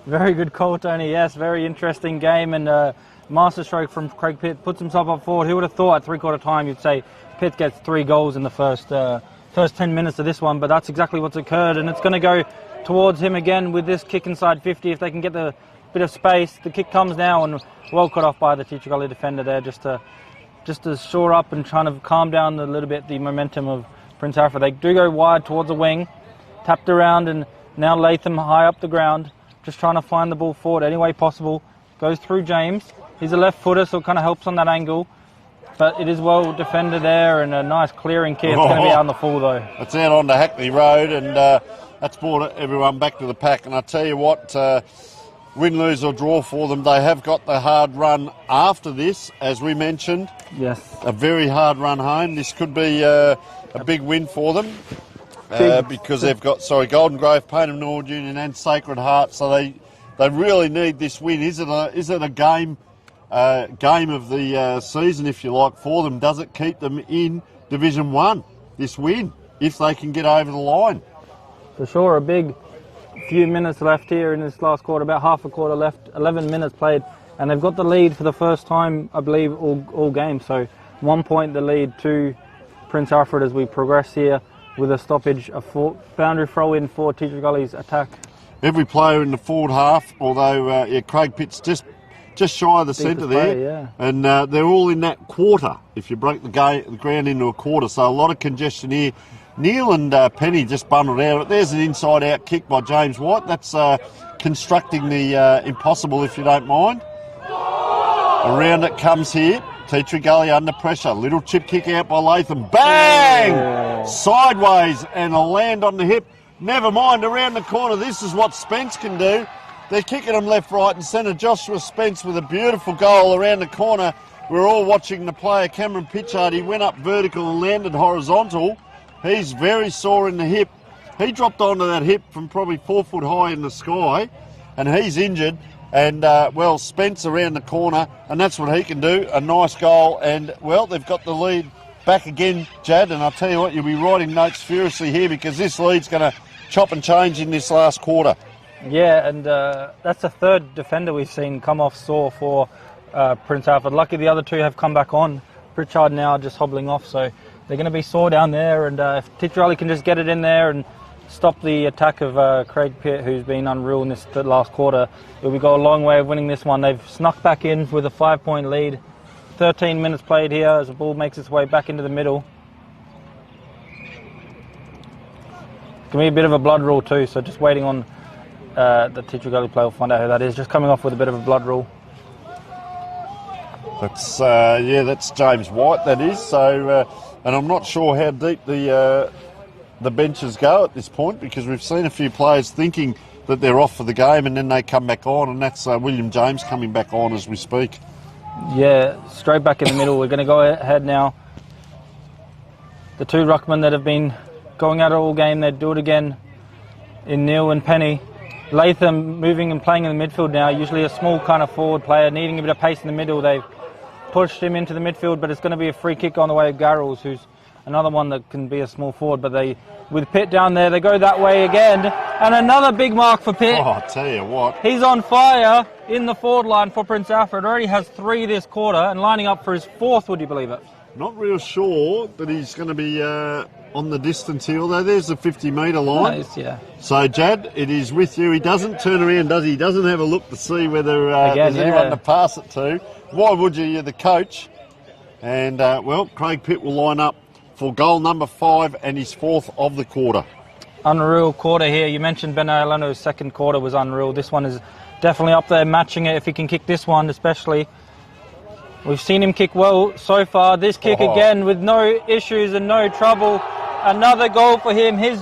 Very good call, Tony. Yes, very interesting game, and masterstroke from Craig Pitt puts himself up forward. Who would have thought at 3/4 time you'd say Pitt gets 3 goals in the first 10 minutes of this one, but that's exactly what's occurred, and it's going to go towards him again with this kick inside 50 if they can get the bit of space. The kick comes now, and well cut off by the Teacher Gully defender there, just to shore up and trying to calm down a little bit the momentum of Prince Alfred. They do go wide towards the wing, tapped around, and now Latham high up the ground, just trying to find the ball forward any way possible. Goes through James. He's a left footer, so it kind of helps on that angle. But it is well defended there, and a nice clearing kick. It's going to be out on the full, though. It's out onto Hackney Road, and that's brought everyone back to the pack. And I tell you what, win, lose or draw for them, they have got the hard run after this, as we mentioned. Yes. A very hard run home. This could be a big win for them because they've got, Golden Grove, Payneham Norwood Union and Sacred Heart, so they really need this win. Is it a game of the season, if you like, for them? Does it keep them in Division 1, this win, if they can get over the line? For sure, a big few minutes left here in this last quarter, about half a quarter left, 11 minutes played, and they've got the lead for the first time, I believe, all game. So 1 point the lead to Prince Alfred as we progress here with a stoppage, a boundary throw in for Teacher Gully's attack. Every player in the forward half, although Craig Pitt's just shy of the centre there, yeah. And they're all in that quarter, if you break the ground into a quarter, so a lot of congestion here. Neil and Penny just bundled out. There's an inside-out kick by James White. That's constructing the impossible, if you don't mind. Around it comes here. Teacher Gully under pressure. Little chip kick out by Latham. Bang! Yeah. Sideways and a land on the hip. Never mind, around the corner. This is what Spence can do. They're kicking them left, right and centre. Joshua Spence with a beautiful goal around the corner. We're all watching the player, Cameron Pitchard. He went up vertical and landed horizontal. He's very sore in the hip. He dropped onto that hip from probably 4 foot high in the sky, and he's injured. And, Spence around the corner, and that's what he can do. A nice goal, and, they've got the lead back again, Jad, and I'll tell you what, you'll be writing notes furiously here because this lead's going to chop and change in this last quarter. Yeah, and that's the third defender we've seen come off sore for Prince Alfred. Lucky the other two have come back on. Pritchard now just hobbling off, so they're going to be sore down there, and if Teacher Gully can just get it in there and stop the attack of Craig Pitt, who's been unreal in this last quarter, we go a long way of winning this one. They've snuck back in with a 5-point lead. 13 minutes played here as the ball makes its way back into the middle. It's going to be a bit of a blood rule too, so just waiting on the Teacher Gully player will find out who that is. Just coming off with a bit of a blood rule. That's James White, that is. So, and I'm not sure how deep the benches go at this point because we've seen a few players thinking that they're off for the game and then they come back on, and that's William James coming back on as we speak. Yeah, straight back in the middle. We're going to go ahead now. The two ruckmen that have been going at it all game, they do it again in Neil and Penny. Latham moving and playing in the midfield now, usually a small kind of forward player, needing a bit of pace in the middle. They've pushed him into the midfield, but it's going to be a free kick on the way of Garrels, who's another one that can be a small forward. But with Pitt down there, they go that way again. And another big mark for Pitt. Oh, I tell you what. He's on fire in the forward line for Prince Alfred. Already has 3 this quarter and lining up for his 4th, would you believe it? Not real sure that he's going to be on the distance here, although there's the 50-metre line. Nice, yeah. So, Jad, it is with you. He doesn't turn around, does he? He doesn't have a look to see whether there's anyone to pass it to. Why would you? You're the coach. And, Craig Pitt will line up for goal number 5 and his 4th of the quarter. Unreal quarter here. You mentioned Ben Aleno's second quarter was unreal. This one is definitely up there, matching it if he can kick this one especially. We've seen him kick well so far. This kick again with no issues and no trouble. Another goal for him, his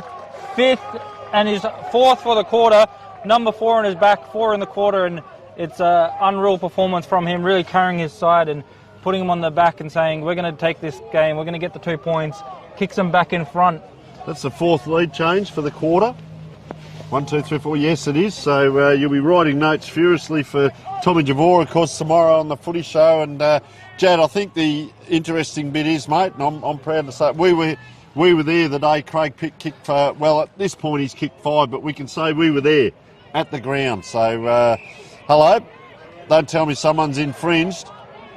5th and his 4th for the quarter. Number 4 on his back, 4 in the quarter, and it's an unreal performance from him, really carrying his side and putting him on the back and saying, we're going to take this game, we're going to get the 2 points, kicks him back in front. That's the 4th lead change for the quarter. 1, 2, 3, 4. Yes, it is. So you'll be writing notes furiously for Tommy Javor, of course, tomorrow on the Footy Show. And Jad, I think the interesting bit is, mate, and I'm proud to say we were there the day Craig Pitt kicked for. Well, at this point he's kicked 5, but we can say we were there at the ground. So hello, don't tell me someone's infringed.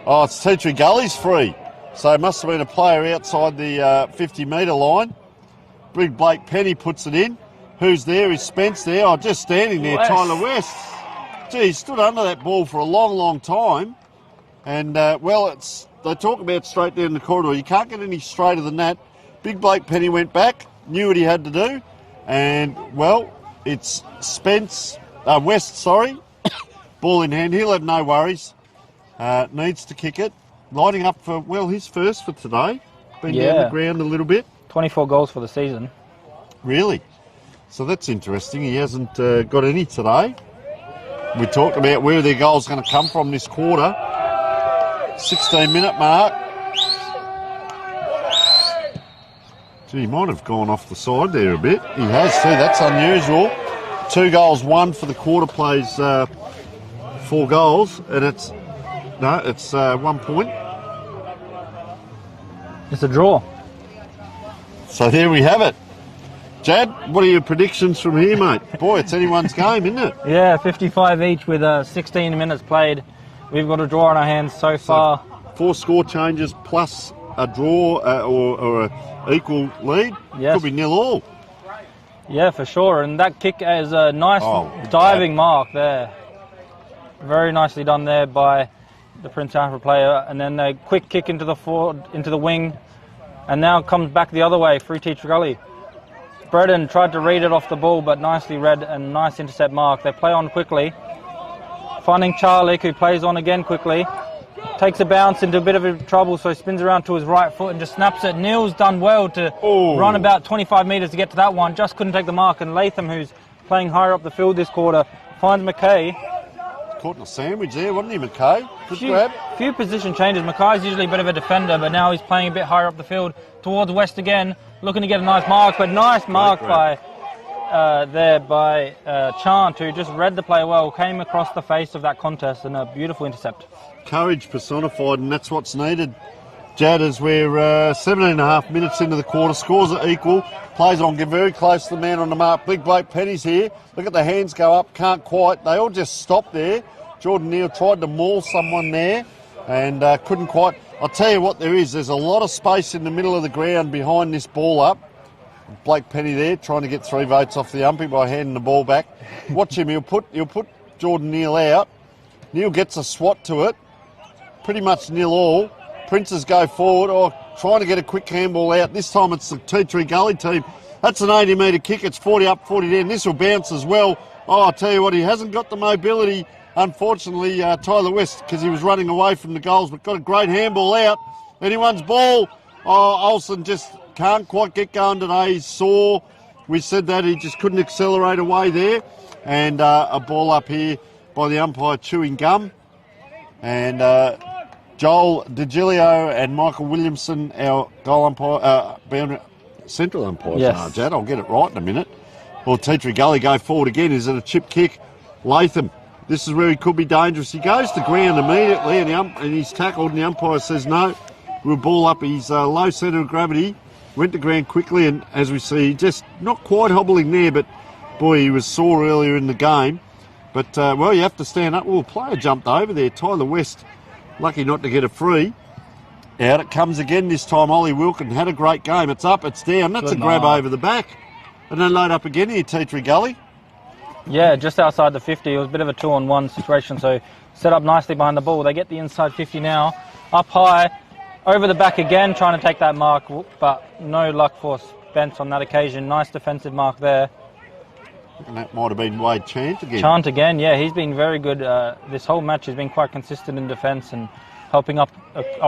Oh, it's Tea Tree Gully's free. So it must have been a player outside the 50-metre line. Big Blake Penny puts it in. Who's there? Is Spence there? Oh, just standing there, Tyler West. Gee, he stood under that ball for a long, long time. And, they talk about straight down the corridor. You can't get any straighter than that. Big Blake Penny went back, knew what he had to do. And, well, it's West, ball in hand. He'll have no worries. Needs to kick it. Lighting up for, his first for today. Been down the ground a little bit. 24 goals for the season. Really? So that's interesting. He hasn't got any today. We talked about where their goal's going to come from this quarter. 16-minute mark. Gee, he might have gone off the side there a bit. He has too. That's unusual. 2 goals, 1 for the quarter, plays 4 goals, and it's 1 point. It's a draw. So there we have it. Jad, what are your predictions from here, mate? Boy, it's anyone's game, isn't it? Yeah, 55 each with 16 minutes played. We've got a draw on our hands so far. 4 score changes plus a draw or an equal lead. Yes. Could be 0-all. Yeah, for sure. And that kick is a nice diving mark there. Very nicely done there by the Prince Alfred player. And then a quick kick into the wing. And now comes back the other way, through Tea Tree Gully. Breden tried to read it off the ball, but nicely read and nice intercept mark. They play on quickly. Finding Charlick, who plays on again quickly. Takes a bounce into a bit of trouble, so he spins around to his right foot and just snaps it. Neil's done well to run about 25 metres to get to that one. Just couldn't take the mark. And Latham, who's playing higher up the field this quarter, finds McKay. Caught in a sandwich there, wasn't he, McKay? Good grab. Few position changes. McKay's usually a bit of a defender, but now he's playing a bit higher up the field towards West again, looking to get a nice mark, but nice mark by Chant, who just read the play well, came across the face of that contest, and a beautiful intercept. Courage personified, and that's what's needed. Jad, as we're 17 and a half minutes into the quarter, scores are equal, plays on, get very close to the man on the mark. Big Blake Penny's here. Look at the hands go up, can't quite. They all just stop there. Jordan Neal tried to maul someone there and couldn't quite. I'll tell you what there's a lot of space in the middle of the ground behind this ball up. Blake Penny there trying to get 3 votes off the umpire by handing the ball back. Watch him, he'll put Jordan Neal out. Neal gets a swat to it. Pretty much 0-all. Princes go forward, trying to get a quick handball out. This time it's the Tea Tree Gully team. That's an 80-metre kick. It's 40 up, 40 down. This will bounce as well. I'll tell you what, he hasn't got the mobility, unfortunately, Tyler West, because he was running away from the goals, but got a great handball out. Anyone's ball. Olsen just can't quite get going today. He's sore. We said that. He just couldn't accelerate away there. And a ball up here by the umpire chewing gum. And Joel DeGilio and Michael Williamson, our goal umpire, central umpires. Yes. Jad, I'll get it right in a minute. Well, Tea Tree Gully go forward again. Is it a chip kick? Latham. This is where he could be dangerous. He goes to ground immediately and he's tackled, and the umpire says no. We'll ball up. He's low centre of gravity. Went to ground quickly, and as we see, just not quite hobbling there, but boy, he was sore earlier in the game. But, you have to stand up. Well, player jumped over there. Tyler West, lucky not to get a free. Out it comes again this time. Ollie Wilkin had a great game. It's up, it's down. That's a grab over the back. And then load up again here, Tea Tree Gully. Yeah, just outside the 50. It was a bit of a 2-on-1 situation, so set up nicely behind the ball. They get the inside 50 now. Up high. Over the back again, trying to take that mark, but no luck for Spence on that occasion. Nice defensive mark there. And that might have been Wade Chant again. Chant again, yeah, he's been very good. This whole match has been quite consistent in defence and helping up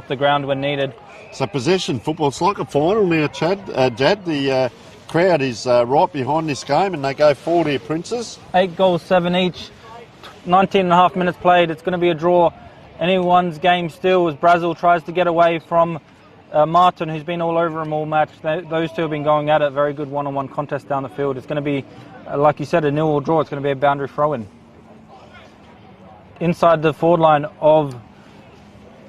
the ground when needed. So possession football, it's like a final now, Jad. The crowd is right behind this game and they go forward here, Princes. 8 goals, 7 each, 19 and a half minutes played. It's going to be a draw. Anyone's game still as Brazil tries to get away from Martin, who's been all over him all match. Those two have been going at it. Very good one-on-one contest down the field. It's going to be, like you said, a 0-all draw. It's going to be a boundary throw-in. Inside the forward line of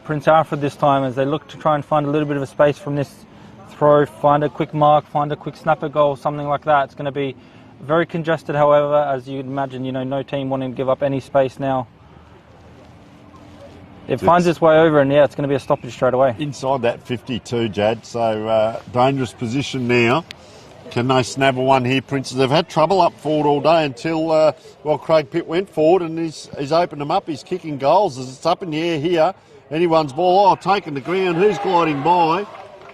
Prince Alfred this time as they look to try and find a little bit of a space from this throw, find a quick mark, find a quick snapper goal, something like that. It's going to be very congested, however, as you'd imagine, no team wanting to give up any space now. It finds its way over and yeah, it's going to be a stoppage straight away. Inside that 52, Jad, so dangerous position now. Can they snap one here, Princes? They've had trouble up forward all day until, Craig Pitt went forward and he's opened them up. He's kicking goals as it's up in the air here. Anyone's ball, taking the ground. Who's gliding by?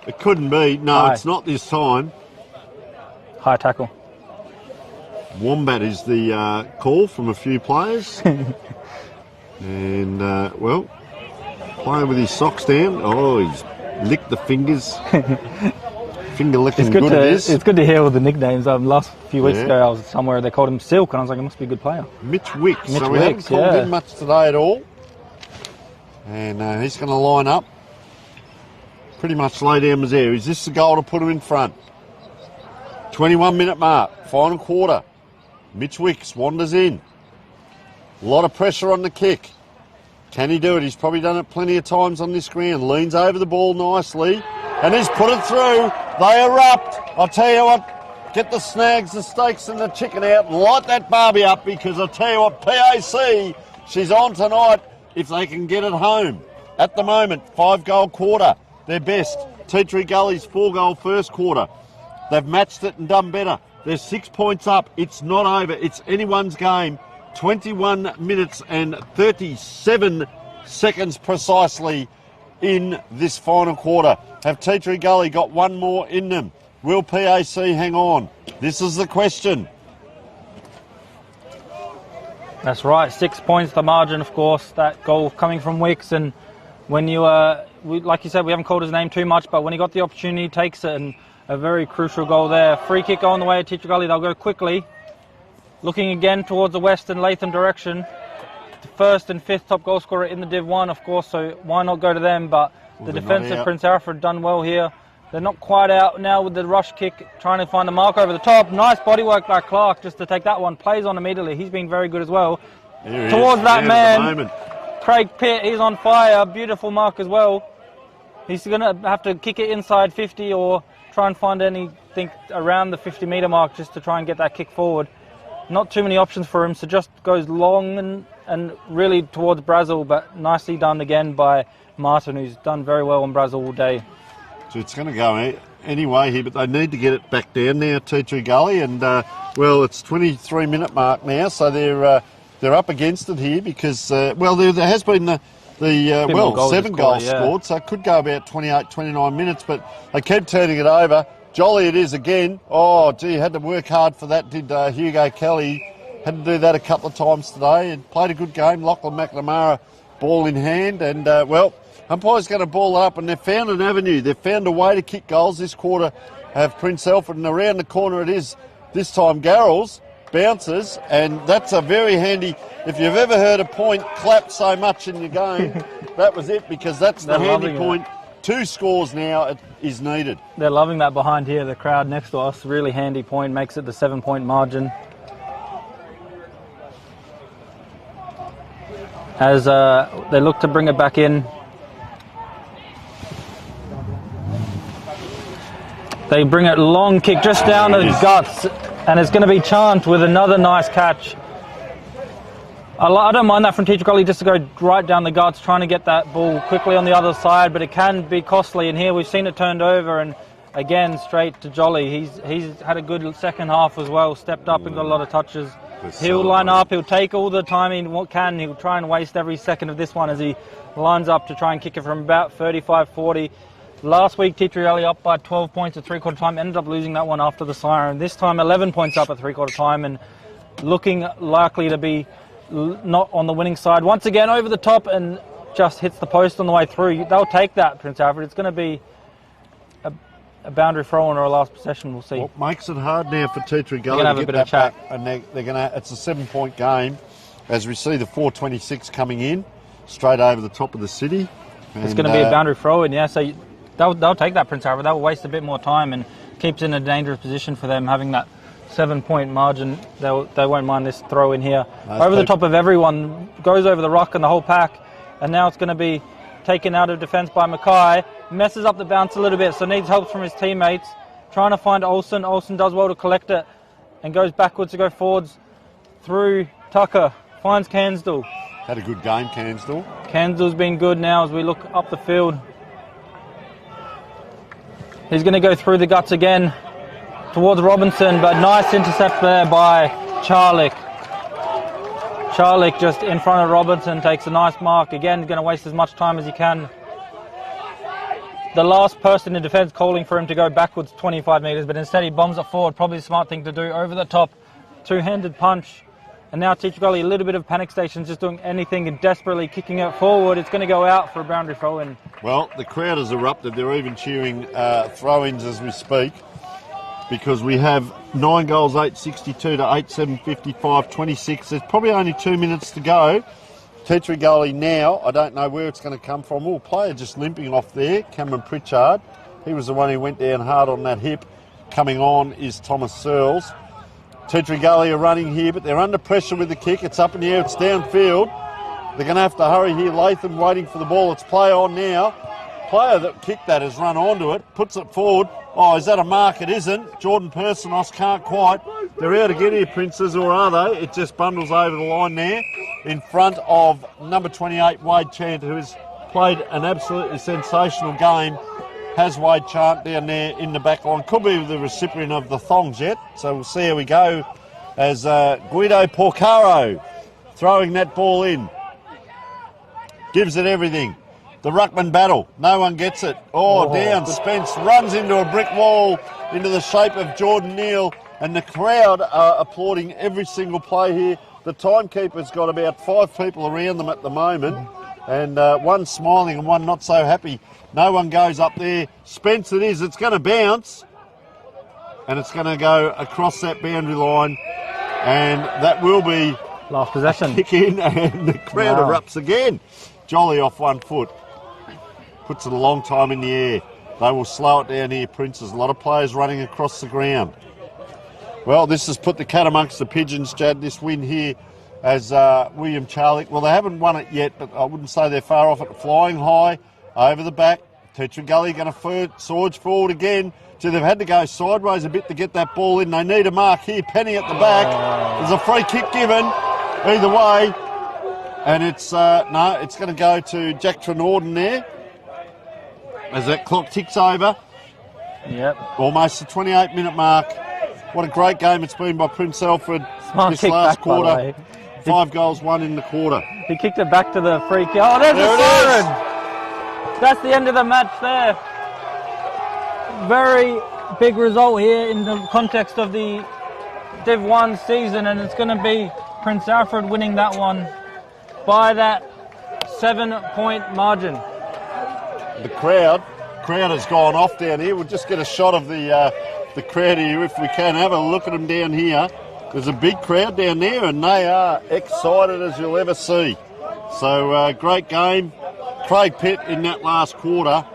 It couldn't be. No, It's not this time. High tackle. Wombat is the call from a few players. And, playing with his socks down. Oh, he's licked the fingers. Finger licking good it is. It's good to hear all the nicknames. Last few weeks ago, I was somewhere, they called him Silk, and I was like, he must be a good player. Mitch Wicks. So we haven't called him much today at all. And he's going to line up. Pretty much lay down Mazzeo. Is this the goal to put him in front? 21-minute mark, final quarter. Mitch Wicks wanders in. A lot of pressure on the kick. Can he do it? He's probably done it plenty of times on this ground. Leans over the ball nicely and he's put it through. They erupt. I'll tell you what, get the snags, the steaks and the chicken out and light that barbie up because I'll tell you what, PAC, she's on tonight if they can get it home. At the moment, 5-goal quarter, their best. Tea Gully's 4-goal first quarter. They've matched it and done better. They're 6 points up. It's not over. It's anyone's game. 21 minutes and 37 seconds precisely in this final quarter. Have Tea Gully got one more in them? Will PAC hang on? This is the question. That's right, 6 points the margin, of course. That goal coming from Wicks, and when you, like you said, we haven't called his name too much, but when he got the opportunity, he takes it, and a very crucial goal there. Free kick on the way at Tea Gully. They'll go quickly. Looking again towards the western Latham direction. The first and fifth top goal scorer in the Div 1, of course, so why not go to them? But the defence of Prince Alfred done well here. They're not quite out now with the rush kick, trying to find a mark over the top. Nice bodywork by Clark just to take that one. Plays on immediately. He's been very good as well. Towards that man, Craig Pitt, he's on fire. Beautiful mark as well. He's going to have to kick it inside 50 or try and find anything around the 50-metre mark just to try and get that kick forward. Not too many options for him, so just goes long and really towards Brazil, but nicely done again by Martin, who's done very well on Brazil all day. So it's going to go anyway here, but they need to get it back down now, Tea Gully, and it's 23-minute mark now, so they're up against it here because there has been 7 goals scored, so it could go about 28, 29 minutes, but they keep turning it over. Jolly it is again. Oh, gee, had to work hard for that, did Hugo Kelly. Had to do that a couple of times today and played a good game. Lachlan McNamara, ball in hand, and, umpire's going to ball it up, and they've found an avenue. They've found a way to kick goals this quarter, have Prince Alfred, and around the corner it is this time Garrels, bounces, and that's a very handy, if you've ever heard a point clap so much in your game, that was it, because that's the handy point. 2 scores now is needed. They're loving that behind here, the crowd next to us. Really handy point, makes it the 7-point margin. As they look to bring it back in. They bring it long kick just down the guts, and it's going to be Chant with another nice catch. I don't mind that from Tea Gully just to go right down the guts, trying to get that ball quickly on the other side, but it can be costly. And here we've seen it turned over, and again straight to Jolly. He's had a good second half as well, stepped up and got a lot of touches. He'll line up, he'll take all the time he can, he'll try and waste every second of this one as he lines up to try and kick it from about 35-40. Last week, Titrielli up by 12 points at three-quarter time, ended up losing that one after the siren. This time, 11 points up at three-quarter time and looking likely to be not on the winning side. Once again, over the top and just hits the post on the way through. They'll take that, Prince Alfred. It's going to be a boundary throw-in or a last possession, we'll see. Well, makes it hard now for Titrielli to have a get bit that of chat. back. And they're going to. It's a 7-point game as we see the 4:26 coming in straight over the top of the city. It's going to be a boundary throw-in, yeah. So they'll take that, Prince Alfred. They'll waste a bit more time and keeps in a dangerous position for them having that 7-point margin. They won't mind this throw in here. Over the top of everyone, goes over the rock and the whole pack. And now it's going to be taken out of defence by Mackay. Messes up the bounce a little bit, so needs help from his teammates. Trying to find Olsen. Olsen does well to collect it and goes backwards to go forwards through Tucker. Finds Cansdell. Had a good game, Cansdell. Cansdell's been good now as we look up the field. He's going to go through the guts again towards Robinson, but nice intercept there by Charlick. Charlick just in front of Robinson takes a nice mark. Again, going to waste as much time as he can. The last person in defence calling for him to go backwards 25 metres, but instead he bombs it forward. Probably the smart thing to do. Over the top, two-handed punch. And now Gully, a little bit of panic stations, just doing anything and desperately kicking it forward. It's going to go out for a boundary throw-in. Well, the crowd has erupted. They're even cheering throw-ins as we speak, because we have 9 goals, 862 to 8, 755, 26. There's probably only 2 minutes to go. Gully now, I don't know where it's going to come from. Oh, player just limping off there, Cameron Pritchard. He was the one who went down hard on that hip. Coming on is Thomas Searles. Gully are running here, but they're under pressure with the kick. It's up in the air, it's downfield. They're going to have to hurry here. Latham waiting for the ball. It's play on now. Player that kicked that has run onto it, puts it forward. Oh, is that a mark? It isn't. Jordan Personos can't quite. They're out to get here, Princes, or are they? It just bundles over the line there in front of number 28, Wade Chant, who has played an absolutely sensational game. Has Wade Chant down there in the back line. Could be the recipient of the thongs yet. So we'll see how we go as Guido Porcaro throwing that ball in. Gives it everything. The ruckman battle. No one gets it. Oh, down. Spence runs into a brick wall into the shape of Jordan Neal. And the crowd are applauding every single play here. The timekeeper's got about 5 people around them at the moment. And one smiling and one not so happy. No one goes up there. Spence it is. It's going to bounce. And it's going to go across that boundary line. And that will be last possession. Kick in and the crowd erupts again. Jolly off 1 foot. Puts it a long time in the air. They will slow it down here, Princes. A lot of players running across the ground. Well, this has put the cat amongst the pigeons, Jad, this win here as William Charlick. Well, they haven't won it yet, but I wouldn't say they're far off it. Flying high over the back. Gully going to surge forward again. They've had to go sideways a bit to get that ball in. They need a mark here. Penny at the back. There's a free kick given. Either way. And it's, no, it's going to go to Jack Trenorden there. As that clock ticks over. Yep. Almost the 28-minute mark. What a great game it's been by Prince Alfred this last quarter. 5 goals, 1 in the quarter. He kicked it back to the free kick. Oh, there's the siren! That's the end of the match there. Very big result here in the context of the Div 1 season, and it's going to be Prince Alfred winning that one by that 7-point margin. The crowd has gone off down here. We'll just get a shot of the crowd here if we can. Have a look at them down here. There's a big crowd down there and they are excited as you'll ever see. So great game. Craig Pitt in that last quarter.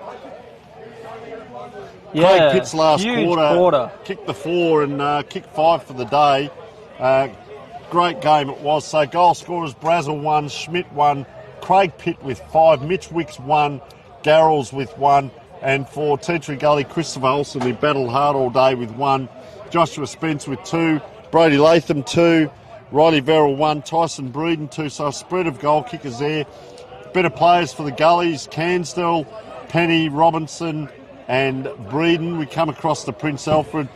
Yeah, Craig Pitt's last quarter kicked the 4 and kicked 5 for the day. Great game it was. So goal scorers, Brazel 1, Schmidt 1, Craig Pitt with 5, Mitch Wicks 1, Darrells with 1, and for Gully, Christopher Olsen, who battled hard all day with 1, Joshua Spence with 2, Brody Latham 2, Riley Verrill 1, Tyson Breeden 2, so a spread of goal kickers there. Better players for the Gullies, Cansdell, Penny, Robinson and Breeden. We come across to Prince Alfred,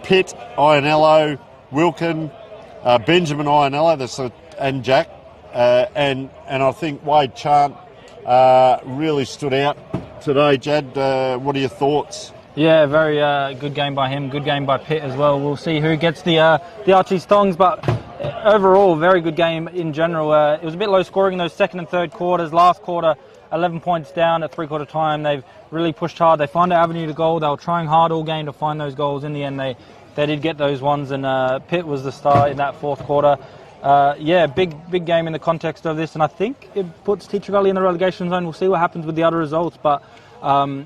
Pitt, Ianello, Wilkin, Benjamin Ionella, and Jack, and I think Wade Chant really stood out today. Jad, what are your thoughts? Yeah, very good game by him. Good game by Pitt as well. We'll see who gets the Archie Stongs, but overall, very good game in general. It was a bit low scoring in those second and third quarters. Last quarter, 11 points down at three-quarter time. They've really pushed hard. They found an avenue to goal. They were trying hard all game to find those goals. In the end, they did get those ones, and Pitt was the star in that fourth quarter. Yeah, big game in the context of this, and I think it puts Teacher Gully in the relegation zone. We'll see what happens with the other results, but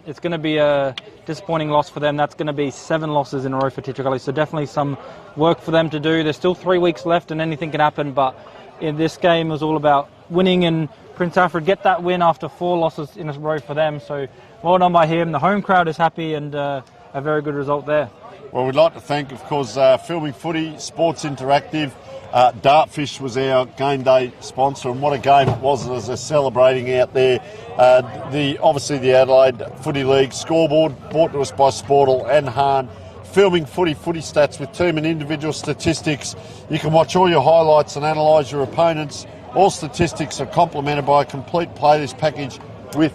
it's going to be a disappointing loss for them. That's going to be 7 losses in a row for Teacher Gully, so definitely some work for them to do. There's still 3 weeks left and anything can happen, but in this game it was all about winning, and Prince Alfred get that win after 4 losses in a row for them, so well done by him. The home crowd is happy, and a very good result there. Well, we'd like to thank, of course, Filming Footy, Sports Interactive. Dartfish was our game day sponsor, and what a game it was as they're celebrating out there. Obviously the Adelaide Footy League scoreboard brought to us by Sportle and Hahn. Filming Footy stats with team and individual statistics. You can watch all your highlights and analyse your opponents. All statistics are complemented by a complete playlist package with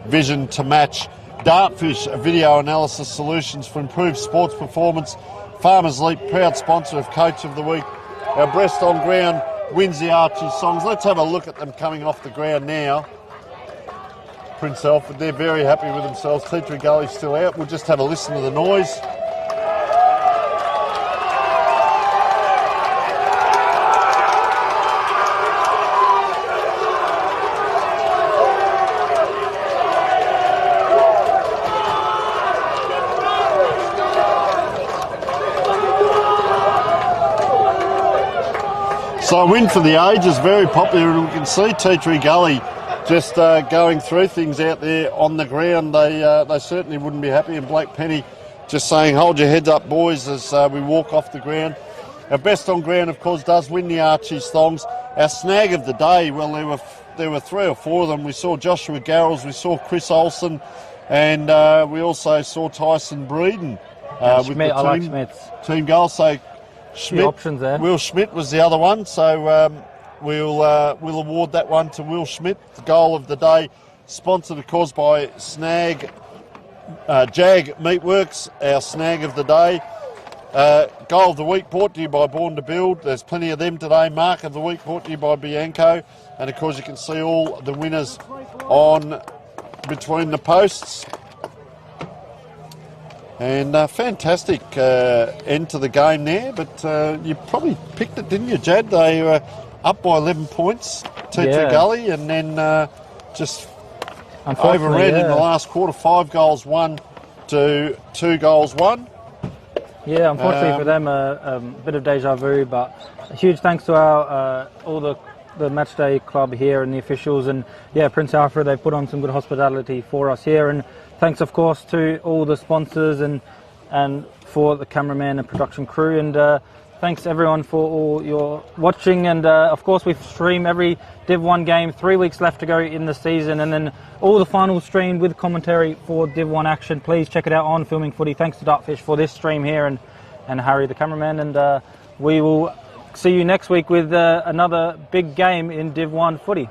vision to match. Dartfish, video analysis solutions for improved sports performance. Farmers Leap, proud sponsor of Coach of the Week. Our Breast on Ground wins the Archie Songs. Let's have a look at them coming off the ground now. Prince Alfred, they're very happy with themselves. Teacher Gully's still out. We'll just have a listen to the noise. So a win for the ages, very popular, and we can see Teacher Gully just going through things out there on the ground. They certainly wouldn't be happy, and Blake Penny just saying, hold your heads up, boys, as we walk off the ground. Our best on ground, of course, does win the Archie Thongs. Our snag of the day, well, there were 3 or 4 of them. We saw Joshua Garrels, we saw Chris Olsen, and we also saw Tyson Breeden with Schmidt, the like Schmidt's team goal. So Schmidt, options there. Will Schmidt was the other one, so we'll award that one to Will Schmidt, the goal of the day, sponsored of course by Jag Meatworks, our snag of the day. Goal of the week brought to you by Born to Build. There's plenty of them today. Mark of the week brought to you by Bianco, and of course you can see all the winners on between the posts. And fantastic end to the game there, but you probably picked it, didn't you, Jad? They were up by 11 points, Teacher Gully, and then just overran in the last quarter. 5 goals won to 2 goals won. Yeah, unfortunately for them, a bit of deja vu, but a huge thanks to our all the matchday club here and the officials, and yeah, Prince Alfred, they've put on some good hospitality for us here, and thanks of course to all the sponsors and for the cameraman and production crew, and thanks everyone for all your watching, and of course we stream every Div 1 game, 3 weeks left to go in the season, and then all the finals streamed with commentary for Div 1 action. Please check it out on Filming Footy. Thanks to Dartfish for this stream here, and Harry the cameraman, and we will see you next week with another big game in Div 1 footy.